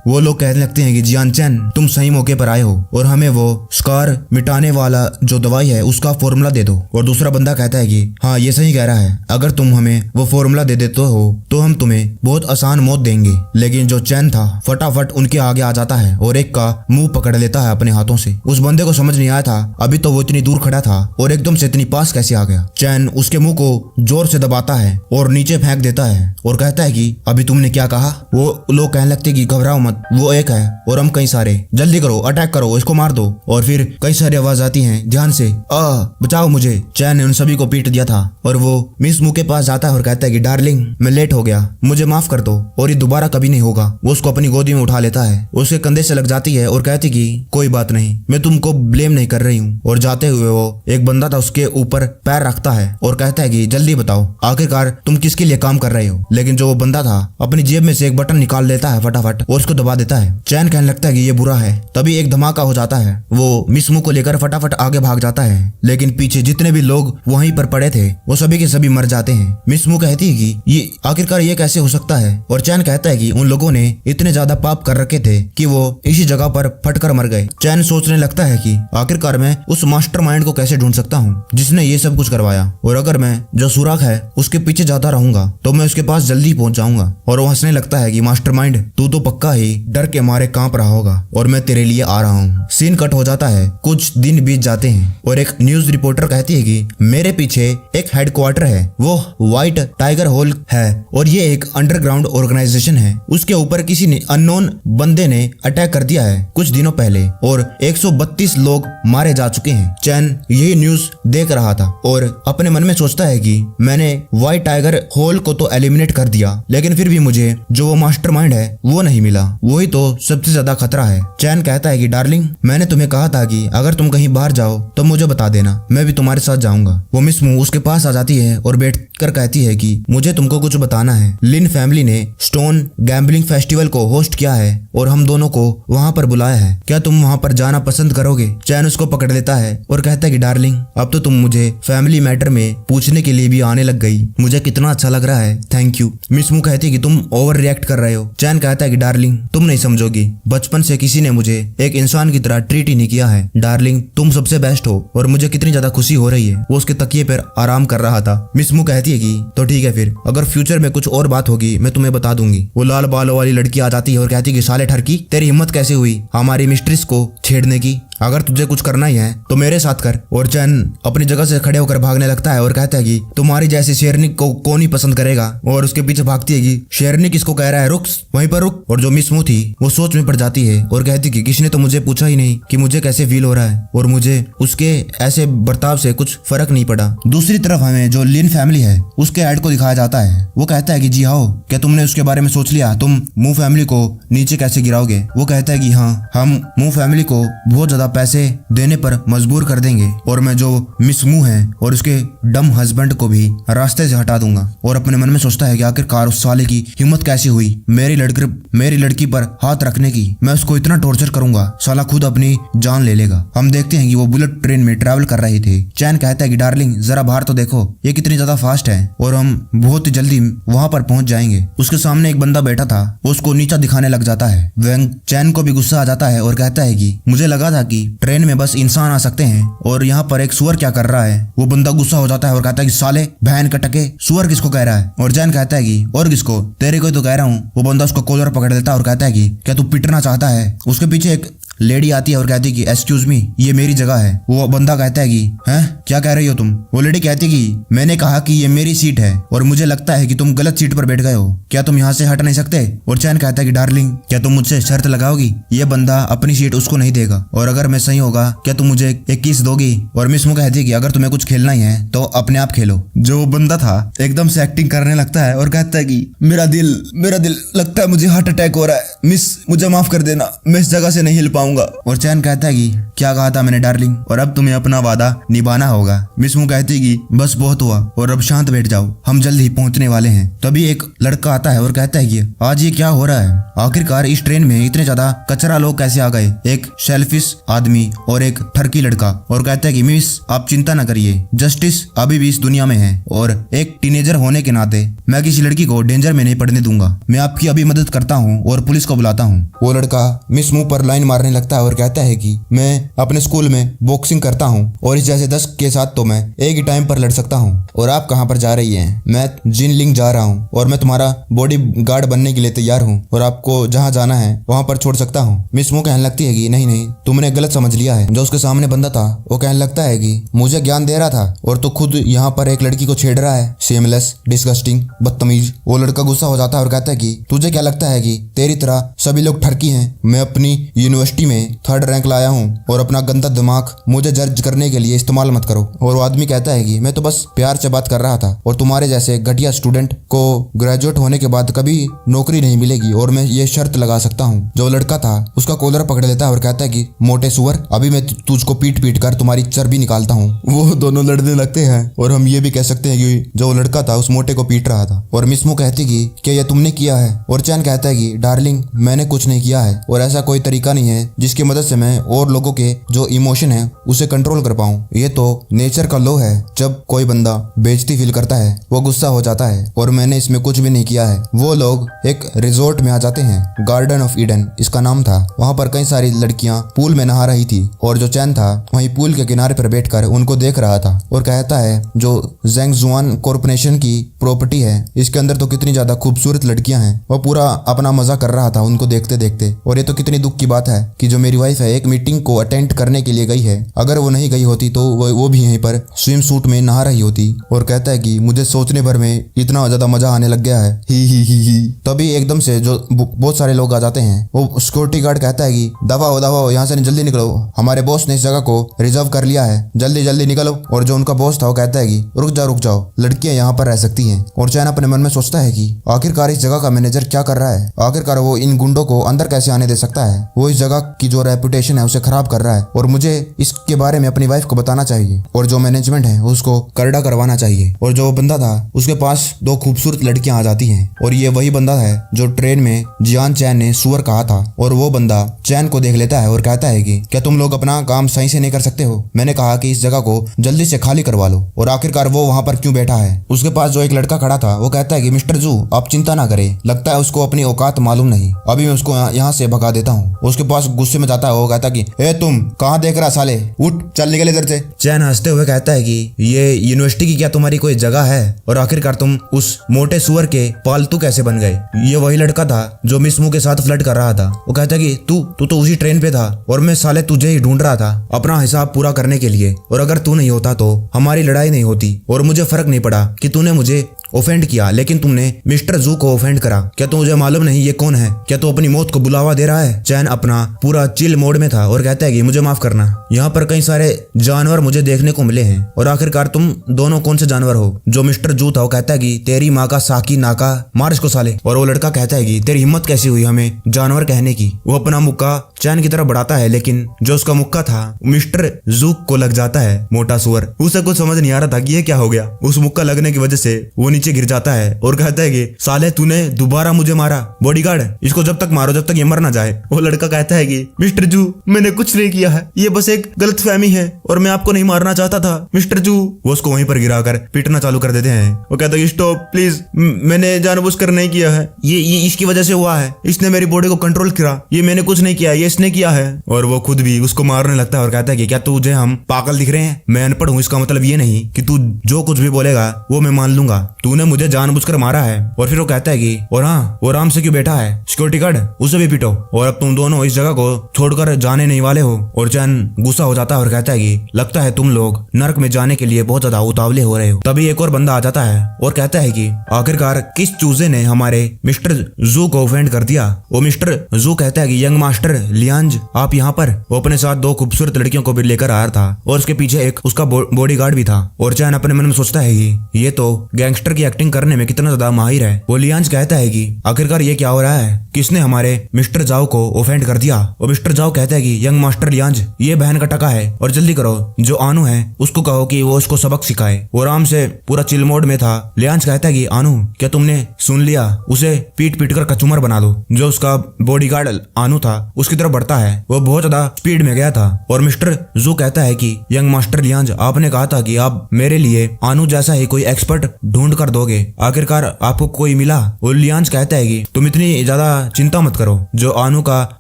S1: वो लोग कहने लगते हैं कि जियान चैन तुम सही मौके पर आए हो और हमें वो स्कार मिटाने वाला जो दवाई है उसका फॉर्मूला दे दो। और दूसरा बंदा कहता है कि हाँ ये सही कह रहा है, अगर तुम हमें वो फॉर्मूला दे देते हो तो हम तुम्हें बहुत आसान मौत देंगे। लेकिन जो चैन था फटाफट उनके आगे आ जाता है और एक का मुंह पकड़ लेता है अपने हाथों से। उस बंदे को समझ नहीं आया था अभी तो वो इतनी दूर खड़ा था और एकदम से इतनी पास कैसे आ गया। चैन उसके मुंह को जोर से दबाता है और नीचे फेंक देता है और कहता है कि अभी तुमने क्या कहा। वो लोग कहने लगते कि घबराओ मत, वो एक है और हम कई सारे, जल्दी करो, अटैक करो, इसको मार दो। और फिर कई सारी आवाज आती हैं, ध्यान से, बचाओ मुझे। चैन ने उन सभी को पीट दिया था और वो मिस मू के पास जाता है और कहता है कि डार्लिंग मैं लेट हो गया, मुझे माफ कर दो और ये दोबारा कभी नहीं होगा। वो उसको अपनी गोदी में उठा लेता है, उसके कंधे से लग जाती है और कहती कि कोई बात नहीं, मैं तुमको ब्लेम नहीं कर रही हूँ। और जाते हुए वो एक बंदा था उसके ऊपर पैर रखता है और कहता है कि जल्दी बताओ आखिरकार तुम किसके लिए काम कर रहे हो। लेकिन जो वो बंदा था अपनी जेब में से एक बटन निकाल लेता है फटाफट और उसको दबा देता है। चैन कहने लगता है कि ये बुरा है। तभी एक धमाका हो जाता है। वो मिस मू को लेकर फटाफट आगे भाग जाता है, लेकिन पीछे जितने भी लोग वहीं पर पड़े थे वो सभी के सभी मर जाते हैं। मिस मू कहती है कि ये आखिरकार ये कैसे हो सकता है। और चैन कहता है कि उन लोगों ने इतने ज्यादा पाप कर रखे थे कि वो इसी जगह पर फटकर मर गए। चैन सोचने लगता है कि आखिरकार मैं उस मास्टरमाइंड को कैसे ढूंढ सकता हूँ जिसने ये सब कुछ करवाया, और अगर मैं जो सुराग है उसके पीछे जाता रहूंगा तो मैं उसके पास जल्दी पहुंच जाऊंगा। और वो हंसने लगता है कि मास्टरमाइंड तू तो पक्का ही डर के मारे कांप रहा होगा और मैं तेरे लिए आ रहा हूँ। सीन कट हो जाता है, कुछ दिन बीत जाते हैं और एक न्यूज रिपोर्टर कहती है कि मेरे पीछे एक हेडक्वार्टर है, वो व्हाइट टाइगर होल है और ये एक अंडरग्राउंड ऑर्गेनाइजेशन है। उसके ऊपर किसी ने अननोन बंदे ने अटैक कर दिया है कुछ दिनों पहले और 132 लोग मारे जा चुके हैं। चैन यही न्यूज देख रहा था और अपने मन में सोचता है कि मैंने व्हाइट टाइगर होल को तो एलिमिनेट कर दिया, लेकिन फिर भी मुझे जो वो मास्टरमाइंड है वो नहीं मिला, वही तो सबसे ज्यादा खतरा है। चैन कहता है कि डार्लिंग, मैंने तुम्हें कहा था कि अगर तुम कहीं बाहर जाओ तो मुझे बता देना, मैं भी तुम्हारे साथ जाऊंगा। वो मिस मू उसके पास आ जाती है और बैठकर कहती है कि मुझे तुमको कुछ बताना है। लिन फैमिली ने स्टोन गैम्बलिंग फेस्टिवल को होस्ट किया है और हम दोनों को वहां पर बुलाया है, क्या तुम वहां पर जाना पसंद करोगे? चैन उसको पकड़ लेता है और कहता है कि डार्लिंग, अब तो तुम मुझे फैमिली मैटर में पूछने के लिए भी आने लग गई, मुझे कितना अच्छा लग रहा है, थैंक यू। मिस मू कहती है कि तुम ओवर रिएक्ट कर रहे हो। चैन कहता है कि डार्लिंग, तुम नहीं समझोगी, बचपन से किसी ने मुझे एक इंसान की तरह ट्रीट ही नहीं किया है। डार्लिंग, तुम सबसे बेस्ट हो और मुझे कितनी ज्यादा खुशी हो रही है। वो उसके तकिए पर आराम कर रहा था। मिस मू कहती है कि तो ठीक है, फिर अगर फ्यूचर में कुछ और बात होगी मैं तुम्हें बता दूंगी। वो लाल बालों वाली लड़की आ जाती है और कहती है कि साले ठरकी, तेरी हिम्मत कैसे हुई हमारी मिस्ट्रेस को छेड़ने की? अगर तुझे कुछ करना ही है तो मेरे साथ कर। और चैन अपनी जगह से खड़े होकर भागने लगता है और कहता है कि तुम्हारी जैसी शेरनी को कौन ही पसंद करेगा। और उसके पीछे भागती है कि शेरनी किसको कह रहा है, रुक वहीं पर रुक। और जो मिस मू थी वो सोच में पड़ जाती है और कहती कि किसी ने तो मुझे पूछा ही नहीं कि मुझे कैसे फील हो रहा है और मुझे उसके ऐसे बर्ताव से कुछ फर्क नहीं पड़ा। दूसरी तरफ हमें जो लिन फैमिली है उसके ऐड को दिखाया जाता है। वो कहता है कि जी हाँ, क्या तुमने उसके बारे में सोच लिया, तुम मू फैमिली को नीचे कैसे गिराओगे? वो कहता है कि हाँ, हम मू फैमिली को बहुत ज्यादा पैसे देने पर मजबूर कर देंगे और मैं जो मिस मू है और उसके डम हस्बैंड को भी रास्ते से हटा दूंगा। और अपने मन में सोचता है कि आखिरकार उस साले की हिम्मत कैसे हुई मेरी लड़की पर हाथ रखने की, मैं उसको इतना टॉर्चर करूंगा साला खुद अपनी जान ले लेगा। हम देखते हैं कि वो बुलेट ट्रेन में ट्रैवल कर रहे थे। चैन कहता है कि डार्लिंग, जरा बाहर तो देखो, ये कितनी ज्यादा फास्ट है और हम बहुत ही जल्दी वहां पर पहुंच जाएंगे। उसके सामने एक बंदा बैठा था, वो उसको नीचा दिखाने लग जाता है। वेंग चैन को भी गुस्सा आ जाता है और कहता है कि मुझे लगा था कि ट्रेन में बस इंसान आ सकते हैं और यहाँ पर एक सुअर क्या कर रहा है। वो बंदा गुस्सा हो जाता है और कहता है कि साले बहन का टके, सुअर किसको कह रहा है? और चैन कहता है कि और किसको, तेरे को तो कह रहा हूँ। वो बंदा उसको कॉलर पकड़ लेता है और कहता है कि क्या तू पिटना चाहता है? उसके पीछे एक लेडी आती है और कहती है कि एक्सक्यूज मी, ये मेरी जगह है। वो बंदा कहता है कि हैं, क्या कह रही हो तुम? वो लेडी कहती है कि मैंने कहा कि ये मेरी सीट है और मुझे लगता है कि तुम गलत सीट पर बैठ गए हो, क्या तुम यहाँ से हट नहीं सकते? और चैन कहता है कि डार्लिंग, क्या तुम मुझसे शर्त लगाओगी? ये बंदा अपनी सीट उसको नहीं देगा और अगर मैं सही होगा क्या तुम मुझे एक किस दोगी? और मिस मू कहती है कि अगर तुम्हें कुछ खेलना ही है तो अपने आप खेलो। जो बंदा था एकदम से एक्टिंग करने लगता है और कहता है कि मेरा दिल लगता है मुझे हार्ट अटैक हो रहा है, मिस मुझे माफ कर देना, मैं इस जगह से नहीं हिल पाऊंगा। और चैन कहता है कि क्या कहा था मैंने डार्लिंग, और अब तुम्हें अपना वादा निभाना होगा। मिस मू कहती है कि बस बहुत हुआ और अब शांत बैठ जाओ, हम जल्द ही पहुंचने वाले हैं। तभी एक लड़का आता है और कहता है कि आज ये क्या हो रहा है? आखिरकार इस ट्रेन में इतने ज्यादा कचरा लोग कैसे आ गए? एक शेल्फिश आदमी और एक ठरकी लड़का। और कहता है कि मिस आप चिंता न करिए, जस्टिस अभी भी इस दुनिया में है और एक टीनेजर होने के नाते मैं किसी लड़की को डेंजर में नहीं पड़ने दूंगा, मैं आपकी अभी मदद करता हूँ और पुलिस को बुलाता हूँ। वो लड़का मिस मू पर लाइन मारने लगता है और कहता है कि मैं अपने स्कूल में बॉक्सिंग करता हूँ और इस जैसे 10 के साथ तो मैं एक ही टाइम पर लड़ सकता हूँ। और आप कहाँ पर जा रही हैं? मैं जिनलिंग जा रहा हूँ और मैं तुम्हारा बॉडी गार्ड बनने के लिए तैयार हूँ और आपको जहाँ जाना है वहाँ पर छोड़ सकता हूँ। मिस मू कहने लगती है कि नहीं, तुमने गलत समझ लिया है। जो उसके सामने बंदा था वो कहने लगता है कि मुझे ज्ञान दे रहा था और तू खुद यहाँ पर एक लड़की को छेड़ रहा है, शेमलेस, डिस्गस्टिंग, बदतमीज। वो लड़का गुस्सा हो जाता है और कहता है कि तुझे क्या लगता है कि तेरी तरह सभी लोग ठरकी हैं? मैं अपनी यूनिवर्सिटी में 3rd रैंक लाया हूँ और अपना गंदा दिमाग मुझे जज करने के लिए इस्तेमाल मत करो। और वो आदमी कहता है कि मैं तो बस प्यार से बात कर रहा था और तुम्हारे जैसे घटिया स्टूडेंट को ग्रेजुएट होने के बाद कभी नौकरी नहीं मिलेगी और मैं ये शर्त लगा सकता हूँ। जो लड़का था उसका कॉलर पकड़ लेता है और कहता है कि मोटे सुअर, अभी मैं तुझको पीट पीट कर तुम्हारी चर्बी निकालता हूँ। वो दोनों लड़ने लगते हैं और हम ये भी कह सकते हैं कि जो लड़का था उस मोटे को पीट रहा था। और मिस मू कहती कि क्या ये तुमने किया है? और चैन कहता है कि डार्लिंग, मैंने कुछ नहीं किया है और ऐसा कोई तरीका नहीं है जिसकी मदद से मैं और लोगों के जो इमोशन है उसे कंट्रोल कर पाऊं। ये तो नेचर का लॉ है, जब कोई बंदा बेइज्जती फील करता है वो गुस्सा हो जाता है, और मैंने इसमें कुछ भी नहीं किया है। वो लोग एक रिजोर्ट में आ जाते हैं, गार्डन ऑफ ईडन इसका नाम था। वहाँ पर कई सारी लड़कियां पूल में नहा रही थी और जो चैन था वहीं पूल के किनारे पर बैठकर उनको देख रहा था और कहता है जो ज़ेंगजुआन कॉर्पोरेशन की प्रॉपर्टी है, इसके अंदर तो कितनी ज्यादा खूबसूरत लड़कियां हैं। वो पूरा अपना मजा कर रहा था उनको देखते देखते। और ये तो कितनी दुख की बात है कि जो मेरी वाइफ है एक मीटिंग को अटेंड करने के लिए गई है, अगर वो नहीं गई होती तो वो भी यहीं पर स्विम सूट में नहा रही होती। और कहता है कि मुझे सोचने भर में इतना ज्यादा मजा आने लग गया है, ही। तभी एकदम से जो बहुत सारे लोग आ जाते हैं। वो सिक्योरिटी गार्ड कहता है कि दवा हो यहाँ से जल्दी निकलो, हमारे बॉस ने इस जगह को रिजर्व कर लिया है, जल्दी जल्दी निकलो। और जो उनका बॉस था वो कहता है कि रुक जाओ, लड़कियां यहाँ पर रह सकती हैं। और चैन अपने मन में सोचता है कि आखिरकार इस जगह का मैनेजर क्या कर रहा है, आखिरकार वो इन गुंडों को अंदर कैसे आने दे सकता है। वो इस जगह की जो रेपुटेशन है उसे खराब कर रहा है और मुझे इसके बारे में अपनी वाइफ को बताना चाहिए और जो मैनेजमेंट है उसको करड़ा करवाना चाहिए। और जो बंदा था उसके पास दो खूबसूरत लड़कियां आ जाती हैं और ये वही बंदा है जो ट्रेन में जियान चैन ने सुअर कहा था। और वो बंदा चैन को देख लेता है और कहता है कि क्या तुम लोग अपना काम सही से नहीं कर सकते हो, मैंने कहा कि इस जगह को जल्दी से खाली करवा लो। और आखिरकार वो वहां पर क्यों बैठा है। उसके पास जो एक लड़का खड़ा था वो कहता है कि मिस्टर जू आप चिंता ना करें, लगता है उसको अपनी औकात मालूम नहीं, अभी मैं उसको यहाँ से भगा देता हूँ। उसके पास गुस्से में जाता है, वो कहता है कि ए तुम कहाँ देख रहा साले, उठ चल निकल इधर से। चैन हंसते हुए कहता है कि ये यूनिवर्सिटी की क्या तुम्हारी कोई जगह है, और आखिरकार तुम उस मोटे सुअर के पालतू कैसे बन गए। ये वही लड़का था जो मिस मू के साथ फ्लर्ट कर रहा था। वो कहता है कि तू तो उसी ट्रेन पे था और मैं साले तुझे ही ढूंढ रहा था अपना हिसाब पूरा करने के लिए, और अगर तू नहीं होता तो हमारी लड़ाई नहीं होती और मुझे फर्क नहीं पड़ा कि तूने मुझे ऑफेंड किया, लेकिन तुमने मिस्टर जू को ऑफेंड करा। क्या तुझे मालूम नहीं ये कौन है, क्या तू अपनी मौत को बुलावा दे रहा है। चैन अपना पूरा चिल मोड में था और कहता है कि मुझे माफ करना, यहाँ पर कई सारे जानवर मुझे देखने को मिले हैं और आखिरकार तुम दोनों कौन से जानवर हो। जो मिस्टर जू था वो कहता है कि तेरी माँ का साकी नाका मार इसको साले। और वो लड़का कहता है कि तेरी हिम्मत कैसी हुई हमें जानवर कहने की। वो अपना मुक्का चैन की तरफ बढ़ाता है, लेकिन जो उसका मुक्का था मिस्टर जू को लग जाता है, मोटा सुअर। उसे कुछ समझ नहीं आ रहा था कि ये क्या हो गया। उस मुक्का लगने की वजह से वो नीचे गिर जाता है और कहता है कि साले तूने दोबारा मुझे मारा, बॉडीगार्ड इसको जब तक मारो जब तक ये मर ना जाए। वो लड़का कहता है कि मिस्टर जू मैंने कुछ नहीं किया है, ये बस एक गलतफहमी है और मैं आपको नहीं मारना चाहता था मिस्टर जू। वो उसको वहीं पर गिराकर पीटना चालू कर देते हैं। वो कहता है कि स्टॉप प्लीज, मैंने जानबूझकर नहीं किया है, ये इसकी वजह से हुआ है, इसने मेरी बॉडी को कंट्रोल किया, ये मैंने कुछ नहीं किया, ये इसने किया है। और वो खुद भी उसको मारने लगता है और कहता है कि क्या तुझे हम पागल दिख रहे हैं, मैं अनपढ़ हूँ, इसका मतलब ये नहीं कि तू जो कुछ भी बोलेगा वो मैं मान लूंगा, तूने मुझे जानबूझकर मारा है। और फिर वो कहता है कि और हाँ वो आराम से क्यों बैठा है, सिक्योरिटी गार्ड उसे भी पीटो, और अब तुम दोनों इस जगह को छोड़कर जाने नहीं वाले हो। और चैन गुस्सा हो जाता है और कहता है कि लगता है तुम लोग नर्क में जाने के लिए बहुत ज्यादा उतावले हो रहे हो। तभी एक और बंदा आ जाता है और कहता है कि आखिरकार किस चूजे ने हमारे मिस्टर जू को ऑफेंड कर दिया। वो मिस्टर जू कहता है कि यंग मास्टर लियांज आप यहाँ पर। वो अपने साथ दो खूबसूरत लड़कियों को भी लेकर आया था और उसके पीछे एक उसका बॉडीगार्ड भी था। और चैन अपने मन में सोचता है कि ये तो गैंगस्टर की एक्टिंग करने में कितना ज्यादा माहिर है। वो लियांज कहता है कि आखिरकार ये क्या हो रहा है, किसने हमारे मिस्टर जाओ को ऑफेंड कर दिया। और मिस्टर जाओ कहता है कि यंग मास्टर लियांज ये बहन का टका है और जल्दी करो, जो आनू है उसको कहो कि वो उसको सबक सिखाए। वो आराम से पूरा चिल मोड में था। लियांज कहता है कि आनू क्या तुमने सुन लिया, उसे पीट पीट कर कचूमर बना दो। जो उसका बॉडीगार्ड आनू था उसकी तरफ बढ़ता है, वो बहुत ज्यादा स्पीड में गया था। और मिस्टर जू कहता है कि यंग मास्टर लियांज आपने कहा था कि आप मेरे लिए आनू जैसा ही कोई एक्सपर्ट ढूंढ कर दोगे, आखिरकार आपको कोई मिला। और लियांज कहता है कि तुम इतनी ज्यादा चिंता मत करो, जो आनू का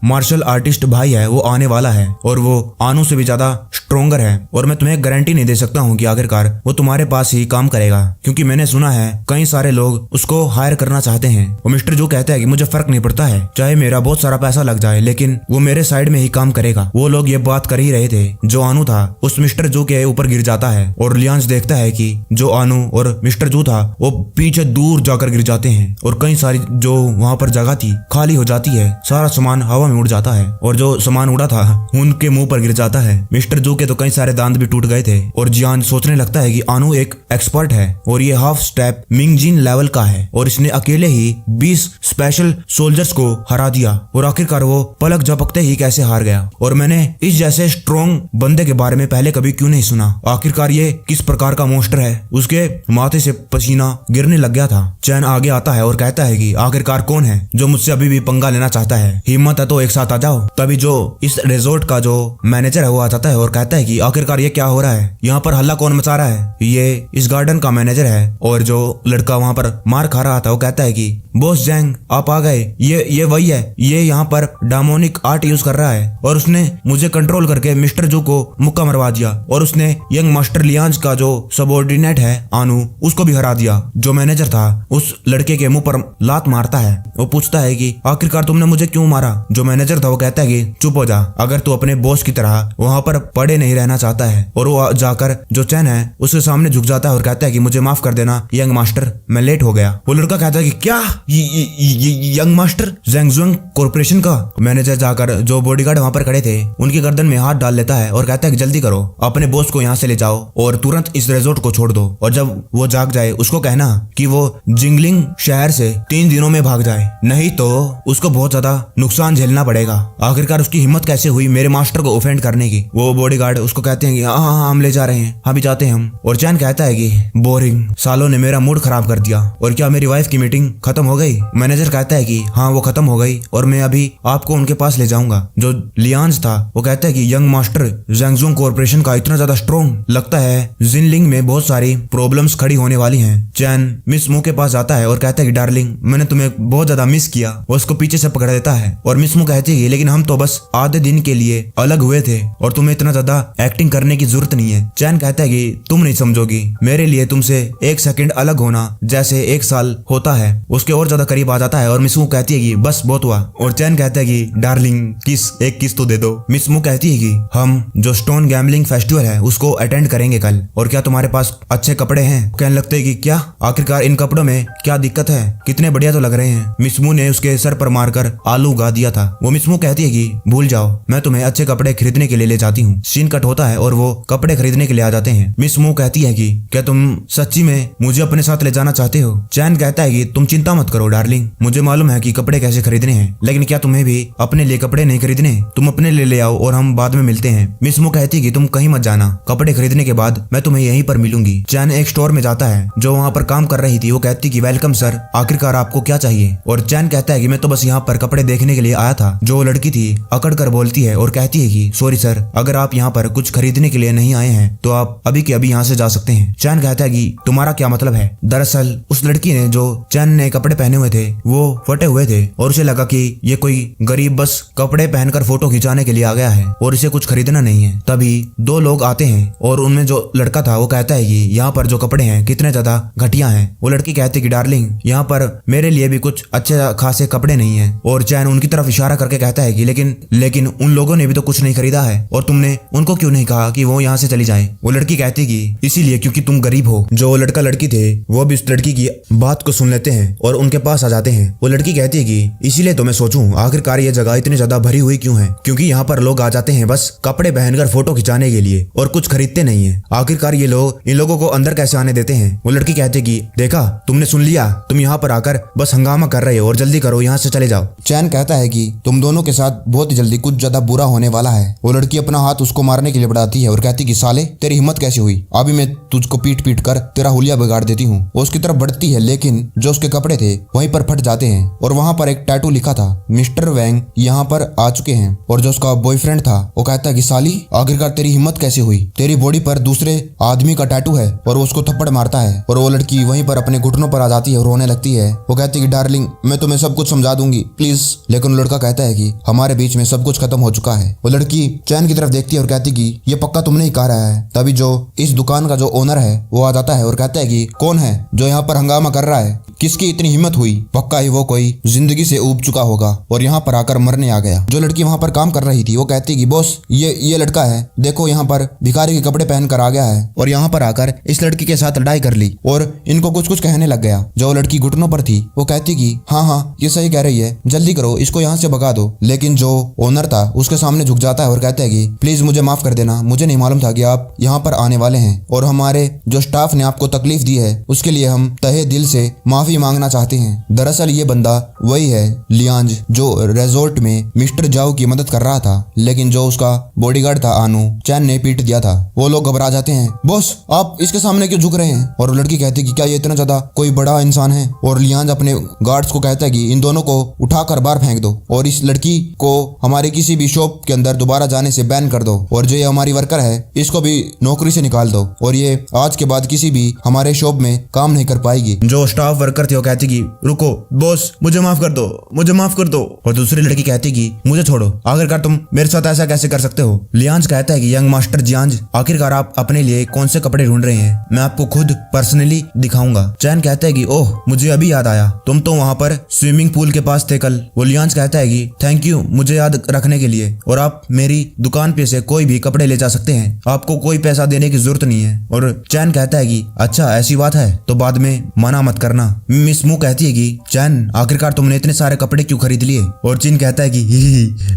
S1: मार्शल आर्टिस्ट भाई है वो आने वाला है और वो आनू से भी ज्यादा स्ट्रोंगर है। और मैं तुम्हें गारंटी नहीं दे सकता हूँ कि आखिरकार वो तुम्हारे पास ही काम करेगा, क्योंकि मैंने सुना है कई सारे लोग उसको हायर करना चाहते हैं। और मिस्टर जू कहता है कि मुझे फर्क नहीं पड़ता है, चाहे मेरा बहुत सारा पैसा लग जाए, लेकिन वो मेरे साइड में ही काम करेगा। वो लोग ये बात कर ही रहे थे, जो आनू था उस मिस्टर जू के ऊपर गिर जाता है और लियांज देखता है कि जो आनू और मिस्टर जू था वो पीछे दूर जाकर गिर जाते हैं और कई सारी जो वहां पर जगह थी खाली हो जाती है, सारा सामान हवा में उड़ जाता है और जो सामान उड़ा था उनके मुंह पर गिर जाता है। मिस्टर जू के तो कई सारे दांत भी टूट गए थे और जियान सोचने लगता है कि आनू एक एक्सपर्ट है और ये हाफ स्टेप मिंगजिन लेवल का है और इसने अकेले ही 20 स्पेशल सोल्जर्स को हरा दिया और आखिरकार वो पलक झपकते ही कैसे हार गया। और मैंने इस जैसे स्ट्रॉन्ग बंदे के बारे में पहले कभी क्यों नहीं सुना, आखिरकार ये किस प्रकार का मोस्टर है। उसके माथे से पसीना यहाँ गिरने लग गया था। चैन आगे आता है और कहता है कि आखिरकार कौन है जो मुझसे अभी भी पंगा लेना चाहता है, हिम्मत है तो एक साथ आ जाओ। तभी जो इस रिजॉर्ट का जो मैनेजर है वो आ जाता है और कहता है कि आखिरकार ये क्या हो रहा है, यहाँ पर हल्ला कौन मचा रहा है। ये इस गार्डन का मैनेजर है और जो लड़का वहाँ पर मार खा रहा था वो कहता है कि बॉस जैंग आप आ गए, ये वही है, ये यहाँ पर डायमोनिक आर्ट यूज कर रहा है और उसने मुझे कंट्रोल करके मिस्टर जू को मुक्का मरवा दिया और उसने यंग मास्टर लियांज का जो सबऑर्डिनेट है आनू उसको भी हरा दिया। जो मैनेजर था उस लड़के के मुंह पर लात मारता है। वो पूछता है कि आखिरकार तुमने मुझे क्यों मारा। जो मैनेजर था वो कहता है कि चुप हो जा, अगर तू अपने बॉस की तरह वहाँ पर पड़े नहीं रहना चाहता है। और वो जाकर जो चैन है उसके सामने झुक जाता है और कहता है कि मुझे माफ कर देना यंग मास्टर, मैं लेट हो गया। वो लड़का कहता है कि क्या यंग मास्टर, ज़ैंगज़ुएंग कॉर्पोरेशन का। मैनेजर जाकर जो बॉडीगार्ड वहाँ पर खड़े थे उनकी गर्दन में हाथ डाल लेता है और कहता है कि जल्दी करो, अपने बॉस को यहाँ से ले जाओ और तुरंत इस रिजॉर्ट को छोड़ दो। और जब वो जाग जाए उसको कहना कि वो जिंगलिंग शहर से 3 दिनों में भाग जाए, नहीं तो उसको बहुत ज्यादा नुकसान झेलना पड़ेगा। आखिरकार उसकी हिम्मत कैसे हुई मेरे मास्टर को ऑफेंड करने की। वो बॉडीगार्ड उसको कहते हैं कि हाँ हम ले जा रहे हैं, हाँ भी जाते हैं हम। और चैन कहता है कि बोरिंग, सालों ने मेरा मूड खराब कर दिया। और क्या मेरी वाइफ की मीटिंग खत्म हो गई। मैनेजर कहता है कि हाँ वो खत्म हो गई और मैं अभी आपको उनके पास ले जाऊंगा। जो लियांज था वो कहता है कि यंग मास्टर ज़ैंगज़ुएंग कॉर्पोरेशन का इतना ज्यादा स्ट्रॉन्ग, लगता है जिनलिंग में बहुत सारी प्रॉब्लम्स खड़ी होने वाली हैं। चैन मिस मू के पास जाता है और कहता है कि डार्लिंग मैंने तुम्हें बहुत ज्यादा मिस किया। वो उसको पीछे से पकड़ देता है और मिस मू कहती है लेकिन हम तो बस आधे दिन के लिए अलग हुए थे और तुम्हें इतना ज्यादा एक्टिंग करने की जरूरत नहीं है। चैन कहता है कि तुम नहीं समझोगी, मेरे लिए तुमसे 1 सेकंड अलग होना जैसे 1 साल होता है। उसके और ज्यादा करीब आ जाता है और मिस मू कहती है कि बस बहुत हुआ। और चैन कहता है कि डार्लिंग एक किस तो दे दो। मिस मू कहती है कि हम जो स्टोन गैम्बलिंग फेस्टिवल है उसको अटेंड करेंगे कल, और क्या तुम्हारे पास अच्छे कपड़े हैं। कहने लगते है कि क्या, आखिरकार इन कपड़ों में क्या दिक्कत है, कितने बढ़िया तो लग रहे हैं। मिस मू ने उसके सर पर मारकर आलू उगा दिया था। वो मिस मू कहती है कि भूल जाओ, मैं तुम्हें अच्छे कपड़े खरीदने के लिए ले जाती हूँ। सीन कट होता है और वो कपड़े खरीदने के लिए आ जाते हैं। मिस मू कहती है कि क्या तुम सच्ची में मुझे अपने साथ ले जाना चाहते हो। चैन कहता है कि तुम चिंता मत करो डार्लिंग, मुझे मालूम है कि कपड़े कैसे खरीदने हैं, लेकिन क्या तुम्हें भी अपने लिए कपड़े नहीं खरीदने, तुम अपने लिए ले आओ और हम बाद में मिलते हैं। मिस मू कहती है कि तुम कहीं मत जाना, कपड़े खरीदने के बाद मैं तुम्हें यहीं पर मिलूंगी। चैन एक स्टोर में जाता है, जो वहाँ पर काम कर रही थी वो कहती कि वेलकम सर, आखिरकार आपको क्या चाहिए। और चैन कहता है कि मैं तो बस यहाँ पर कपड़े देखने के लिए आया था। जो लड़की थी अकड़ कर बोलती है और कहती है कि सॉरी सर, अगर आप यहाँ पर कुछ खरीदने के लिए नहीं आए हैं तो आप अभी के अभी यहाँ से जा सकते हैं। चैन कहता है कि तुम्हारा क्या मतलब है। दरअसल उस लड़की ने, जो चैन ने कपड़े पहने हुए थे वो फटे हुए थे और उसे लगा कि ये कोई गरीब बस कपड़े पहनकर फोटो खिंचाने के लिए आ गया है और इसे कुछ खरीदना नहीं है। तभी 2 लोग आते हैं और उनमें जो लड़का था वो कहता है कि यहाँ पर जो कपड़े हैं कितने ज्यादा घटिया हैं। वो लड़की कहती है कि डार्लिंग यहाँ पर मेरे लिए भी कुछ अच्छे खासे कपड़े नहीं है। और चैन उनकी तरफ इशारा करके कहता है कि लेकिन उन लोगों ने भी तो कुछ नहीं खरीदा है और तुमने उनको क्यों नहीं कहा कि वो यहाँ से चली जाए। वो लड़की कहती कि इसीलिए क्योंकि तुम गरीब हो। जो लड़का लड़की थे वो भी उस लड़की की बात को सुन लेते हैं और उनके पास आ जाते हैं। वो लड़की कहती है कि इसीलिए तो मैं सोचूं आखिरकार ये जगह इतनी ज्यादा भरी हुई क्यों है, क्योंकि यहाँ पर लोग आ जाते हैं बस कपड़े पहनकर फोटो खिंचाने के लिए और कुछ खरीदते नहीं है। आखिरकार ये लोग इन लोगों को अंदर कैसे आने देते हैं। वो लड़की कहती है कि देखा, तुमने सुन लिया, तुम यहाँ पर आकर बस हंगामा कर रहे हो और जल्दी करो, यहाँ से चले जाओ। चैन कहता है कि तुम दोनों के साथ बहुत जल्दी कुछ ज्यादा बुरा होने वाला है। वो लड़की अपना हाथ उसको मारने के लिए बढ़ाती है और कहती कि साले तेरी हिम्मत कैसी हुई, अभी मैं तुझको पीट पीट कर तेरा हुलिया बिगाड़ देती हूँ। वो उसकी तरफ बढ़ती है लेकिन जो उसके कपड़े थे वहीं पर फट जाते हैं और वहाँ पर एक टैटू लिखा था, मिस्टर वैंग यहाँ पर आ चुके हैं। और जो उसका बॉयफ्रेंड था वो कहता है कि साली आखिरकार तेरी हिम्मत कैसे हुई, तेरी बॉडी पर दूसरे आदमी का टैटू है। और वो उसको थप्पड़ मारता है और वो लड़की वहीं पर अपने घुटनों पर आ जाती है और रोने लगती है। वो कहती है कि डार्लिंग मैं तुम्हें सब कुछ समझा दूंगी प्लीज। लेकिन लड़का कहता है कि हमारे बीच में सब कुछ खत्म हो चुका है। वो लड़की चैन की तरफ देखती है और कहती कि ये पक्का तुमने ही कहा है। तभी जो इस दुकान का जो ओनर है वो आ जाता है और कहता है कि कौन है जो यहाँ पर हंगामा कर रहा है, किसकी इतनी हिम्मत हुई, पक्का ही वो कोई जिंदगी से ऊब चुका होगा और यहाँ पर आकर मरने आ गया। जो लड़की वहाँ पर काम कर रही थी वो कहती कि बॉस ये लड़का है, देखो यहाँ पर भिखारी के कपड़े पहन कर आ गया है और यहाँ पर आकर इस लड़की के साथ लड़ाई कर ली और इनको कुछ कहने लग गया। जो लड़की घुटनों पर थी वो कहती कि हाँ ये सही कह रही है, जल्दी करो, इसको यहाँ से भगा दो। लेकिन जो ओनर था उसके सामने झुक जाता है और कहता है कि प्लीज मुझे माफ कर देना, मुझे नहीं मालूम था कि आप यहाँ पर आने वाले हैं और हमारे जो स्टाफ ने आपको तकलीफ दी है उसके लिए हम तहे दिल से माफी माफी मांगना चाहते हैं। दरअसल ये बंदा वही है लियांज जो रिजॉर्ट में मिस्टर जाओ की मदद कर रहा था, लेकिन जो उसका बॉडीगार्ड था आनू, चैन ने पीट दिया था। वो लोग घबरा जाते हैं, बॉस आप इसके सामने क्यों झुक रहे हैं? और लड़की कहती है कि क्या ये इतना ज्यादा कोई बड़ा इंसान है? और लियांज अपने गार्ड्स को कहता है कि इन दोनों को उठाकर बाहर फेंक दो और इस लड़की को हमारे किसी भी शॉप के अंदर दोबारा जाने से बैन कर दो, और जो ये हमारी वर्कर है इसको भी नौकरी से निकाल दो, और ये आज के बाद किसी भी हमारे शॉप में काम नहीं कर पाएगी। जो स्टाफ वर्कर थे वो कहती कि रुको बॉस, मुझे माफ कर दो, मुझे माफ कर दो। और दूसरी लड़की कहती कि मुझे छोड़ो, आखिरकार तुम मेरे साथ ऐसा कैसे कर सकते हो? लियांज कहता है कि यंग मास्टर जियांज, आखिरकार आप अपने लिए कौन से कपड़े ढूंढ रहे हैं? मैं आपको खुद पर्सनली दिखाऊंगा। चैन कहता है कि ओह मुझे अभी याद आया, तुम तो वहाँ पर स्विमिंग पूल के पास थे कल। वो लियांज कहता है कि थैंक यू मुझे याद रखने के लिए, और आप मेरी दुकान पे से कोई भी कपड़े ले जा सकते हैं, आपको कोई पैसा देने की जरूरत नहीं है। और चैन कहता है कि अच्छा ऐसी बात है तो बाद में मना मत करना। मिस मू कहती है कि चैन आखिरकार तुमने इतने सारे कपड़े क्यों खरीद लिए? और चिन कहता है कि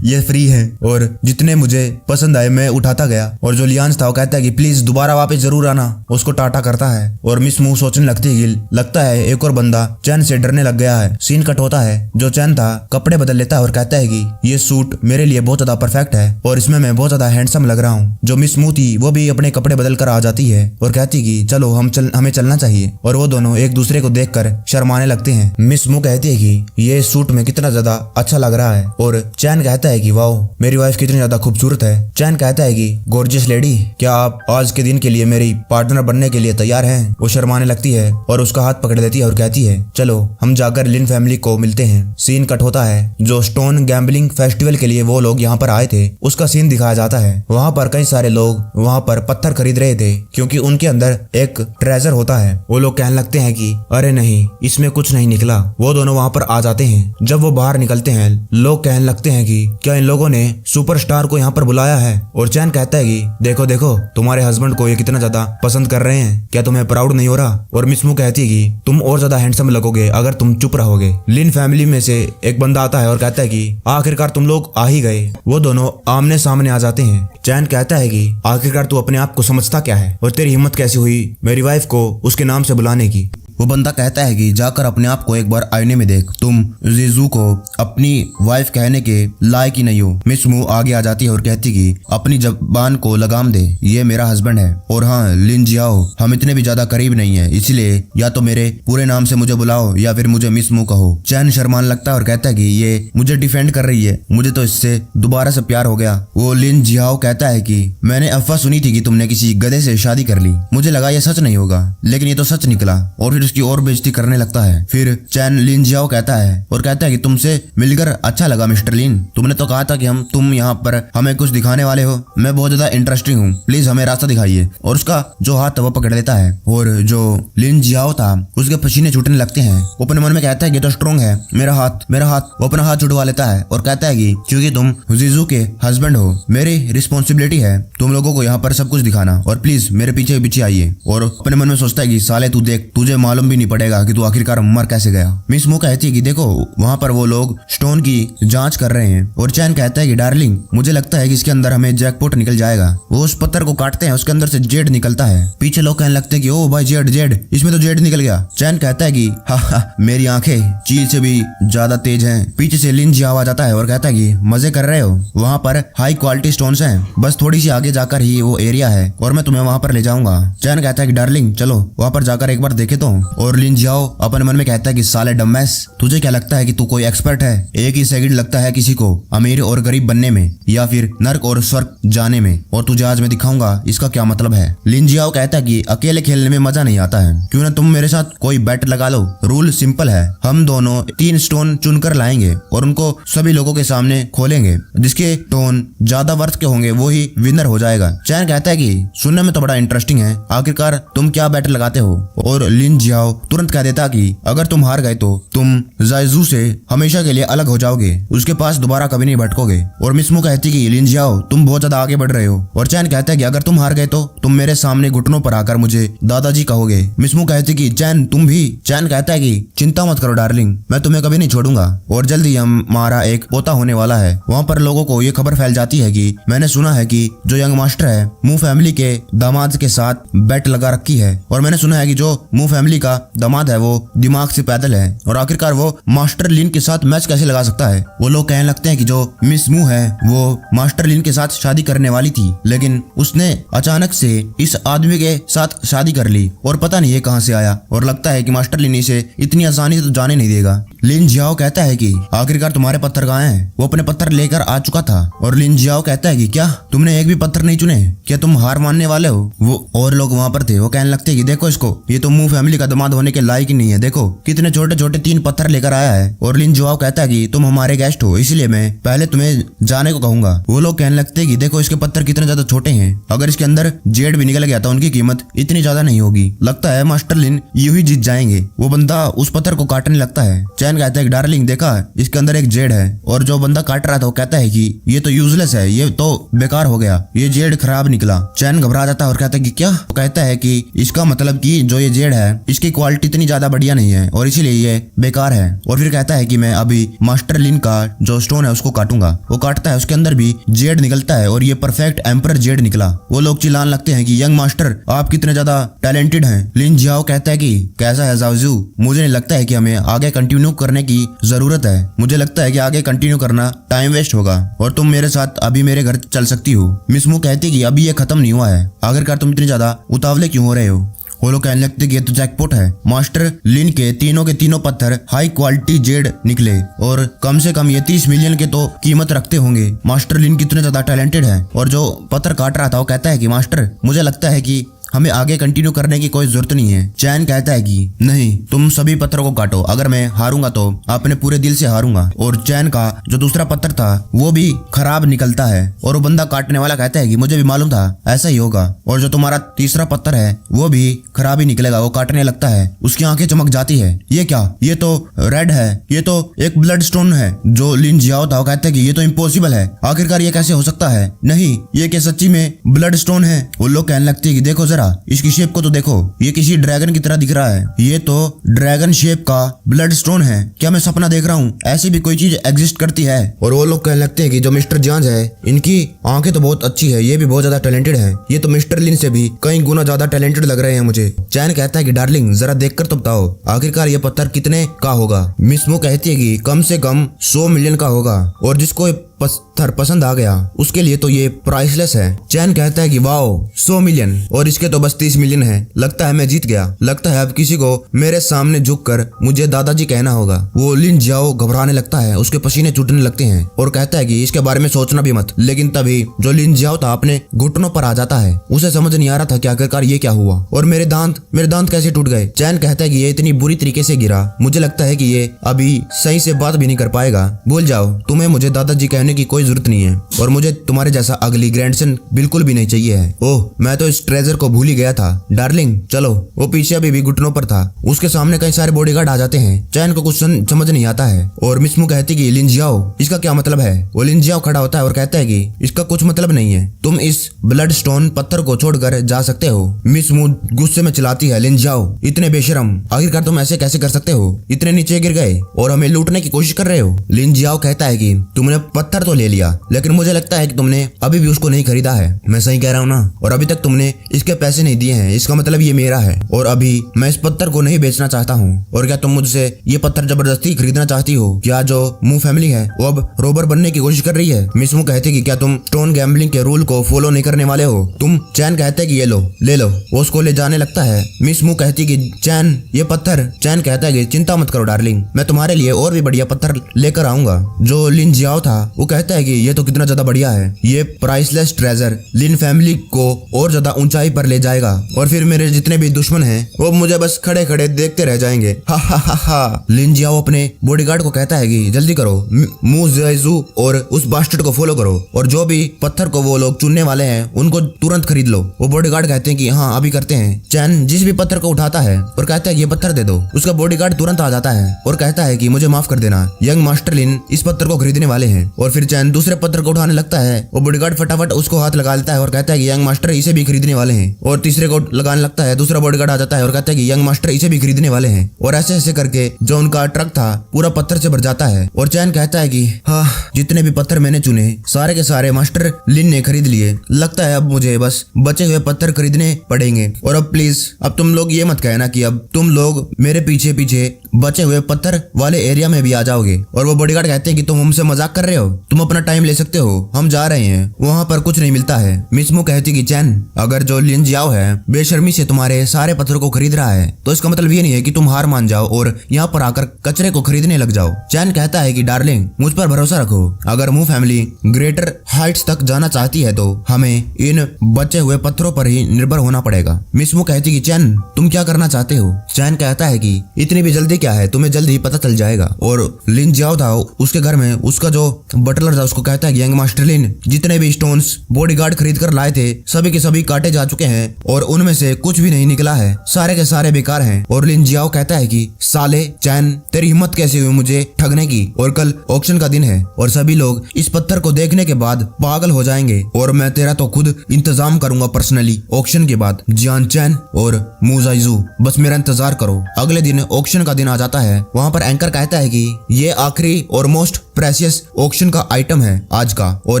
S1: ये फ्री है और जितने मुझे पसंद आए मैं उठाता गया। और जो लियांज था वो कहता है कि प्लीज दोबारा वापस जरूर आना, उसको टाटा करता है। और मिस मू सोचने लगती है कि लगता है एक और बंदा चैन से डरने लग गया है। सीन कट होता है, जो चैन था कपड़े बदल लेता है और कहता है कि ये सूट मेरे लिए बहुत ज्यादा परफेक्ट है और इसमें मैं बहुत ज्यादा हैंडसम लग रहा हूँ। जो मिस मू थी वो भी अपने कपड़े बदल कर आ जाती है और कहती कि चलो हमें चलना चाहिए, और वो दोनों एक दूसरे को देखकर शर्माने लगते हैं। मिस मू कहती है कि ये सूट में कितना ज्यादा अच्छा लग रहा है, और चैन कहता है कि वाओ मेरी वाइफ कितनी ज्यादा खूबसूरत है। चैन कहता है कि गॉर्जियस लेडी, क्या आप आज के दिन के लिए मेरी पार्टनर बनने के लिए तैयार हैं? वो शर्माने लगती है और उसका हाथ पकड़ लेती है और कहती है चलो हम जाकर लिन फैमिली को मिलते हैं। सीन कट होता है, जो स्टोन गैम्बलिंग फेस्टिवल के लिए वो लोग यहाँ पर आए थे उसका सीन दिखाया जाता है। वहाँ पर कई सारे लोग वहाँ पर पत्थर खरीद रहे थे क्योंकि उनके अंदर एक ट्रेजर होता है। वो लोग कहने लगते हैं कि अरे नहीं इसमें कुछ नहीं निकला। वो दोनों वहाँ पर आ जाते हैं। जब वो बाहर निकलते हैं लोग कहने लगते हैं कि क्या इन लोगों ने सुपरस्टार को यहाँ पर बुलाया है? और चैन कहता है कि देखो देखो तुम्हारे हस्बैंड को ये कितना ज्यादा पसंद कर रहे हैं, क्या तुम्हें प्राउड नहीं हो रहा? और मिस मू कहती है कि तुम और ज्यादा हैंडसम लगोगे अगर तुम चुप रहोगे। लिन फैमिली में से एक बंदा आता है और कहता है कि आखिरकार तुम लोग आ ही गए। वो दोनों आमने सामने आ जाते हैं। चैन कहता है कि आखिरकार तू अपने आप को समझता क्या है और तेरी हिम्मत कैसी हुई मेरी वाइफ को उसके नाम से बुलाने की? वो बंदा कहता है कि जाकर अपने आप को एक बार आईने में देख, तुम जीजू को अपनी वाइफ कहने के लायक ही नहीं हो। मिस मू आगे आ जाती है और कहती कि अपनी जबान को लगाम दे, ये मेरा हस्बैंड है, और हाँ लिन जियाओ हम इतने भी ज्यादा करीब नहीं है, इसलिए या तो मेरे पूरे नाम से मुझे बुलाओ या फिर मुझे मिस मू कहो। चैन शर्मान लगता है और कहता है कि ये मुझे डिफेंड कर रही है, मुझे तो इससे दोबारा से प्यार हो गया। वो लिन जियाओ कहता है कि मैंने अफवाह सुनी थी कि तुमने किसी गधे से शादी कर ली, मुझे लगा ये सच नहीं होगा, लेकिन ये तो सच निकला। और फिर उसकी और बेइज्जती करने लगता है। फिर चैन लिन जियाओ कहता है और कहता है कि तुमसे मिलकर अच्छा लगा मिस्टर लिन, तुमने तो कहा था कि तुम यहाँ पर हमें कुछ दिखाने वाले हो, मैं बहुत ज्यादा इंटरेस्टिंग हूँ, प्लीज हमें रास्ता दिखाइए। और उसका जो हाथ था वो पकड़ लेता है, और जो लिन जियाओ था उसके पसीने छूटने लगते हैं। वो अपने मन में कहता है कि तो स्ट्रॉन्ग है मेरा हाथ। वो अपना हाथ छुड़वा लेता है और कहता है कि क्योंकि तुम जीजू के हस्बैंड हो मेरी रिस्पॉन्सिबिलिटी है तुम लोगों को यहाँ पर सब कुछ दिखाना, और प्लीज मेरे पीछे पीछे आइए। और अपने मन में सोचता है कि साले तू देख, तुझे मालूम भी नहीं पड़ेगा कि तू आखिरकार मर कैसे गया। मिस मू कहती है कि देखो वहाँ पर वो लोग स्टोन की जांच कर रहे हैं, और चैन कहता है कि डार्लिंग मुझे लगता है कि इसके अंदर हमें जैकपॉट निकल जाएगा। वो उस पत्थर को काटते हैं, उसके अंदर से जेड निकलता है। पीछे लोग कहने लगते हैं कि ओ भाई जेड, इसमें तो जेड निकल गया। चैन कहता है कि हा मेरी आंखें चील से भी ज्यादा तेज हैं। पीछे से लिन जियाओ आ जाता है और कहता है कि मजे कर रहे हो, वहाँ पर हाई क्वालिटी स्टोन्स हैं, बस थोड़ी सी आगे जाकर ही वो एरिया है और मैं तुम्हें वहाँ पर ले जाऊंगा। चैन कहता है कि डार्लिंग चलो वहाँ पर जाकर एक बार देखे तो। और लिन जियाओ अपने मन में कहता है कि साले डम्बैस, तुझे क्या लगता है कि तू कोई एक्सपर्ट है? एक ही सेकंड लगता है किसी को अमीर और गरीब बनने में या फिर नर्क और स्वर्ग जाने में, और तुझे आज मैं दिखाऊंगा इसका क्या मतलब है। लिन जियाओ कहता है कि अकेले खेलने में मजा नहीं आता है, क्यों ना तुम मेरे साथ कोई बेट लगा लो। रूल सिंपल है, हम दोनों 3 स्टोन चुनकर लाएंगे और उनको सभी लोगों के सामने खोलेंगे, जिसके स्टोन ज्यादा वर्थ के होंगे वो ही विनर हो जाएगा। चैन कहता है कि सुनने में तो बड़ा इंटरेस्टिंग है, आखिरकार तुम क्या बेट लगाते हो? और लिन जियाओ तुरंत कह देता कि अगर तुम हार गए तो तुम जायजू से हमेशा के लिए अलग हो जाओगे, उसके पास दोबारा कभी नहीं भटकोगे। और मिस मू कहती कि लिन जियाओ तुम बहुत ज्यादा आगे बढ़ रहे हो। और चैन कहता है कि अगर तुम हार गए तो तुम मेरे सामने घुटनों पर आकर मुझे दादाजी कहोगे। मिस मू कहती कि चैन तुम भी। चैन कहता है कि चिंता मत करो डार्लिंग, मैं तुम्हें कभी नहीं छोड़ूंगा, और जल्दी हमारा एक पोता होने वाला है। वहाँ पर लोगों को ये खबर फैल जाती है कि मैंने सुना है कि जो यंग मास्टर है मू फैमिली के दामाद के साथ बेट लगा रखी है, और मैंने सुना है कि जो मू फैमिली का दामाद है वो दिमाग से पैदल है और आखिरकार वो मास्टर लिन के साथ मैच कैसे लगा सकता है। वो लोग कहने लगते हैं कि जो मिस मू है वो मास्टर लिन के साथ शादी करने वाली थी, लेकिन उसने अचानक से इस आदमी के साथ शादी कर ली और पता नहीं ये कहां से आया और लगता है कि मास्टर लिन इसे इतनी आसानी से तो जाने नहीं देगा। लिन जियाओ कहता है कि आखिरकार तुम्हारे पत्थर कहाँ हैं? वो अपने पत्थर लेकर आ चुका था और लिन जियाओ कहता है कि क्या तुमने एक भी पत्थर नहीं चुने? क्या तुम हार मानने वाले हो? वो और लोग वहाँ पर थे, वो कहने लगते हैं कि देखो इसको, ये तो मू फैमिली का दामाद होने के लायक ही नहीं है, देखो कितने छोटे छोटे 3 पत्थर लेकर आया है। और लिन जियाओ कहता है कि तुम हमारे गेस्ट हो, इसलिए मैं पहले तुम्हें जाने को कहूंगा। वो लोग कहने लगते हैं कि देखो इसके पत्थर कितने ज्यादा छोटे हैं, अगर इसके अंदर जेड भी निकल गया तो उनकी कीमत इतनी ज्यादा नहीं होगी। लगता है मास्टर लिन यूं ही जीत जाएंगे। वो बंदा उस पत्थर को काटने लगता है। चैन कहता है कि डार्लिंग देखा, इसके अंदर एक जेड है। और जो बंदा काट रहा था वो कहता है कि ये तो यूजलेस है, ये तो बेकार हो गया, ये जेड खराब निकला। चैन घबरा जाता है और कहता है कि क्या? तो कहता है कि इसका मतलब कि जो ये जेड है इसकी क्वालिटी इतनी ज्यादा बढ़िया नहीं है और इसीलिए ये बेकार है। और फिर कहता है कि मैं अभी मास्टर लिन का जो स्टोन है उसको काटूंगा। वो काटता है, उसके अंदर भी जेड निकलता है और ये परफेक्ट एम्पर जेड निकला। वो लोग चिल्लाने लगते हैं कि यंग मास्टर आप कितने ज्यादा टैलेंटेड हैं। लिन जियाओ कहता है कि कैसा है जाओजू, मुझे नहीं लगता है कि हमें आगे कंटिन्यू करने की जरूरत है, मुझे लगता है कि आगे कंटिन्यू करना टाइम वेस्ट होगा और तुम मेरे साथ अभी मेरे घर चल सकती हो। मिस मू कहती है कि अभी ये खत्म नहीं हुआ है, आखिरकार तुम इतनी ज्यादा उतावले क्यों हो रहे हो? वो लोग कहने लगते कि ये तो जैकपॉट है। मास्टर लिन के तीनों पत्थर हाई क्वालिटी जेड निकले और कम से कम ये 30 मिलियन के तो कीमत रखते होंगे। मास्टर लिन कितने ज्यादा टैलेंटेड है। और जो पत्थर काट रहा था वो कहता है कि मास्टर मुझे लगता है कि हमें आगे कंटिन्यू करने की कोई जरूरत नहीं है। चैन कहता है कि नहीं, तुम सभी पत्थरों को काटो, अगर मैं हारूंगा तो अपने पूरे दिल से हारूंगा। और चैन का जो दूसरा पत्थर था वो भी खराब निकलता है और वो बंदा काटने वाला कहता है कि मुझे भी मालूम था ऐसा ही होगा। और जो तुम्हारा तीसरा पत्थर है वो भी खराब ही निकलेगा। वो काटने लगता है, उसकी आंखें चमक जाती है। ये क्या? ये तो रेड है, ये तो एक ब्लड स्टोन है। जो लिन जियाओ था वो कहता है कि ये तो इम्पॉसिबल है, आखिरकार ये कैसे हो सकता है? नहीं, ये क्या सच्ची में ब्लड स्टोन है? वो लोग कहने लगते हैं कि देखो जरा इसकी शेप को तो देखो, ये किसी ड्रैगन की तरह दिख रहा है, ये तो ड्रैगन शेप का ब्लड स्टोन है। क्या मैं सपना देख रहा हूँ? ऐसी भी कोई चीज एग्जिस्ट करती है? और वो लोग कहने लगते हैं कि जो मिस्टर जांज है इनकी आंखें तो बहुत अच्छी है, ये भी बहुत ज्यादा टैलेंटेड है, ये तो मिस्टर लिन से भी कई गुना ज्यादा टैलेंटेड लग रहे हैं मुझे। चैन कहता है कि डार्लिंग जरा देखकर तो बताओ आखिरकार ये पत्थर कितने का होगा। मिस मू कहती है कि कम से कम 100 मिलियन का होगा और जिसको पत्थर पसंद आ गया उसके लिए तो ये प्राइसलेस है। चैन कहता है कि वाओ 100 मिलियन और इसके तो बस 30 मिलियन है, लगता है मैं जीत गया। लगता है अब किसी को मेरे सामने झुककर मुझे दादाजी कहना होगा। वो लिन जियाओ घबराने लगता है, उसके पसीने छूटने लगते हैं और कहता है कि इसके बारे में सोचना भी मत। लेकिन तभी जो लिन जियाओ था अपने घुटनों पर आ जाता है, उसे समझ नहीं आ रहा था कि आखिरकार ये क्या हुआ और मेरे दांत कैसे टूट गए। चैन कहता है कि ये इतनी बुरी तरीके से गिरा, मुझे लगता है कि ये अभी सही से बात भी नहीं कर पाएगा। भूल जाओ, तुम्हें मुझे दादाजी कहने की कोई जरूरत नहीं है और मुझे तुम्हारे जैसा अगली ग्रैंडसन बिल्कुल भी नहीं चाहिए है। ओह, मैं तो इस ट्रेजर को भूल ही गया था। डार्लिंग चलो। वो पीछे अभी भी घुटनों पर था, उसके सामने कई सारे बॉडीगार्ड आ जाते हैं। चैन को कुछ समझ नहीं आता है और मिस मू कहती कि लिन जियाओ इसका क्या मतलब है। वो लिन जियाओ खड़ा होता है और कहता है कि इसका कुछ मतलब नहीं है, तुम इस ब्लड स्टोन पत्थर को छोड़कर जा सकते हो। मिस मू गुस्से में चिल्लाती है, लिन जियाओ इतने बेशरम, आखिरकार तुम ऐसे कैसे कर सकते हो? इतने नीचे गिर गए और हमें लूटने की कोशिश कर रहे हो। लिन जियाओ कहता है कि तुमने पत्थर तो ले लिया लेकिन मुझे लगता है कि तुमने अभी भी उसको नहीं खरीदा है। मैं सही कह रहा हूँ ना? और अभी तक तुमने इसके पैसे नहीं दिए हैं, इसका मतलब ये मेरा है और अभी मैं इस पत्थर को नहीं बेचना चाहता हूँ। और क्या तुम मुझसे ये पत्थर जबरदस्ती खरीदना चाहती हो? क्या जो मू फैमिली है वो अब रोबर बनने की कोशिश कर रही है? मिस मू कहती कि क्या तुम स्टोन गैम्बलिंग के रूल को फॉलो नहीं करने वाले हो तुम? चैन कहते कि ये लो, ले लो। वो उसको ले जाने लगता है। मिस मू कहती कि चैन ये पत्थर। चैन कहता है कि चिंता मत करो डार्लिंग, मैं तुम्हारे लिए और भी बढ़िया पत्थर लेकर आऊंगा। जो लिन जियाओ था वो कहता है कि ये तो कितना ज्यादा बढ़िया है, ये प्राइसलेस ट्रेजर लिन फैमिली को और ज्यादा ऊंचाई पर ले जाएगा और फिर मेरे जितने भी दुश्मन हैं वो मुझे बस खड़े खड़े देखते रह जाएंगे। हा हा हा हा। लिन जियाओ अपने बॉडीगार्ड को कहता है कि जल्दी करो, मू जेजू और उस बास्टर्ड को फॉलो करो और जो भी पत्थर को वो लोग चुनने वाले हैं उनको तुरंत खरीद लो। वो बॉडीगार्ड कहते हैं कि हाँ अभी करते हैं। चैन जिस भी पत्थर को उठाता है और कहता है ये पत्थर दे दो, उसका बॉडीगार्ड तुरंत आ जाता है और कहता है कि मुझे माफ कर देना, यंग मास्टर लिन इस पत्थर को खरीदने वाले हैं। और फिर फिर चैन दूसरे पत्थर को उठाने लगता है। वो बॉडीगार्ड फटाफट उसको हाथ लगा लेता है और कहता है कि यंग मास्टर इसे भी खरीदने वाले हैं। और तीसरे को लगाने लगता है, दूसरा बॉडीगार्ड आ जाता है और कहता है कि यंग मास्टर इसे भी खरीदने वाले हैं। और ऐसे ऐसे करके जो उनका ट्रक था पूरा पत्थर से भर जाता है। और चैन कहता है कि हाँ, जितने भी पत्थर मैंने चुने सारे के सारे मास्टर लिन ने खरीद लिए। लगता है अब मुझे बस बचे हुए पत्थर खरीदने पड़ेंगे। और अब प्लीज अब तुम लोग ये मत कहना कि अब तुम लोग मेरे पीछे पीछे बचे हुए पत्थर वाले एरिया में भी आ जाओगे। और वो बॉडीगार्ड कहते हैं कि तुम हमसे मजाक कर रहे हो, तुम अपना टाइम ले सकते हो, हम जा रहे हैं, वहाँ पर कुछ नहीं मिलता है। मिसमू कहती कि चैन, अगर जो लिन जियाओ है बेशर्मी से तुम्हारे सारे पत्थरों को खरीद रहा है तो इसका मतलब ये नहीं है कि तुम हार मान जाओ और यहाँ पर आकर कचरे को खरीदने लग जाओ। चैन कहता है कि डार्लिंग, मुझ पर भरोसा रखो, अगर मू फैमिली ग्रेटर हाइट्स तक जाना चाहती है तो हमें इन बचे हुए पत्थरों पर ही निर्भर होना पड़ेगा। मिसमू कहती कि चैन, तुम क्या करना चाहते हो? चैन कहता है कि इतनी भी जल्दी क्या है, तुम्हें जल्द ही पता चल जाएगा। और लिन जियाओ था उसके घर में उसका जो बटलर था उसको कहता है कि यंग मास्टर लिन, जितने भी स्टोन्स बॉडीगार्ड खरीद कर लाए थे सभी के सभी काटे जा चुके हैं और उनमें से कुछ भी नहीं निकला है, सारे के सारे बेकार हैं। और लिन जियाओ कहता है कि साले चैन, तेरी हिम्मत कैसे हुई मुझे ठगने की? और कल ऑक्शन का दिन है और सभी लोग इस पत्थर को देखने के बाद पागल हो जाएंगे और मैं तेरा तो खुद इंतजाम करूंगा पर्सनली ऑक्शन के बाद। जियान चैन और मू जाइजू, बस मेरा इंतजार करो। अगले दिन ऑक्शन का दिन आ जाता है। वहाँ पर एंकर कहता है कि ये आखिरी और मोस्ट प्रेशियस ऑक्शन का आइटम है आज का और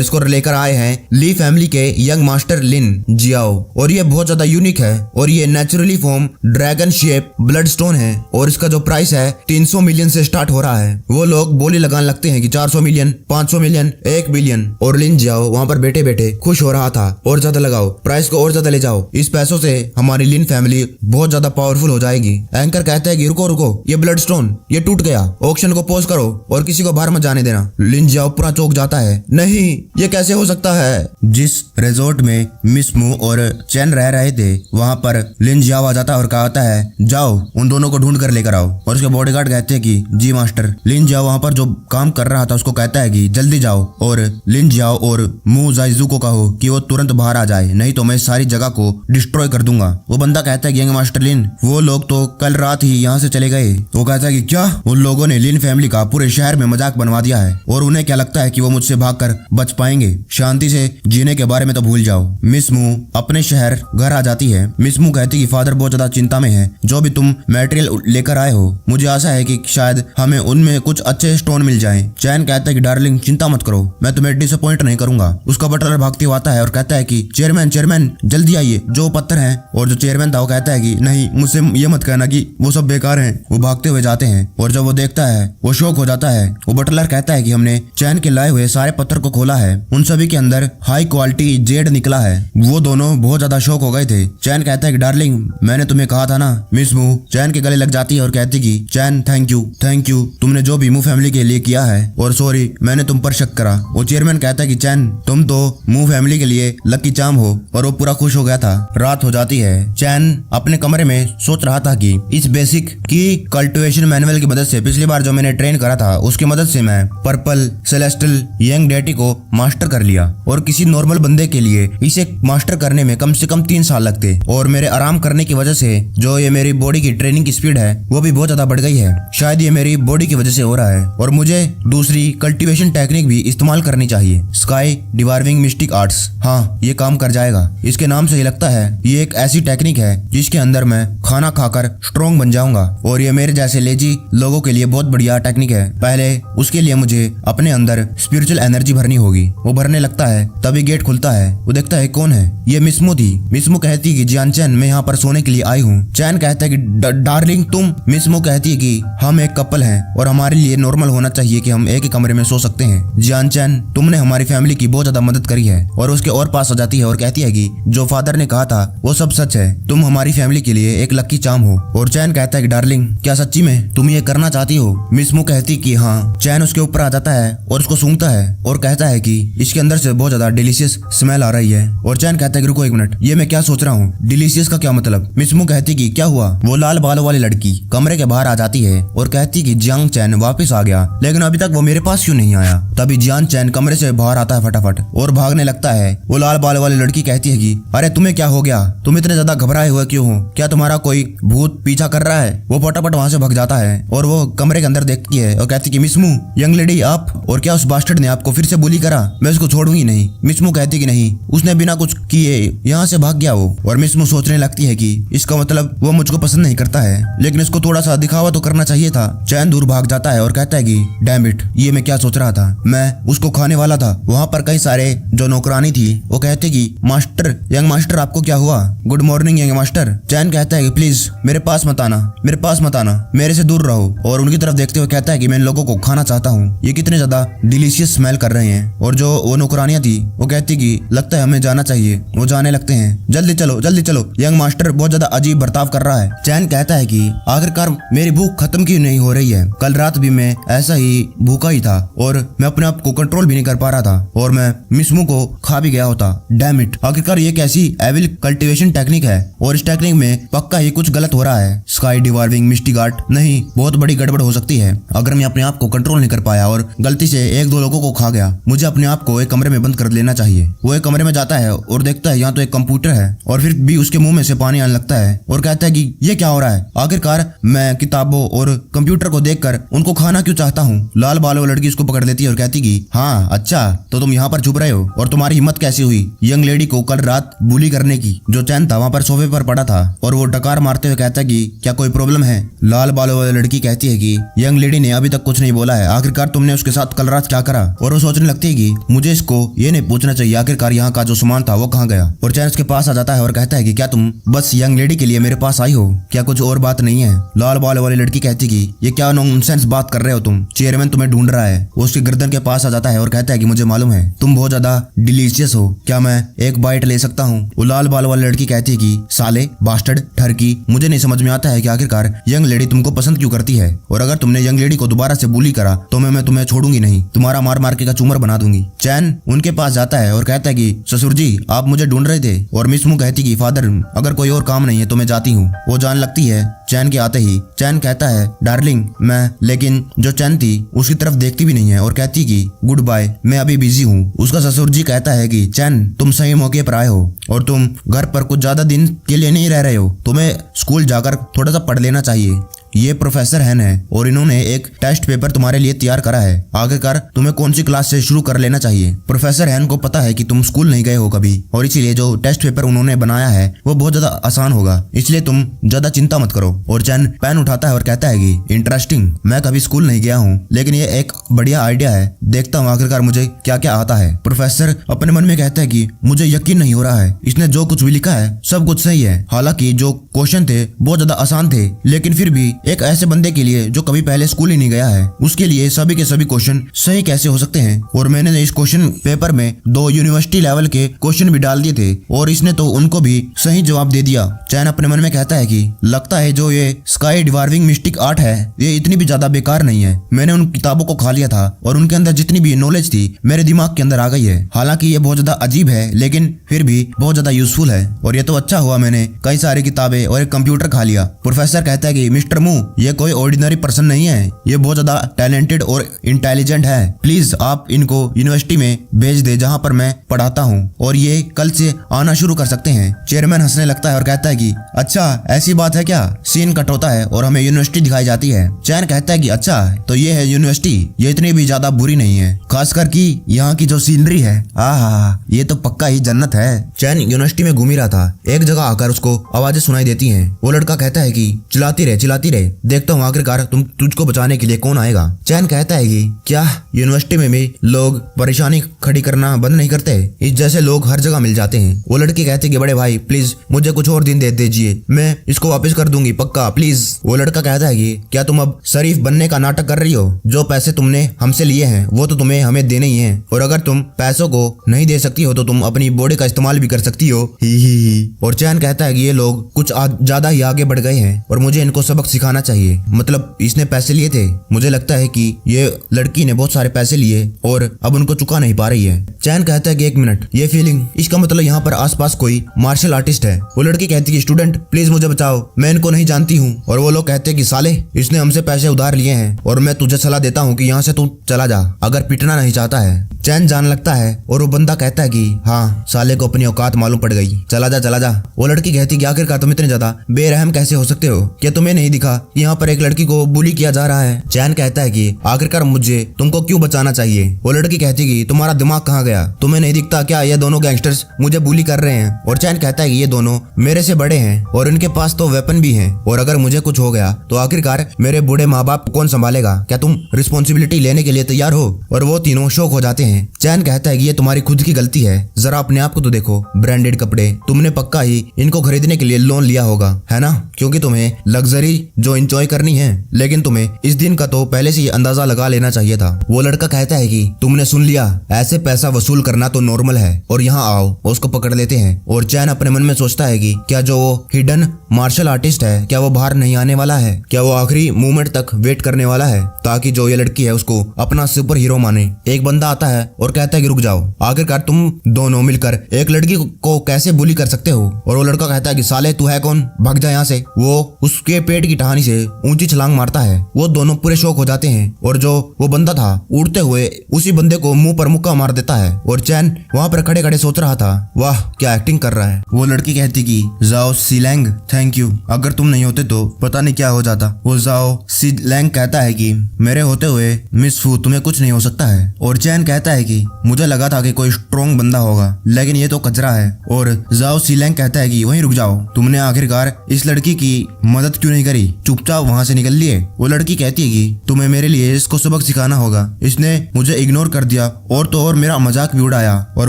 S1: इसको लेकर आए हैं ली फैमिली के यंग मास्टर लिन जियाओ। और ये बहुत ज्यादा यूनिक है और ये naturally form dragon shape blood stone है और इसका जो प्राइस है 300 मिलियन से स्टार्ट हो रहा है। वो लोग बोली लगाने लगते हैं कि 400 मिलियन, 500 मिलियन, 1 बिलियन। और लिन जियाओ वहाँ पर बैठे बैठे खुश हो रहा था, और ज्यादा लगाओ, प्राइस को और ज्यादा ले जाओ, इस पैसों से हमारी लिन फैमिली बहुत ज्यादा पावरफुल हो जाएगी। एंकर कहता है कि रुको रुको, ये ब्लड स्टोन ये टूट गया, ऑक्शन को पॉज करो और किसी को बाहर मत जाने देना। लिन जियाओ पूरा चौंक जाता है, नहीं ये कैसे हो सकता है? जिस रिजॉर्ट में मिसमू और चैन रह रहे थे वहाँ पर लिन जियाओ आ जाता है और कहता है जाओ उन दोनों को ढूंढ कर लेकर आओ। और उसके बॉडीगार्ड कहते हैं कि जी मास्टर। लिन जियाओ वहाँ पर जो काम कर रहा था उसको कहता है कि जल्दी जाओ और लिन जियाओ और मू जाइजू को कहो कि वो तुरंत बाहर आ जाए, नहीं तो मैं सारी जगह को डिस्ट्रॉय कर दूंगा। वो बंदा कहता है कि यंग मास्टर लिन, वो लोग तो कल रात ही यहाँ से चले गए। वो कहता है कि क्या? उन लोगों ने लिन फैमिली का पूरे शहर में मजाक बनवा दिया है और उन्हें क्या लगता है कि वो मुझसे भागकर बच पाएंगे? शांति से जीने के बारे में तो भूल जाओ। मिसमू अपने शहर घर आ जाती है। मिसमू कहती कि फादर बहुत ज्यादा चिंता में है, जो भी तुम मटेरियल लेकर आए हो मुझे आशा है कि शायद हमें उनमें कुछ अच्छे स्टोन मिल जाएं। चैन कहता है कि डार्लिंग चिंता मत करो, मैं तुम्हें डिसअपॉइंट नहीं करूंगा। उसका बटलर भागते हुए आता है और कहता है कि चेयरमैन चेयरमैन जल्दी आइए, जो पत्थर हैं। और जो चेयरमैन था वो कहता है कि नहीं, मुझसे ये मत कहना कि वो सब बेकार हैं। वो भागते हुए जाते हैं और जब वो देखता है वो शॉक हो जाता है। वो बटलर कहता है कि हमने चैन के लाए हुए सारे पत्थर को खोला है, उन सभी के अंदर हाई क्वालिटी जेड निकला है। वो दोनों बहुत ज्यादा शॉक हो गए थे। चैन कहता है कि डार्लिंग मैंने तुम्हें कहा था ना। मिसमू चैन के गले लग जाती है और कहती कि चैन थैंक यू तुमने जो भी मू फैमिली के लिए किया है, और सॉरी मैंने तुम पर शक करा। वो चेयरमैन कहता है कि चैन तुम तो मू फैमिली के लिए लकी चार्म हो, और वो पूरा खुश हो गया था। रात हो जाती है। चैन अपने कमरे में सोच रहा था कि इस बेसिक की कल्टिवेशन मैनुअल की मदद से पिछली बार जो मैंने ट्रेन करा था उसकी मदद से मैं पर्पल सेलेस्टियल यंग डेटी को मास्टर कर लिया, और किसी नॉर्मल बंदे के लिए इसे मास्टर करने में कम से कम 3 साल लगते। और मेरे आराम करने की वजह से जो ये मेरी बॉडी की ट्रेनिंग की स्पीड है वो भी बहुत ज्यादा बढ़ गई है। शायद ये मेरी बॉडी की वजह से हो रहा है, और मुझे दूसरी कल्टीवेशन टेक्निक भी इस्तेमाल करनी चाहिए, स्काई डिवार्विंग मिस्टिक आर्ट्स। हाँ ये काम कर जाएगा। इसके नाम से ही लगता है ये एक ऐसी टेक्निक है जिसके अंदर मैं खाना खाकर स्ट्रॉन्ग बन जाऊंगा, और ये मेरे जैसे लेजी लोगों के लिए बहुत बढ़िया टेक्निक है। पहले उसके लिए मुझे अपने अंदर स्पिरिचुअल एनर्जी भरनी होगी। वो भरने लगता है तभी गेट खुलता है। वो देखता है कौन है, ये मिसमू थी। मिसमू कहती है कि जियान चैन मैं यहाँ पर सोने के लिए आई हूँ। चैन कहता है कि डार्लिंग तुम। मिसमू कहती है कि हम एक कपल हैं और हमारे लिए नॉर्मल होना चाहिए कि हम एक ही कमरे में सो सकते हैं। जियान चैन तुमने हमारी फैमिली की बहुत ज्यादा मदद करी है। और उसके और पास आ जाती है और कहती है कि जो फादर ने कहा था वो सब सच है, तुम हमारी फैमिली के लिए एक लकी चार्म हो। और चैन कहता है कि डार्लिंग क्या सच्ची में तुम ये करना चाहती हो? मिसमू कहती कि हाँ। चैन उसके ऊपर आ जाता है और उसको सूंघता है और कहता है कि इसके अंदर से बहुत ज्यादा डिलीशियस स्मेल आ रही है। और चैन कहता है कि रुको 1 मिनट, ये मैं क्या सोच रहा हूँ, डिलीशियस का क्या मतलब? मिसमू कहती कि क्या हुआ? वो लाल बालों वाली लड़की कमरे के बाहर आ जाती है और कहती कि जियांग चैन वापस आ गया, लेकिन अभी तक वो मेरे पास क्यों नहीं आया? तभी जियांग चैन कमरे से बाहर आता है फटाफट और भागने लगता है। वो लाल बालों वाली लड़की कहती है कि अरे तुम्हें क्या हो गया, तुम इतने ज्यादा घबराए हुए क्यों हो? क्या तुम्हारा कोई भूत पीछा कर रहा है? वो फटाफट वहाँ से भाग जाता है और वो कमरे के अंदर देखती है और कहती कि मिसमू यंग लेडी आप, और क्या उस बास्टर्ड ने आपको फिर से बुली करा? मैं उसको छोड़ूंगी नहीं। मिस मू कहती कि नहीं, उसने बिना कुछ किए यहाँ से भाग गया वो। और मिस मू सोचने लगती है कि इसका मतलब वो मुझको पसंद नहीं करता है, लेकिन इसको थोड़ा सा दिखावा तो करना चाहिए था। चैन दूर भाग जाता है और कहता है कि डैम इट, ये मैं क्या सोच रहा था, मैं उसको खाने वाला था। वहाँ पर कई सारे जो नौकरानी थी वो कहते कि मास्टर, यंग मास्टर आपको क्या हुआ? Good morning young master. Chan कहता है कि प्लीज मेरे पास मत आना, मेरे पास मत आना, मेरे से दूर रहो। और उनकी तरफ देखते हुए कहता है कि मैं इन लोगों को खाना चाहता हूँ, ये कितने ज्यादा डिलीशियस स्मेल कर रहे हैं। और जो वो नौकरानियां थी वो कहती कि लगता है हमें जाना चाहिए। वो जाने लगते हैं। जल्दी चलो जल्दी चलो, यंग मास्टर बहुत ज्यादा अजीब बर्ताव कर रहा है। चैन कहता है कि आखिरकार मेरी भूख खत्म क्यों नहीं हो रही है? कल रात भी मैं ऐसा ही भूखा ही था और मैं अपने आप को कंट्रोल भी नहीं कर पा रहा था और मैं मिस मू को खा भी गया होता। डैम इट, आखिरकार ये कैसी एविल कल्टीवेशन टेक्निक है और इस टेक्निक में पक्का ही कुछ गलत हो रहा है। स्काई डिवार्विंग मिस्टिक आर्ट, नहीं, बहुत बड़ी गड़बड़ हो सकती है अगर मैं अपने आप को कंट्रोल नहीं कर पाया और गलती से एक दो लोगों को खा गया। मुझे अपने आप को एक कमरे में बंद कर लेना चाहिए। वो एक कमरे में जाता है और देखता है यहाँ तो एक कंप्यूटर है और फिर भी उसके मुंह में से पानी आने लगता है और कहता है कि ये क्या हो रहा है? आखिरकार मैं किताबों और कंप्यूटर को देखकर उनको खाना क्यों चाहता हूँ? लाल बालों वाली लड़की उसको पकड़ लेती है और कहती कि हाँ अच्छा, तो तुम यहाँ पर छुप रहे हो और तुम्हारी हिम्मत कैसी हुई यंग लेडी को कल रात बुली करने की? जो चैन था वहाँ पर सोफे पर पड़ा था और वो डकार मारते हुए कहता है कि क्या कोई प्रॉब्लम है? लाल बालों वाली लड़की कहती है कि यंग लेडी ने अभी तक कुछ नहीं बोला है, आखिरकार तुमने उसके साथ कल रात क्या करा? और वो सोचने लगती है कि मुझे इसको ये नहीं पूछना चाहिए आखिरकार यहाँ का जो सामान था वो कहाँ गया। और चैन उसके पास आ जाता है और कहता है कि क्या तुम बस यंग लेडी के लिए मेरे पास आई हो, क्या कुछ और बात नहीं है? लाल बालों वाली लड़की कहती कि ये क्या नॉनसेंस बात कर रहे हो तुम, चेयरमैन तुम्हें ढूंढ रहा है। वो उसकी गर्दन के पास आ जाता है और कहता है कि मुझे मालूम है तुम बहुत ज्यादा डिलीशियस हो, क्या मैं एक बाइट ले सकता हूँ? वो लाल बालों वाली लड़की कहती है कि साले बास्टर्ड ठरकी, मुझे नहीं समझ में आता है कि आखिरकार यंग लेडी तुमको पसंद क्यों करती है और अगर तुमने यंग लेडी को दोबारा से बुली करा तो मैं तुम्हें छोड़ूंगी नहीं, तुम्हारा मार मार के का चूमर बना दूंगी। चैन उनके पास जाता है और कहता है कि ससुर जी आप मुझे ढूंढ रहे थे? और मिस मू कहती कि फादर अगर कोई और काम नहीं है तो मैं जाती हूँ। वो जान लगती है चैन के आते ही। चैन कहता है डार्लिंग मैं, लेकिन जो चैन थी उसकी तरफ देखती भी नहीं है और कहती कि गुड बाय, मैं अभी बिजी हूँ। उसका ससुर जी कहता है कि चैन तुम सही मौके पर आए हो और तुम घर पर कुछ ज्यादा दिन के लिए नहीं रह रहे हो, तुम्हें स्कूल जाकर थोड़ा सा पढ़ लेना चाहिए। ये प्रोफेसर हैन है और इन्होंने एक टेस्ट पेपर तुम्हारे लिए तैयार करा है, आखिरकार तुम्हें कौन सी क्लास से शुरू कर लेना चाहिए। प्रोफेसर हैन को पता है कि तुम स्कूल नहीं गए हो कभी और इसीलिए जो टेस्ट पेपर उन्होंने बनाया है वो बहुत ज्यादा आसान होगा, इसलिए तुम ज्यादा चिंता मत करो। और चैन पेन उठाता है और कहता है कि इंटरेस्टिंग, मैं कभी स्कूल नहीं गया हूँ लेकिन ये एक बढ़िया आइडिया है, देखता हूँ आखिरकार मुझे क्या क्या आता है। प्रोफेसर अपने मन में कहता है कि मुझे यकीन नहीं हो रहा है, इसने जो कुछ भी लिखा है सब कुछ सही है। हालांकि जो क्वेश्चन थे बहुत ज्यादा आसान थे लेकिन फिर भी एक ऐसे बंदे के लिए जो कभी पहले स्कूल ही नहीं गया है उसके लिए सभी के सभी क्वेश्चन सही कैसे हो सकते हैं। और मैंने इस क्वेश्चन पेपर में 2 यूनिवर्सिटी लेवल के क्वेश्चन भी डाल दिए थे और इसने तो उनको भी सही जवाब दे दिया। चैन अपने मन में कहता है कि लगता है जो ये स्काई डिवार्विंग मिस्टिक आर्ट है ये इतनी भी ज्यादा बेकार नहीं है, मैंने उन किताबों को खा लिया था और उनके अंदर जितनी भी नॉलेज थी मेरे दिमाग के अंदर आ गई है। हालांकि ये बहुत ज्यादा अजीब है लेकिन फिर भी बहुत ज्यादा यूजफुल है और ये तो अच्छा हुआ मैंने कई सारी किताबें और एक कंप्यूटर खा लिया। प्रोफेसर कहता है कि मिस्टर मू ये कोई ऑर्डिनरी पर्सन नहीं है, ये बहुत ज्यादा टैलेंटेड और इंटेलिजेंट है, प्लीज आप इनको यूनिवर्सिटी में भेज दे जहाँ पर मैं पढ़ाता हूँ और ये कल से आना शुरू कर सकते हैं। चेयरमैन हंसने लगता है और कहता है कि अच्छा ऐसी बात है क्या? सीन कट होता है और हमें यूनिवर्सिटी दिखाई जाती है। चैन कहता है कि अच्छा तो ये है यूनिवर्सिटी, ये इतनी भी ज्यादा बुरी नहीं है, खासकर कि यहाँ की जो सीनरी है आहा ये तो पक्का ही जन्नत है। चैन यूनिवर्सिटी में घूम ही रहा था, एक जगह आकर उसको आवाजें सुनाई देती हैं। वो लड़का कहता है कि चिल्लाती रहे, देखता हूँ आखिरकार तुझको बचाने के लिए कौन आएगा। चैन कहता है कि क्या यूनिवर्सिटी में भी लोग परेशानी खड़ी करना बंद नहीं करते? इस जैसे लोग हर जगह मिल जाते हैं। वो लड़की कहती है कि बड़े भाई प्लीज मुझे कुछ और दिन दे दीजिए, मैं इसको वापस कर दूंगी पक्का प्लीज। वो लड़का कहता है कि क्या तुम अब शरीफ बनने का नाटक कर रही हो? जो पैसे तुमने हमसे लिए हैं वो तो तुम्हें हमें देने ही हैं और अगर तुम पैसों को नहीं दे सकती हो तो तुम अपनी बॉडी का इस्तेमाल भी कर सकती हो। ही। और चैन कहता है कि ये लोग कुछ ज्यादा ही आगे बढ़ गए हैं और मुझे इनको सबक सिखाना चाहिए। मतलब इसने पैसे लिए थे, मुझे लगता है कि ये लड़की ने बहुत सारे पैसे लिए और अब उनको चुका नहीं पा रही है। चैन कहता है कि एक मिनट, ये फीलिंग, इसका मतलब यहाँ पर आसपास कोई मार्शल आर्टिस्ट है। वो लड़की कहती है स्टूडेंट प्लीज मुझे बचाओ, मैं इनको नहीं जानती हूँ और वो लोग कहते हैं कि साले इसने हमसे पैसे उधार लिए हैं और मैं तुझे सलाह देता हूँ कि यहाँ से तू चला जा अगर पिटना नहीं चाहता है। चैन जान लगता है और वो बंदा कहता है कि हाँ साले को अपनी औकात मालूम पड़ गई, चला जा चला जा। वो लड़की कहती कि आखिरकार तुम इतने ज्यादा बेरहम कैसे हो सकते हो? क्या तुम्हें नहीं दिखा कि यहाँ पर एक लड़की को बुली किया जा रहा है? चैन कहता है कि आखिरकार मुझे तुमको क्यों बचाना चाहिए? वो लड़की कहती कि तुम्हारा दिमाग कहाँ गया? तुम्हें नहीं दिखता क्या ये दोनों गैंगस्टर्स मुझे बुली कर रहे हैं? और चैन कहता है कि ये दोनों मेरे से बड़े हैं और इनके पास तो वेपन भी हैं और अगर मुझे कुछ हो गया तो आखिरकार मेरे बूढ़े माँ बाप कौन संभालेगा? क्या तुम रिस्पॉन्सिबिलिटी लेने के लिए तैयार हो? और वो तीनों शौक हो जाते हैं। चैन कहता है कि ये तुम्हारी खुद की गलती है, जरा अपने आप को तो देखो। ब्रांडेड कपड़े तुमने पक्का ही इनको खरीदने के लिए लोन लिया होगा, है ना? क्योंकि तुम्हें लग्जरी जो एंजॉय करनी है, लेकिन तुम्हें इस दिन का तो पहले से ही अंदाजा लगा लेना चाहिए था। वो लड़का कहता है कि तुमने सुन लिया, ऐसे पैसा वसूल करना तो नॉर्मल है और यहाँ आओ उसको पकड़ लेते हैं। और चैन अपने मन में सोचता है कि क्या जो वो हिडन मार्शल आर्टिस्ट है क्या वो बाहर नहीं आने वाला है? क्या वो आखिरी मूवमेंट तक वेट करने वाला है ताकि जो ये लड़की है उसको अपना सुपर हीरो माने? एक बंदा आता है और कहता है कि रुक जाओ, आखिरकार तुम दोनों मिलकर एक लड़की को कैसे बुली कर सकते हो? और वो लड़का कहता है कि साले तू है कौन, भाग जा यहाँ से। वो उसके पेट की टहनी से ऊंची छलांग मारता है। वो दोनों पूरे शौक हो जाते हैं और जो वो बंदा था उड़ते हुए उसी बंदे को मुंह पर मुक्का मार देता है। और चैन वहाँ पर खड़े खड़े सोच रहा था, वाह क्या एक्टिंग कर रहा है। वो लड़की कहती कि जाओ सीलैंग, थैंक यू, अगर तुम नहीं होते तो पता नहीं क्या हो जाता। वो जाओ सीलैंग कहता है कि मेरे होते हुए मिस फू तुम्हें कुछ नहीं हो सकता है। और चैन कहता है कि मुझे लगा था कि कोई स्ट्रॉन्ग बंदा होगा लेकिन ये तो कचरा है। और जाओ सीलैंग कहता है कि वहीं रुक जाओ, तुमने आखिरकार इस लड़की की मदद क्यों नहीं करी, चुपचाप वहाँ से निकल लिए। वो लड़की कहती है कि तुम्हें मेरे लिए इसको सबक सिखाना होगा, इसने मुझे इग्नोर कर दिया और तो और मेरा मजाक भी उड़ाया। और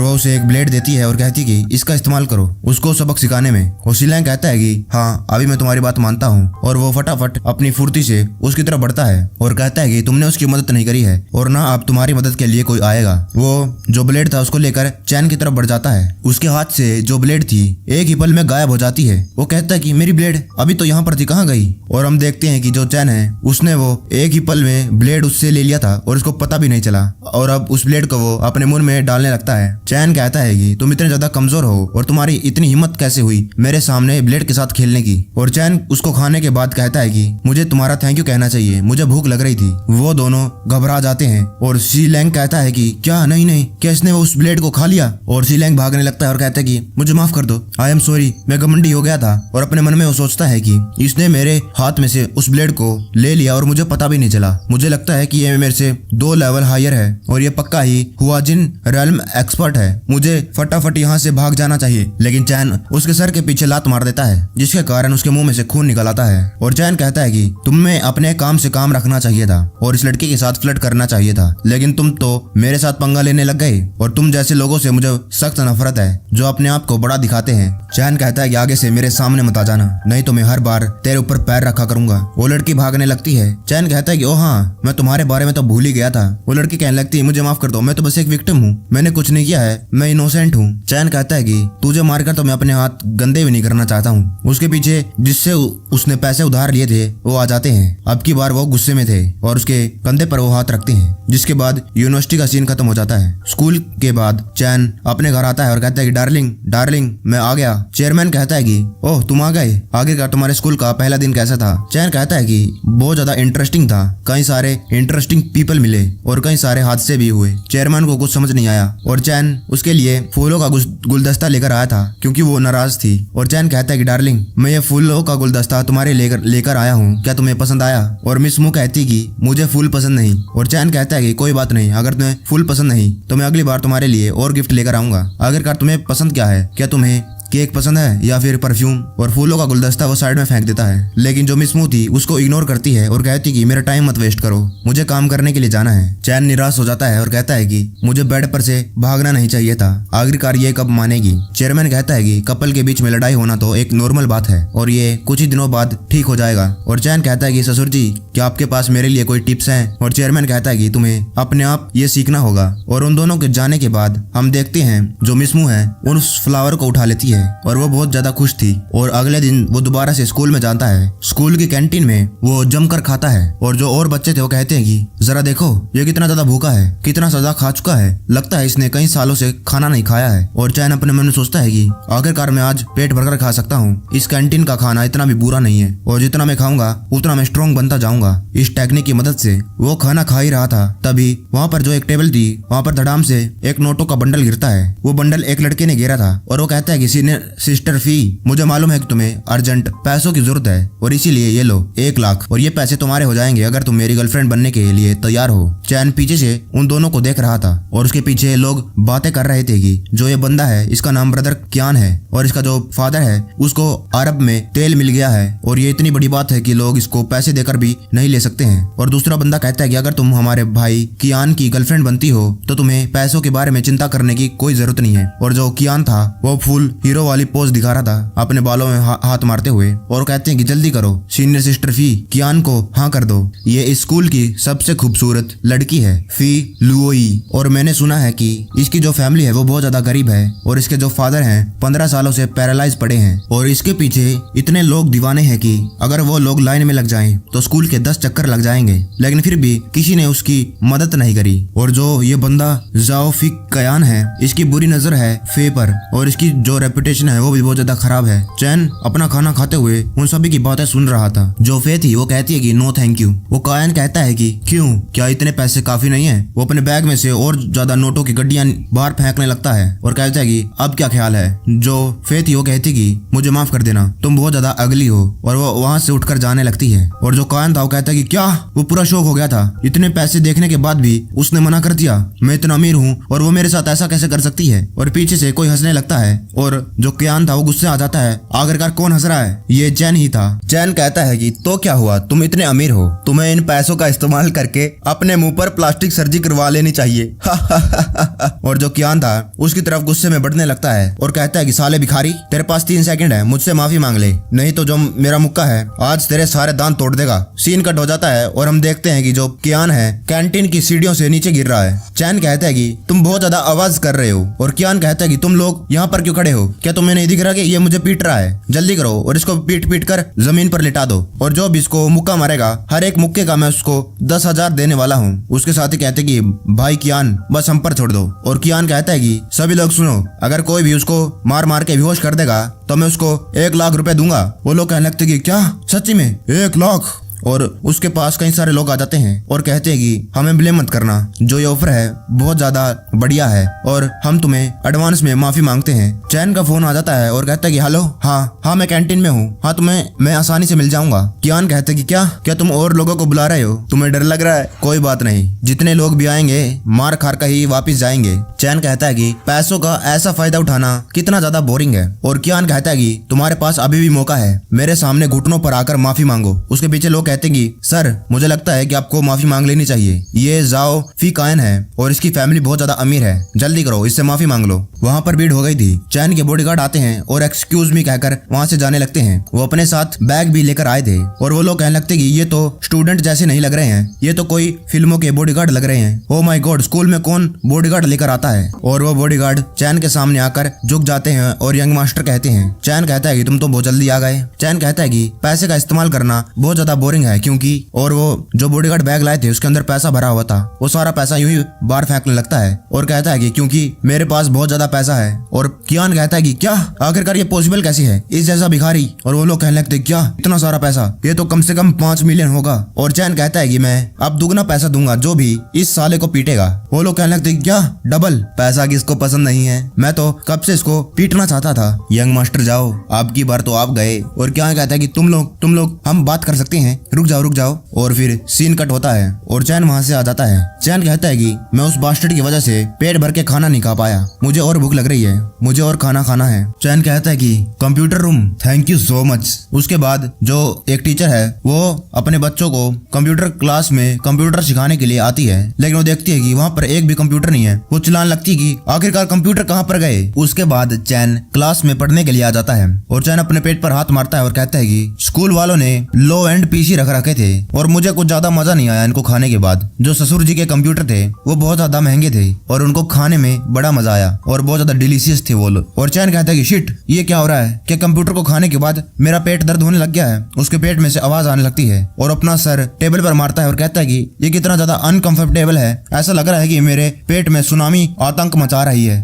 S1: वो उसे एक ब्लेड देती है और कहती कि इसका इस्तेमाल करो उसको सबक सिखाने में। और सीलैंग कहता है कि हाँ अभी मैं तुम्हारी बात मानता हूँ। और वो फटाफट अपनी फुर्ती से उसकी तरफ बढ़ता है और कहता है कि तुमने उसकी मदद नहीं करी है और ना अब तुम्हारी मदद के लिए कोई आएगा। वो जो ब्लेड था उसको लेकर चैन की तरफ बढ़ जाता है। उसके हाथ से जो ब्लेड थी एक ही पल में गायब हो जाती है। वो कहता है कि मेरी ब्लेड अभी तो यहाँ पर थी, कहाँ गई? और हम देखते हैं कि जो चैन है उसने वो एक ही पल में ब्लेड उससे ले लिया था और उसको पता भी नहीं चला और अब उस ब्लेड को वो अपने मुंह में डालने लगता है। चैन कहता है कि तुम इतने ज्यादा कमजोर हो और तुम्हारी इतनी हिम्मत कैसे हुई मेरे सामने ब्लेड के साथ खेलने की? और चैन उसको खाने के बाद कहता है कि मुझे तुम्हारा थैंक यू कहना चाहिए, मुझे भूख लग रही थी। वो दोनों घबरा जाते हैं और सीलैंग कहता है कि क्या नहीं नहीं, क्या इसने उस ब्लेड को खा लिया? और सीलैंग भागने लगता है और कहता है कि मुझे माफ कर दो, आई एम सॉरी, मैं घमंडी हो गया था। और अपने मन में वो सोचता है कि इसने मेरे हाथ में से उस ब्लेड को ले लिया और मुझे पता भी नहीं चला। मुझे लगता है कि ये मेरे से 2 लेवल हायर है और ये पक्का ही हुआजिन रेल्म एक्सपर्ट है, मुझे फटाफट यहाँ से भाग जाना चाहिए। लेकिन चैन उसके सर के पीछे लात मार देता है जिसके कारण उसके मुंह में से खून निकल आता है। और चैन कहता है कि तुम्हें अपने काम से काम रखना चाहिए था और इस लड़की के साथ फ्लर्ट करना चाहिए था, लेकिन तुम तो मेरे साथ पंगा लेने लग गए और तुम जैसे लोगों से मुझे सख्त नफरत है जो अपने आप को बड़ा दिखाते हैं। चैन कहता है कि आगे से मेरे सामने मत आ जाना, नहीं तो मैं हर बार तेरे ऊपर पैर रखा करूंगा। वो लड़की भागने लगती है। चैन कहता है कि ओ हाँ, मैं तुम्हारे बारे में तो भूल ही गया था। वो लड़की कहने लगती है मुझे माफ कर दो, मैं तो बस एक विक्टिम हूँ, मैंने कुछ नहीं किया है, मैं इनोसेंट हूँ। चैन कहता है कि तुझे मारकर तो मैं अपने हाथ गंदे भी नहीं करना चाहता हूँ। उसके पीछे जिससे उसने पैसे उधार लिए थे वो आ जाते हैं। अब की बार वो गुस्से में थे और उसके कंधे पर वो हाथ रखते हैं, जिसके बाद यूनिवर्सिटी का सीन खत्म हो जाता है। स्कूल के बाद चैन अपने घर आता है और कहता है कि डार्लिंग मैं आ गया। चेयरमैन कहता है कि ओह तुम आ गए, आगे का तुम्हारे स्कूल का पहला दिन कैसा था? चैन कहता है कि बहुत ज्यादा इंटरेस्टिंग था, कई सारे इंटरेस्टिंग पीपल मिले और कई सारे हादसे भी हुए। चेयरमैन को कुछ समझ नहीं आया और चैन उसके लिए फूलों का गुलदस्ता लेकर आया था क्योंकि वो नाराज थी। और चैन कहता है कि डार्लिंग मैं ये फूलों का गुलदस्ता तुम्हारे लेकर आया हूँ, क्या तुम्हें पसंद आया? और मिस मू कहती कि मुझे फूल पसंद नहीं। और चैन कहता है कि कोई बात नहीं, अगर तुम्हें फूल पसंद नहीं तो मैं अगली बार तुम्हारे लिए और गिफ्ट लेकर आऊंगा। आखिरकार तुम्हें पसंद क्या है? क्या तुम्हें केक पसंद है या फिर परफ्यूम? और फूलों का गुलदस्ता वो साइड में फेंक देता है, लेकिन जो मिस मू थी उसको इग्नोर करती है और कहती कि मेरा टाइम मत वेस्ट करो, मुझे काम करने के लिए जाना है। चैन निराश हो जाता है और कहता है कि मुझे बेड पर से भागना नहीं चाहिए था, आखिरकार ये कब मानेगी? चेयरमैन कहता है कि कपल के बीच में लड़ाई होना तो एक नॉर्मल बात है और ये कुछ ही दिनों बाद ठीक हो जाएगा। और चैन कहता है कि ससुर जी क्या आपके पास मेरे लिए कोई टिप्स हैं? और चेयरमैन कहता है कि तुम्हें अपने आप ये सीखना होगा। और उन दोनों के जाने के बाद हम देखते हैं जो मिस मू है उन फ्लावर को उठा लेती है हैं और वो बहुत ज्यादा खुश थी। और अगले दिन वो दोबारा से स्कूल में जाता है। स्कूल की कैंटीन में वो जमकर खाता है और जो और बच्चे थे वो कहते हैं कि जरा देखो ये कितना ज्यादा भूखा है, कितना सजा खा चुका है, लगता है इसने कई सालों से खाना नहीं खाया है। और चैन अपने मन में सोचता है कि आखिरकार मैं आज पेट भरकर खा सकता हूँ। इस कैंटीन का खाना इतना भी बुरा नहीं है और जितना मैं खाऊंगा उतना मैं स्ट्रॉन्ग बनता जाऊंगा। इस टेक्निक की मदद से वो खाना खा ही रहा था, तभी वहाँ पर जो एक टेबल थी वहाँ पर धड़ाम से एक नोटों का बंडल गिरता है। वो बंडल एक लड़के ने घेरा था और वो कहता है कि सीनियर सिस्टर फी, मुझे मालूम है कि तुम्हें अर्जेंट पैसों की जरूरत है और इसीलिए ये लो 1 लाख और ये पैसे तुम्हारे हो जाएंगे अगर तुम मेरी गर्लफ्रेंड बनने के लिए तैयार हो। चैन पीछे से उन दोनों को देख रहा था और उसके पीछे लोग बातें कर रहे थे कि जो ये बंदा है इसका नाम ब्रदर कियान है और इसका जो फादर है उसको अरब में तेल मिल गया है और ये इतनी बड़ी बात है कि लोग इसको पैसे देकर भी नहीं ले सकते हैं। और दूसरा बंदा कहता है कि अगर तुम हमारे भाई कियान की गर्लफ्रेंड बनती हो तो तुम्हें पैसों के बारे में चिंता करने की कोई जरूरत नहीं है। और जो कियान था वो फुल हीरो वाली पोज दिखा रहा था अपने बालों में हाथ मारते हुए और कहते हैं कि जल्दी करो सीनियर सिस्टर फी, कियान को हाँ कर दो। ये स्कूल की सबसे खूबसूरत लड़की है फी लुओई और मैंने सुना है कि इसकी जो फैमिली है वो बहुत ज्यादा गरीब है और इसके जो फादर हैं 15 सालों से पैरालाइज पड़े हैं और इसके पीछे इतने लोग दीवाने हैं कि अगर वो लोग लाइन में लग जाएं तो स्कूल के 10 चक्कर लग जाएंगे, लेकिन फिर भी किसी ने उसकी मदद नहीं करी। और जो ये बंदा जाओ फी कयान है इसकी बुरी नजर है फे पर और इसकी जो रेपुटेशन है वो भी बहुत ज्यादा खराब है। चैन अपना खाना खाते हुए उन सभी की बातें सुन रहा था। जो फे थी वो कहती है कि नो थैंक यू। वो कायन कहता है कि क्यों, क्या इतने पैसे काफी नहीं है? वो अपने बैग में से और ज्यादा नोटों की गड्डियां बाहर फेंकने लगता है और कहता है कि अब क्या ख्याल है? जो फे थी वो कहती कि मुझे माफ कर देना, तुम बहुत ज्यादा अगली हो और वो वहां से उठकर जाने लगती है। और जो कायन था वो कहता है कि क्या? वो पूरा शौक हो गया था, इतने पैसे देखने के बाद भी उसने मना कर दिया। मैं इतना अमीर हूँ और वो मेरे साथ ऐसा कैसे कर सकती है? और पीछे से कोई हंसने लगता है और जो कियान था वो गुस्से आ जाता है, आखिरकार कौन हंस रहा है? ये चैन ही था। चैन कहता है कि तो क्या हुआ, तुम इतने अमीर हो, तुम्हें इन पैसों का इस्तेमाल करके अपने मुंह पर प्लास्टिक सर्जरी करवा लेनी चाहिए। और जो कियान था उसकी तरफ गुस्से में बढ़ने लगता है और कहता है कि साले भिखारी, तेरे पास 3 सेकंड है, मुझसे माफी मांग ले, नहीं तो जो मेरा मुक्का है आज तेरे सारे दांत तोड़ देगा। सीन कट हो जाता है और हम देखते हैं कि जो कियान है कैंटीन की सीढ़ियों से नीचे गिर रहा है। चैन कहता है कि तुम बहुत ज्यादा आवाज कर रहे हो और कियान कहता है कि तुम लोग यहाँ पर क्यों खड़े हो? क्या तुम्हें नहीं दिख रहा कि ये मुझे पीट रहा है? जल्दी करो और इसको पीट पीट कर जमीन पर लिटा दो और जो भी इसको मुक्का मारेगा हर एक मुक्के का मैं उसको 10,000 देने वाला हूँ। उसके साथ ही कहते कि भाई कियान बस हम पर छोड़ दो। और कियान कहता है कि सभी लोग सुनो, अगर कोई भी उसको मार मार के बेहोश कर देगा तो मैं उसको 1 लाख रुपए दूंगा। वो लोग कहने लगते कि क्या सच्ची में 1 लाख? और उसके पास कई सारे लोग आ जाते हैं और कहते हैं कि हमें ब्लेम मत करना, जो ये ऑफर है बहुत ज्यादा बढ़िया है और हम तुम्हें एडवांस में माफी मांगते हैं। चैन का फोन आ जाता है और कहता है कि हेलो, हाँ मैं कैंटीन में हूँ, हाँ तुम्हें मैं आसानी से मिल जाऊंगा। कियान कहते हैं कि क्या तुम और लोगों को बुला रहे हो? तुम्हें डर लग रहा है? कोई बात नहीं, जितने लोग भी आएंगे मार खार कर ही वापिस जाएंगे। चैन कहता है कि पैसों का ऐसा फायदा उठाना कितना ज्यादा बोरिंग है। और कियान कहता है कि तुम्हारे पास अभी भी मौका है, मेरे सामने घुटनों पर आकर माफी मांगो। उसके पीछे लोग कहते कि सर मुझे लगता है कि आपको माफी मांग लेनी चाहिए, ये जाओ फी कायन है और इसकी फैमिली बहुत ज्यादा अमीर है, जल्दी करो इससे माफी मांग लो। वहाँ पर भीड़ हो गई थी। चैन के बॉडीगार्ड आते हैं और एक्सक्यूज मी कहकर वहाँ से जाने लगते हैं। वो अपने साथ बैग भी लेकर आए थे और वो लोग कहने लगते कि ये तो स्टूडेंट जैसे नहीं लग रहे हैं, ये तो कोई फिल्मों के बॉडीगार्ड लग रहे हैं। ओ माय गॉड, स्कूल में कौन बॉडीगार्ड लेकर आता है? और वो बॉडीगार्ड चैन के सामने आकर झुक जाते हैं और यंग मास्टर कहते हैं। चैन कहता है कि तुम तो बहुत जल्दी आ गए। चैन कहता है कि पैसे का इस्तेमाल करना बहुत ज्यादा बोरिंग है क्योंकि और वो जो बॉडीगार्ड बैग लाए थे उसके अंदर पैसा भरा हुआ था, वो सारा पैसा यूं ही बाहर फेंकने लगता है और कहता है कि क्योंकि मेरे पास बहुत ज्यादा पैसा है। और कियान कहता है कि क्या आखिरकार ये पॉसिबल कैसी है, इस जैसा भिखारी? और वो लोग कहने लगते क्या इतना सारा पैसा, ये तो कम से कम 5 मिलियन होगा। और चैन कहता है कि मैं अब दुगना पैसा दूंगा जो भी इस साले को पीटेगा। वो लोग कहने लगते क्या डबल? पैसा किसको पसंद नहीं है, मैं तो कब से इसको पीटना चाहता था। यंग मास्टर जाओ, आपकी बार तो आप गए। और क्या कहता है कि तुम लोग हम बात कर सकते हैं, रुक जाओ। और फिर सीन कट होता है और चैन वहां से आ जाता है। चैन कहता है कि मैं उस बास्टर्ड की वजह से पेट भर के खाना नहीं खा पाया, मुझे और भूख लग रही है, मुझे और खाना खाना है। चैन कहता है कि computer room, thank you so much. उसके बाद जो एक टीचर है वो अपने बच्चों को कंप्यूटर क्लास में कंप्यूटर सिखाने के लिए आती है, लेकिन वो देखती है कि वहाँ पर एक भी कंप्यूटर नहीं है। वो चिल्लाने लगती है कि आखिरकार कंप्यूटर कहाँ पर गए। उसके बाद चैन क्लास में पढ़ने के लिए आ जाता है और चैन अपने पेट पर हाथ मारता है और कहता है कि स्कूल वालों ने लो एंड पीसी रख रखे थे और मुझे कुछ ज्यादा मजा नहीं आया इनको खाने के बाद। जो ससुर जी के कंप्यूटर थे वो बहुत ज्यादा महंगे थे और उनको खाने में बड़ा मजा आया और बहुत ज्यादा डिलीशियस थे वो लोग। और चैन कहता है कि शिट, ये क्या हो रहा है कि कंप्यूटर को खाने के बाद मेरा पेट दर्द होने लग गया है। उसके पेट में से आवाज आने लगती है और अपना सर टेबल पर मारता है और कहता है कि ये कितना ज्यादा अनकंफर्टेबल है, ऐसा लग रहा है कि मेरे पेट में सुनामी आतंक मचा रही है।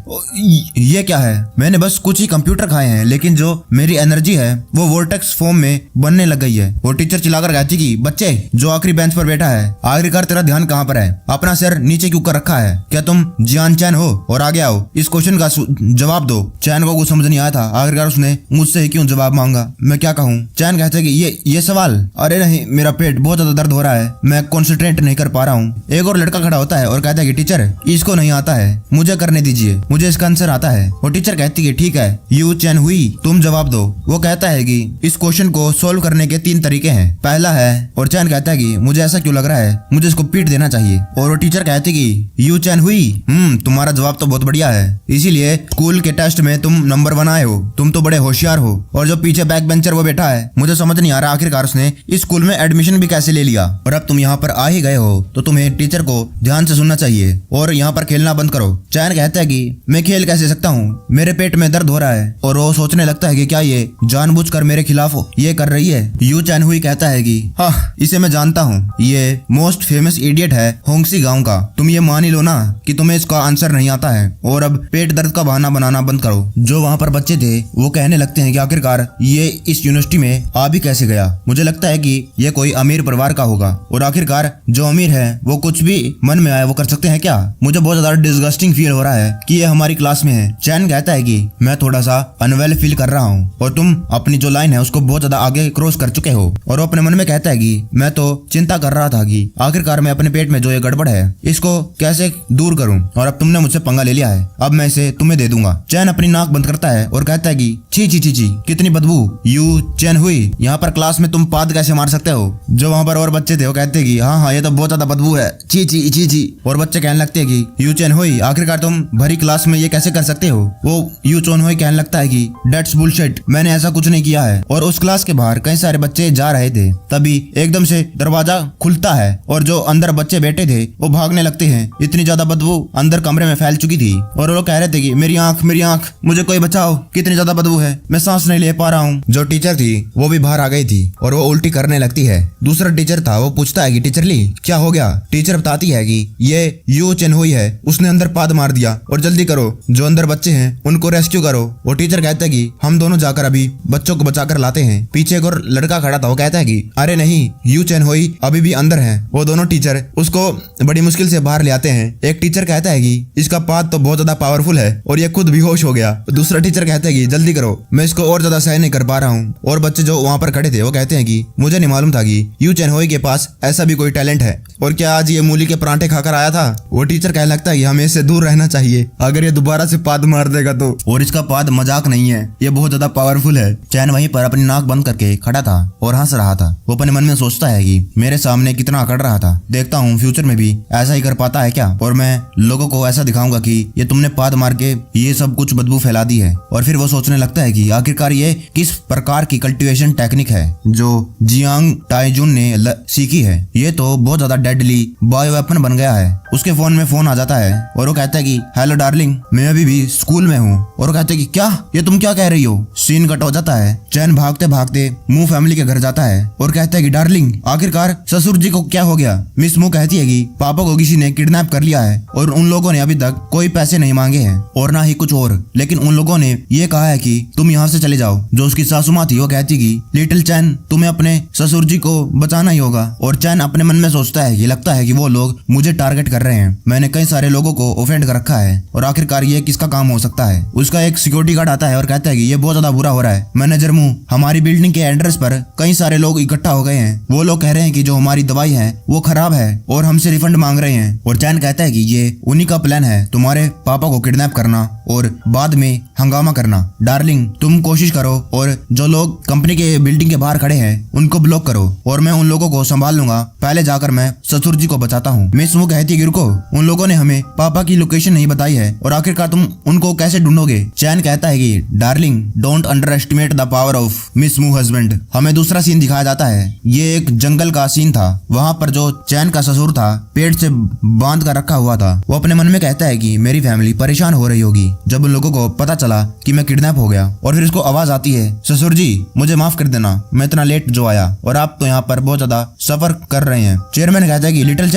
S1: ये क्या है, मैंने बस कुछ ही कंप्यूटर खाए हैं लेकिन जो मेरी एनर्जी है वो वोर्टेक्स फॉर्म में बनने लग गई है। वो टीचर चिल्लाकर कहती कि बच्चे जो आखिरी बेंच पर बैठा है, आखिरकार तेरा ध्यान कहाँ पर है? अपना सर नीचे क्यों कर रखा है? क्या तुम जियान चैन हो और आगे आओ, इस क्वेश्चन का जवाब दो। चैन को कुछ समझ नहीं आया था, आखिरकार उसने मुझसे ही क्यों जवाब मांगा, मैं क्या कहूँ। चैन कहते कि ये सवाल, अरे नहीं मेरा पेट बहुत ज्यादा दर्द हो रहा है, मैं कॉन्सेंट्रेट नहीं कर पा रहा हूँ। एक और लड़का खड़ा होता है और कहता है कि टीचर इसको नहीं आता है, मुझे करने दीजिए, मुझे इसका आंसर आता है। और टीचर कहती है ठीक है यू चैन हुई, तुम जवाब दो। वो कहता है कि इस क्वेश्चन को सोल्व करने के 3 तरीके हैं। पहला है, और चैन कहता है कि मुझे ऐसा क्यों लग रहा है, मुझे इसको पीट देना चाहिए। और वो टीचर कहती कि यू चैन हुई, तुम्हारा जवाब तो बहुत बढ़िया है, इसीलिए स्कूल के टेस्ट में तुम नंबर 1 आए हो, तुम तो बड़े होशियार हो। और जो पीछे बैक बेंचर वो बैठा है, मुझे समझ नहीं आ रहा आखिरकार उसने इस स्कूल में एडमिशन भी कैसे ले लिया। और अब तुम यहाँ पर आ ही गए हो तो तुम्हें टीचर को ध्यान से सुनना चाहिए और यहाँ पर खेलना बंद करो। चैन कहता है कि मैं खेल कैसे सकता हूँ, मेरे पेट में दर्द हो रहा है। और वो सोचने लगता है कि क्या ये जानबूझकर मेरे खिलाफ ये कर रही है। यू चैन हुई कहता है कि हाँ इसे मैं जानता हूँ, ये मोस्ट फेमस इडियट है होंगसी गांव का, तुम ये मान ही लो ना कि तुम्हें इसका आंसर नहीं आता है। और अब पेट दर्द का बहाना बनाना बंद करो। जो वहाँ पर बच्चे थे वो कहने लगते हैं कि आखिरकार ये इस यूनिवर्सिटी में आ भी कैसे गया, मुझे लगता है कि ये कोई अमीर परिवार का होगा। और आखिरकार जो अमीर है वो कुछ भी मन में आए वो कर सकते हैं क्या? मुझे बहुत ज्यादा डिस्गस्टिंग फील हो रहा है कि ये हमारी क्लास में है। चैन कहता है कि मैं थोड़ा सा अनवेल फील कर रहा हूँ और तुम अपनी जो लाइन है उसको बहुत ज्यादा आगे क्रॉस कर चुके हो। और वो अपने मन में कहता है कि मैं तो चिंता कर रहा था कि आखिरकार मैं अपने पेट में जो ये गड़बड़ है इसको कैसे दूर करूं, और अब तुमने मुझसे पंगा ले लिया है, अब मैं इसे तुम्हें दे दूंगा। चैन अपनी नाक बंद करता है और कहता है कि छी छी छी छी, कितनी बदबू। यू चैन हुई, यहाँ पर क्लास में तुम पाद कैसे मार सकते हो? जो वहाँ पर और बच्चे थे वो कहते हैं कि हाँ ये तो बहुत ज्यादा बदबू है, छी छी छी छी। और बच्चे कहने लगते हैं कि यू चैन हुई, आखिरकार तुम भरी क्लास में ये कैसे कर सकते हो? वो यू चैन हुई कहने लगता है कि दैट्स बुलशिट, मैंने ऐसा कुछ नहीं किया है। और उस क्लास के बाहर कई सारे बच्चे जा रहे थे, तभी एकदम से दरवाजा खुलता है और जो अंदर बच्चे बैठे थे वो भागने लगते हैं। इतनी ज्यादा बदबू अंदर कमरे में फैल चुकी थी और वो कह रहे थे कि मेरी आंख, मुझे कोई बचाओ, कितनी ज्यादा बदबू है, मैं सांस नहीं ले पा रहा हूँ। जो टीचर थी वो भी बाहर आ गई थी और वो उल्टी करने लगती है। दूसरा टीचर था वो पूछता है कि टीचर ली क्या हो गया? टीचर बताती है कि ये यू चैन हुई है, उसने अंदर पाद मार दिया और जल्दी करो, जो अंदर बच्चे हैं उनको रेस्क्यू करो। वो टीचर कहता है कि हम दोनों जाकर अभी बच्चों को बचाकर लाते हैं। पीछे एक और लड़का खड़ा था, वो कहता है कि अरे नहीं, यू चैन हुई अभी भी अंदर है। वो दोनों टीचर उसको बड़ी मुश्किल से बाहर ले आते हैं। एक टीचर कहता है कि इसका पाद तो बहुत ज्यादा पावरफुल है और ये खुद बेहोश हो गया। दूसरा टीचर कहता है कि जल्दी करो, मैं इसको और ज्यादा सहन नहीं कर पा रहा हूँ। और बच्चे जो वहाँ पर खड़े थे वो कहते हैं कि मुझे नहीं मालूम था कि यू चैन हुई के पास ऐसा भी कोई टैलेंट है, और क्या आज ये मूली के परांठे खाकर आया था? वो टीचर कहने लगता है कि हमें इससे दूर रहना चाहिए, अगर ये दोबारा से पाद मार देगा तो। और इसका पाद मजाक नहीं है, ये बहुत ज्यादा पावरफुल है। चैन वहीं पर अपनी नाक बंद करके खड़ा था और हंस रहा था। वो अपने मन में सोचता है कि मेरे सामने कितना अकड़ रहा था, देखता हूँ फ्यूचर में भी ऐसा ही कर पाता है क्या, और मैं लोगों को ऐसा दिखाऊंगा कि ये तुमने पाद मार के ये सब कुछ बदबू फैला दी है। और फिर वो सोचने लगता है कि आखिरकार ये किस प्रकार की कल्टीवेशन टेक्निक है जो जियांग टाइजुन ने सीखी है। ये तो बहुत ज्यादा डेडली बायो वेपन बन गया है। उसके फोन में फोन आ जाता है और वो कहता है कि हेलो डार्लिंग, मैं अभी भी स्कूल में हूँ। और वो कहते हैं कि क्या, ये तुम क्या कह रही हो? सीन कट हो जाता है। चैन भागते भागते मू फैमिली के घर जाता है और कहता है कि डार्लिंग, आखिरकार ससुर जी को क्या हो गया? मिस मू कहती है कि पापा को किसी ने किडनैप कर लिया है और उन लोगों ने अभी तक कोई पैसे नहीं मांगे हैं और ना ही कुछ और, लेकिन उन लोगों ने ये कहा है कि तुम यहाँ से चले जाओ। जो उसकी सासू माँ थी वो कहती कि लिटिल चैन, तुम्हें अपने ससुर जी को बचाना ही होगा। और चैन अपने मन में सोचता है, ये लगता है कि वो लोग मुझे टारगेट कर रहे हैं, मैंने कई सारे लोगों को ऑफेंड कर रखा है और आखिरकार ये किसका काम हो सकता है। उसका एक सिक्योरिटी गार्ड आता है और कहता है कि ये बहुत ज्यादा बुरा हो रहा है मैनेजर मू, हमारी बिल्डिंग के एड्रेस पर कई सारे लोग इकट्ठा हो गए हैं, वो लोग कह रहे हैं कि जो हमारी दवाई है वो खराब है और हमसे रिफंड मांग रहे हैं। और चैन कहता है कि ये उन्हीं का प्लान है, तुम्हारे पापा को किडनैप करना और बाद में हंगामा करना। डार्लिंग, तुम कोशिश करो और जो लोग कंपनी के बिल्डिंग के बाहर खड़े हैं उनको ब्लॉक करो और मैं उन लोगों को संभाल लूंगा, पहले जाकर मैं ससुर जी को बचाता हूँ। मिस वो कहती है, रुको, उन लोगों ने हमें पापा की लोकेशन नहीं बताई है और आखिरकार तुम उनको कैसे ढूंढोगे? चैन कहता है कि darling, don't under estimate the power of miss मू हस्बैंड। हमें दूसरा सीन दिखाया जाता है ये एक जंगल का सीन था। वहाँ पर जो चैन का ससुर था पेड़ से बांध कर रखा हुआ था, वो अपने मन में कहता है कि मेरी फैमिली परेशान हो रही होगी जब उन लोगों को पता चला कि मैं किडनैप हो गया। और फिर इसको आवाज आती है, ससुर जी मुझे माफ कर देना, मैं इतना लेट जो आया और आप तो यहाँ पर बहुत ज्यादा सफर कर रहे हैं। चेयरमैन कहता है कि लिटिल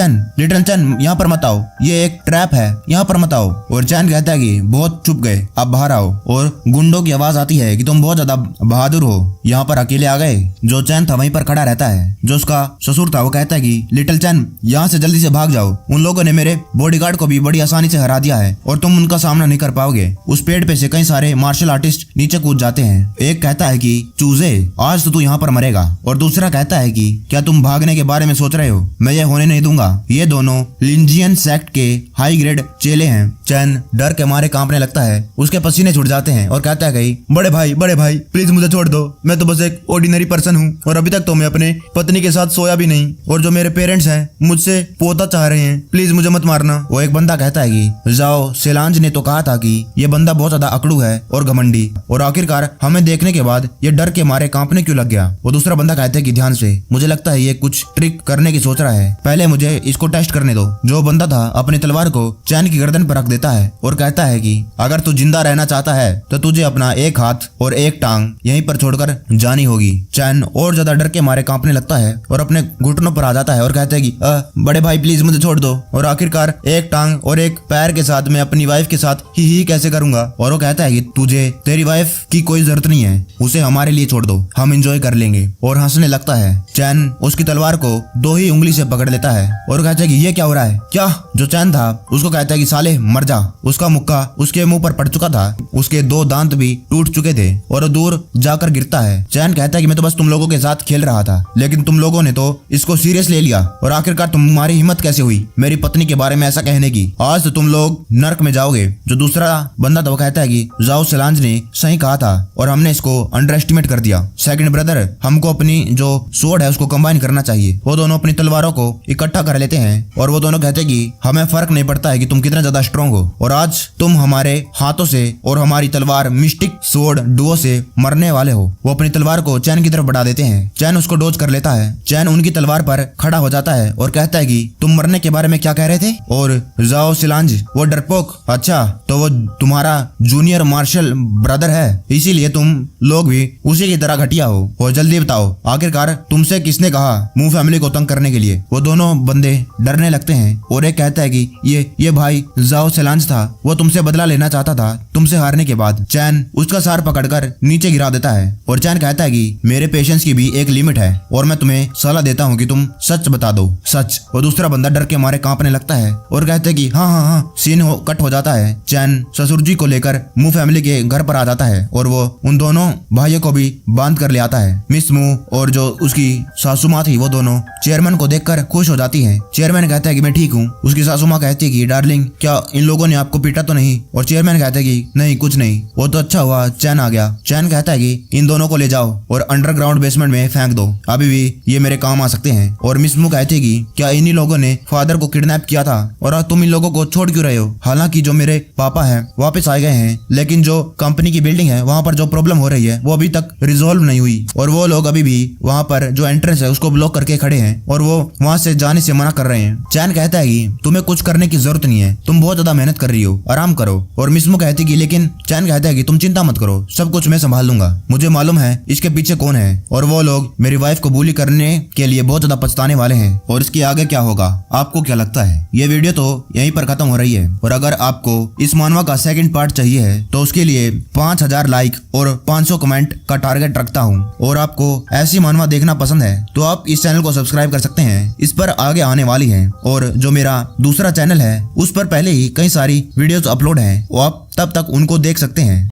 S1: चैन यहाँ पर मत आओ, ये एक ट्रैप है, यहाँ पर मत आओ। और चैन कहता है कि बहुत चुप गए, आप बाहर आओ। और गुंडों की आवाज आती है कि तुम बहुत ज्यादा बहादुर हो, यहाँ पर अकेले आ गए। जो चैन था वहीं पर खड़ा रहता है। जो उसका ससुर था वो कहता है कि लिटिल चैन यहाँ से जल्दी से भाग जाओ, उन लोगों ने मेरे बॉडीगार्ड को भी बड़ी आसानी से हरा दिया है और तुम उनका सामना नहीं कर पाओगे। उस पेड़ पे से कई सारे मार्शल आर्टिस्ट नीचे कूद जाते हैं। एक कहता है कि चूजे आज तो तू यहाँ पर मरेगा, और दूसरा कहता है कि क्या तुम भागने के बारे में सोच रहे हो, मैं ये होने नहीं दूंगा। ये दोनों लिंजियन सेक्ट के हाई ग्रेड चेले हैं। चैन डर के मारे कांपने लगता है, उसके पसीने छूट जाते हैं और कहता है कि बड़े भाई प्लीज मुझे छोड़ दो, मैं तो बस एक ऑर्डिनरी पर्सन हूँ और अभी तक तो मैं अपने पत्नी के साथ सोया भी नहीं, और जो मेरे पेरेंट्स हैं मुझसे पोता चाह रहे हैं, प्लीज मुझे मत मारना। वो एक बंदा कहता है कि जाओ सेलांज ने तो कहा था कि ये बंदा बहुत ज्यादा अकड़ू है और घमंडी, और आखिरकार हमें देखने के बाद ये डर के मारे कांपने क्यों लग गया। वो दूसरा बंदा कहता है कि ध्यान से, मुझे लगता है ये कुछ ट्रिक करने की सोच रहा है, पहले मुझे इसको टेस्ट करने दो। जो बंदा था अपनी तलवार को चैन की गर्दन पर रख देता है और कहता है कि अगर तू जिंदा रहना चाहता है तो तुझे अपना एक हाथ और एक टांग यहीं पर छोड़कर जानी होगी। चैन और ज्यादा डर के मारे कांपने लगता है और अपने घुटनों पर आ जाता है और कहता है कि बड़े भाई प्लीज मुझे छोड़ दो, और आखिरकार एक टांग और एक पैर के साथ मैं अपनी वाइफ के साथ ही कैसे करूंगा। और वो कहता है कि तुझे तेरी वाइफ की कोई जरूरत नहीं है, उसे हमारे लिए छोड़ दो, हम एंजॉय कर लेंगे। और हंसने लगता है। चैन उसकी तलवार को 2 ही उंगली से पकड़ लेता है और कहता है कि ये क्या हो रहा है। क्या जो चैन था उसको कहता है कि साले मर जा। उसका मुक्का उसके मुंह पर पड़ चुका था, उसके 2 दांत भी टूट चुके थे और दूर जाकर गिरता है। चैन कहता है कि मैं तो बस तुम लोगों के साथ खेल रहा था, लेकिन तुम लोगों ने तो इसको सीरियस ले लिया, और आखिरकार तुम्हारी हिम्मत कैसे हुई मेरी पत्नी के बारे में ऐसा कहने की। आज तो तुम लोग नर्क में जाओगे। जो दूसरा बंदा था वो कहता है कि जाओ सेलांज ने सही कहा था और हमने इसको अंडर एस्टिमेट कर दिया। सेकंड ब्रदर, हमको अपनी जो सोर्ड है उसको कंबाइन करना चाहिए। वो दोनों अपनी तलवारों को इकट्ठा कर लेते हैं और वो दोनों कहते हैं कि हमें फर्क नहीं पड़ता है कि तुम कितना ज्यादा स्ट्रांग हो, और आज तुम हमारे हाथों से और हमारी तलवार मिस्टिक सोर्ड डुओ से मरने वाले हो। वो अपनी तलवार को चैन की तरफ बढ़ा देते हैं। चैन उसको डोज कर लेता है। चैन उनकी तलवार पर खड़ा हो जाता है और कहता है कि तुम मरने के बारे में क्या कह रहे थे। और जाओ सिलांज, वो डरपोक, अच्छा तो वो तुम्हारा जूनियर मार्शल ब्रदर है, इसीलिए तुम लोग भी उसी की तरह घटिया हो। और जल्दी बताओ आखिरकार तुमसे किसने कहा मुंह फैमिली को तंग करने के लिए। वो दोनों बंदे डरने लगते हैं और एक कहता है कि ये भाई जाओ सिलांज था, वो तुमसे बदला लेना चाहता था तुमसे हारने के बाद। चैन उसका सार पकड़कर नीचे गिरा देता है और चैन कहता है कि मेरे पेशेंस की भी एक लिमिट है और मैं तुम्हें सलाह देता हूँ कि तुम सच बता दो, सच। वो दूसरा बंदा डर के मारे कांपने लगता है और कहते हैं कि हाँ। सीन कट हो जाता है। चैन ससुर जी को लेकर मू फैमिली के घर पर आ जाता है और वो उन दोनों भाइयों को भी बांध कर ले आता है। मिस मू और जो उसकी सासू माँ थी वो दोनों चेयरमैन को देखकर खुश हो जाती हैं। चेयरमैन कहता है कि मैं ठीक हूँ। उसकी सासू माँ कहती है कि डार्लिंग क्या इन लोगों ने आपको पीटा तो नहीं। और चेयरमैन कहता है कि नहीं कुछ नहीं, वो तो अच्छा हुआ चैन आ गया। चैन कहता है कि इन दोनों को ले जाओ और अंडरग्राउंड बेसमेंट में फेंक दो, अभी भी ये मेरे काम आ सकते हैं। और मिस मू कहती है कि क्या इन्हीं लोगों ने फादर को किडनैप किया था और आज तुम इन लोगों को छोड़ क्यों रहे हो। हालांकि जो मेरे पापा हैं वापस आ गए हैं, लेकिन जो कंपनी की बिल्डिंग है वहां पर जो प्रॉब्लम हो रही है वो अभी तक रिजोल्व नहीं हुई और वो लोग अभी भी वहां पर जो एंट्रेंस है उसको ब्लॉक करके खड़े हैं और वो वहां से जाने से मना कर रहे हैं। चैन कहता है कि तुम्हें कुछ करने की जरूरत नहीं है, तुम बहुत ज्यादा मेहनत कर रही हो, आराम करो। और मिसमू कहती कि लेकिन चैन कहता है कि तुम चिंता मत करो, सब कुछ मैं संभाल लूंगा, मुझे मालूम है इसके पीछे कौन है और वो लोग मेरी वाइफ को बुली करने के लिए बहुत ज्यादा पछताने वाले हैं और इसके आगे क्या होगा आपको क्या लगता है। ये वीडियो तो यहीं पर खत्म हो रही है और अगर आपको इस मानवा का सेकंड पार्ट चाहिए है तो उसके लिए 5000 लाइक और 500 कमेंट का टारगेट रखता हूँ। और आपको ऐसी मानवा देखना पसंद है तो आप इस चैनल को सब्सक्राइब कर सकते हैं, इस पर आगे आने वाली है। और जो मेरा दूसरा चैनल है उस पर पहले ही कई सारी वीडियोस अपलोड हैं, वो आप तब तक उनको देख सकते हैं।